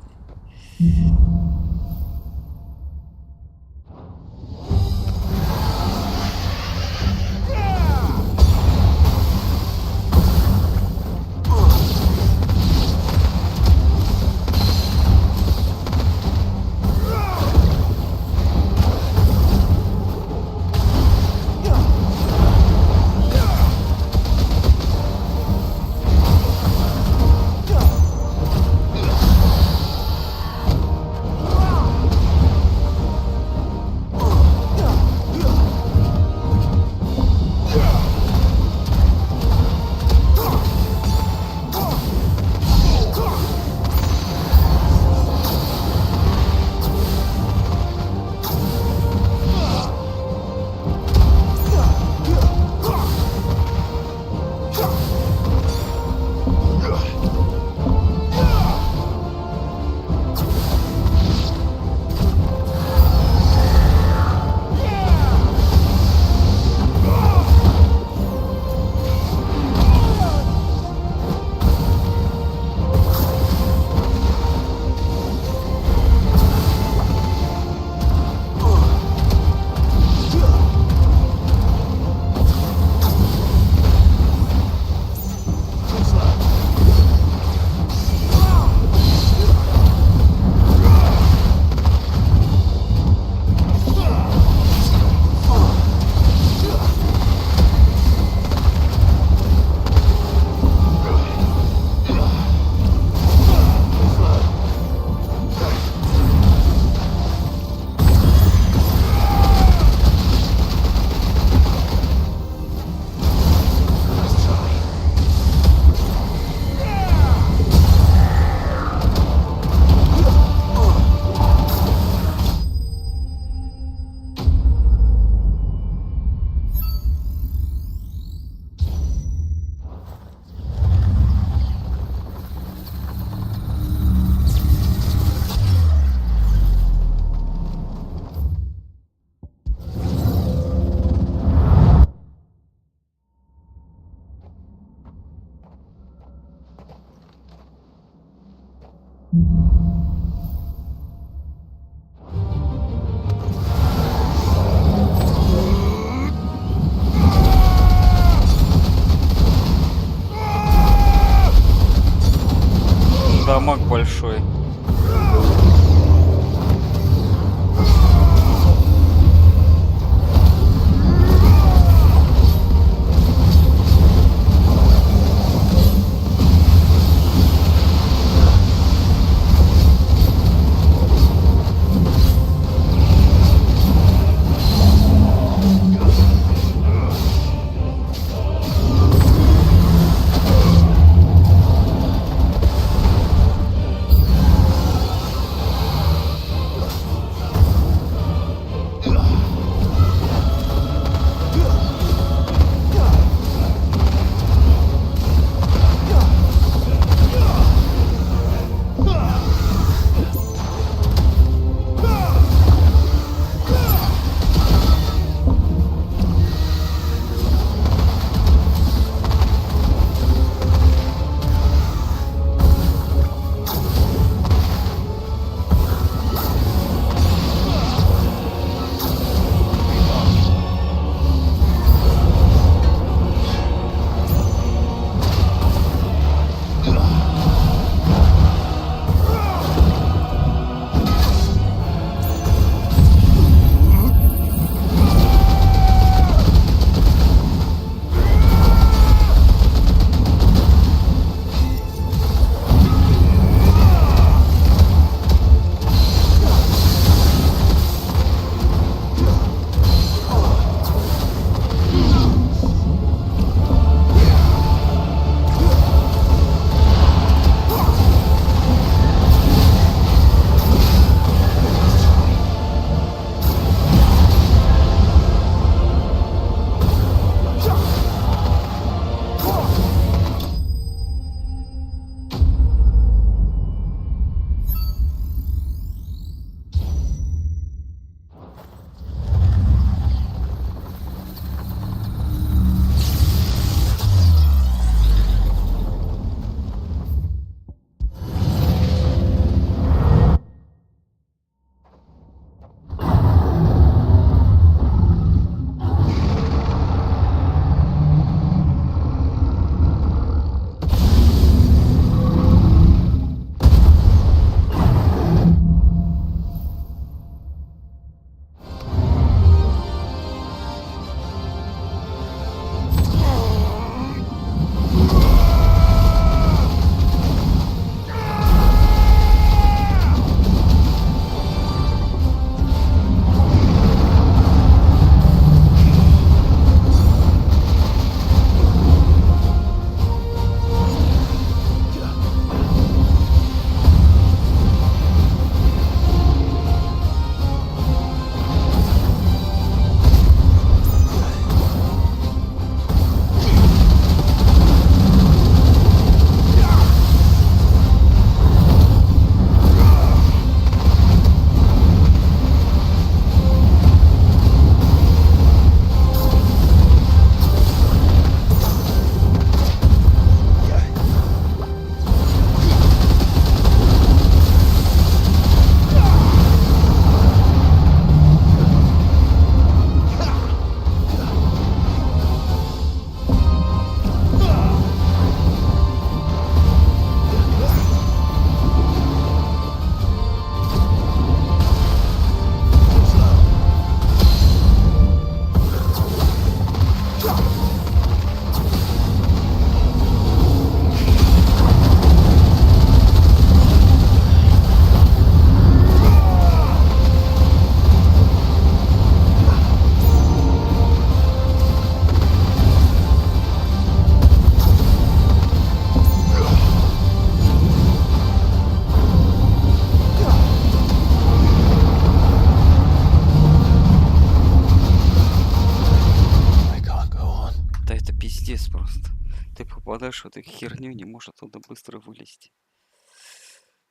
попадаешь в эту херню, не можешь оттуда быстро вылезти.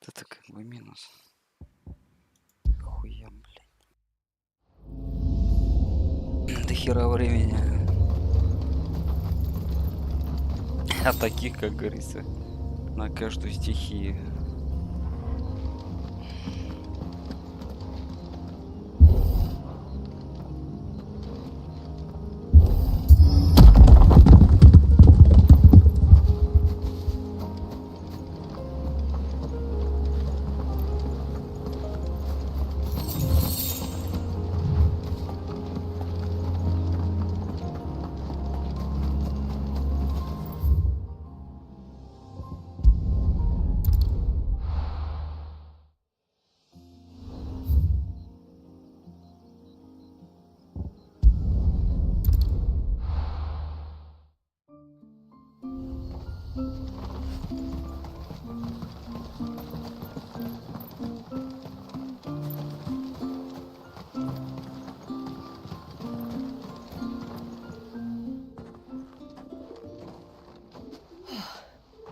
Это как бы минус. Хуя, блядь. До хера времени. А таких, как говорится, на каждую стихию.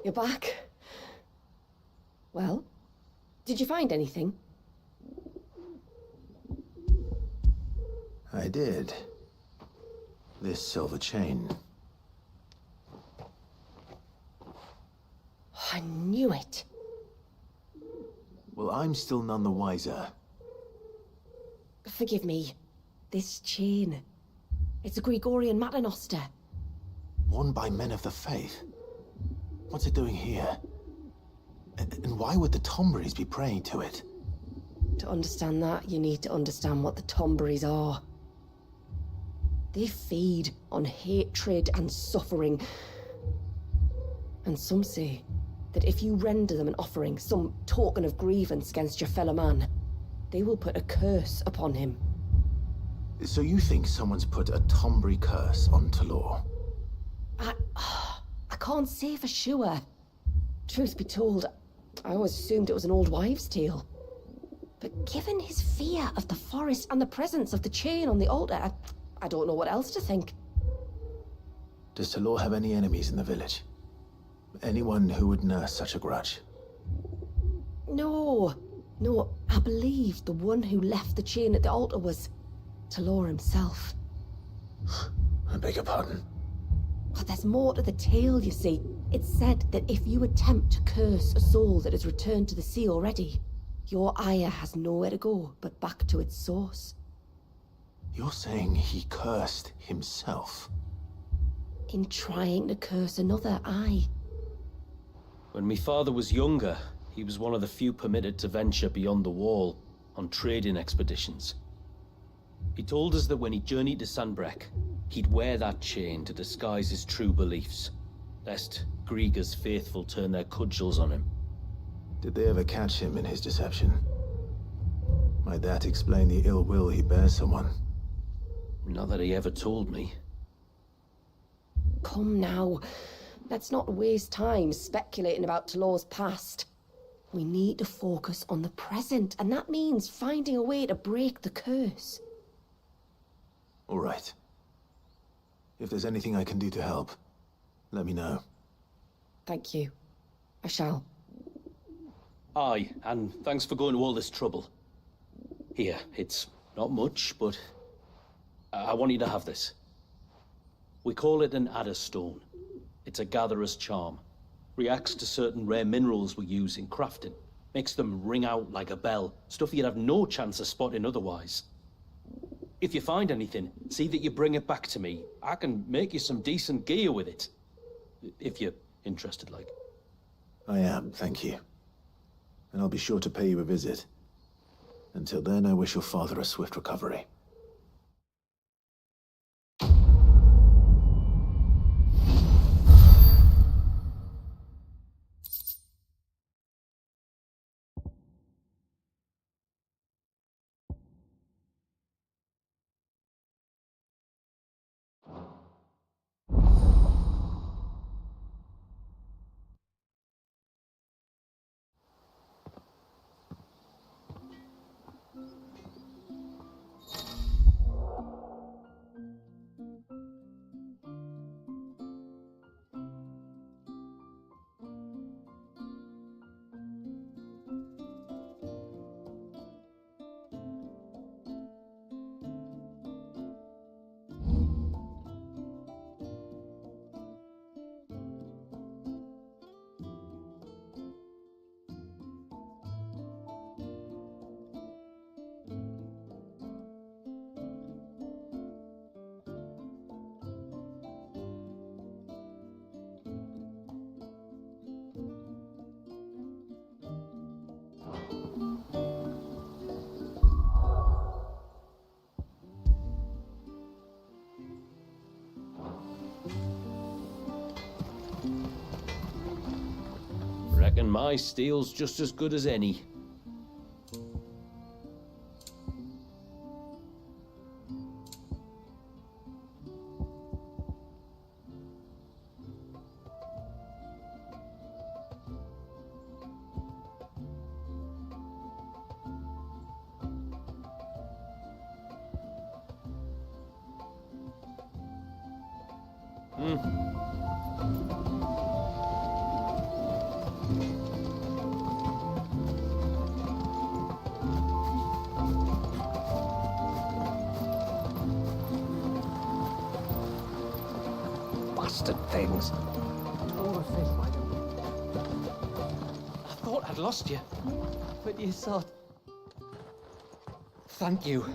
You're back. Well, did you find anything? I did. This silver chain. I knew it. Well, I'm still none the wiser. Forgive me. This chain. It's a Gregorian Maternoster. Worn by men of the faith. What's it doing here? And why would the Tomberries be praying to it? To understand that, you need to understand what the Tomberries are. They feed on hatred and suffering. And some say that if you render them an offering, some token of grievance against your fellow man, they will put a curse upon him. So you think someone's put a Tomberry curse on Talor? I can't say for sure. Truth be told, I always assumed it was an old wives' tale. But given his fear of the forest and the presence of the chain on the altar, I don't know what else to think. Does Talor have any enemies in the village? Anyone who would nurse such a grudge? No, I believe the one who left the chain at the altar was Talor himself. I beg your pardon? But there's more to the tale, you see. It's said that if you attempt to curse a soul that has returned to the sea already, your ire has nowhere to go but back to its source. You're saying he cursed himself? In trying to curse another, aye. When my father was younger, he was one of the few permitted to venture beyond the wall on trading expeditions. He told us that when he journeyed to Sanbreque, he'd wear that chain to disguise his true beliefs, lest Griega's faithful turn their cudgels on him. Did they ever catch him in his deception? Might that explain the ill will he bears someone? Not that he ever told me. Come now. Let's not waste time speculating about Talor's past. We need to focus on the present, and that means finding a way to break the curse. All right. If there's anything I can do to help, let me know. Thank you. I shall. Aye, and thanks for going to all this trouble. Here, it's not much, but I want you to have this. We call it an adder stone. It's a gatherer's charm. Reacts to certain rare minerals we use in crafting. Makes them ring out like a bell. Stuff you'd have no chance of spotting otherwise. If you find anything, see that you bring it back to me. I can make you some decent gear with it. If you're interested, like. I am, thank you. And I'll be sure to pay you a visit. Until then, I wish your father a swift recovery. reckon my steel's just as good as any. Bastard things. I thought I'd lost you, but you thought. Thank you.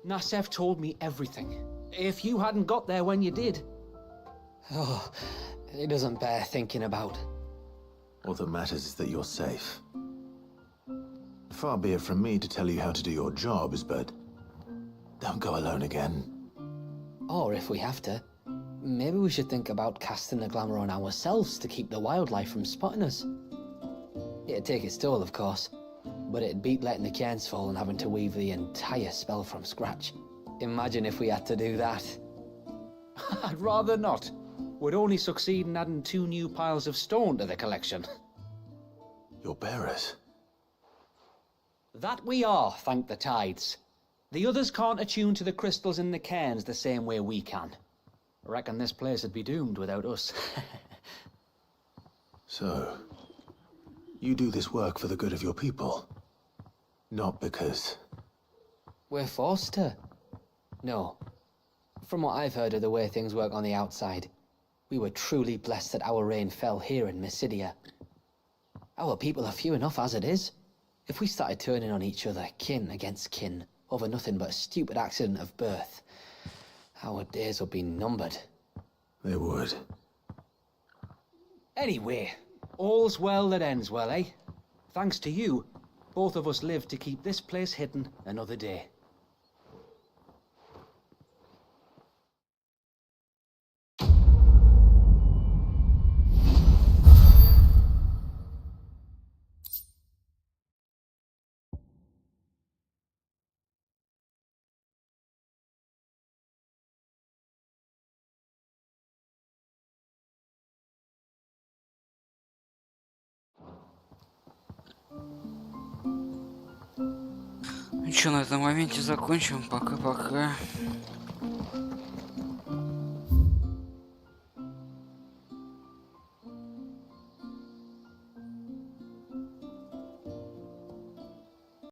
Nassef told me everything. If you hadn't got there when you did. Oh, it doesn't bear thinking about. All that matters is that you're safe. Far be it from me to tell you how to do your jobs, but don't go alone again. Or if we have to, maybe we should think about casting the glamour on ourselves to keep the wildlife from spotting us. It'd take its toll, of course, but it'd beat letting the cairns fall and having to weave the entire spell from scratch. Imagine if we had to do that. I'd rather not. Would only succeed in adding 2 new piles of stone to the collection. Your bearers? That we are, thank the tides. The others can't attune to the crystals in the cairns the same way we can. I reckon this place would be doomed without us. So, you do this work for the good of your people? Not because... We're forced to. No. From what I've heard of the way things work on the outside, we were truly blessed that our rain fell here in Mysidia. Our people are few enough as it is. If we started turning on each other, kin against kin, over nothing but a stupid accident of birth, our days would be numbered. They would. Anyway, all's well that ends well, eh? Thanks to you, both of us lived to keep this place hidden another day. Ну что, на этом моменте закончим. Пока-пока.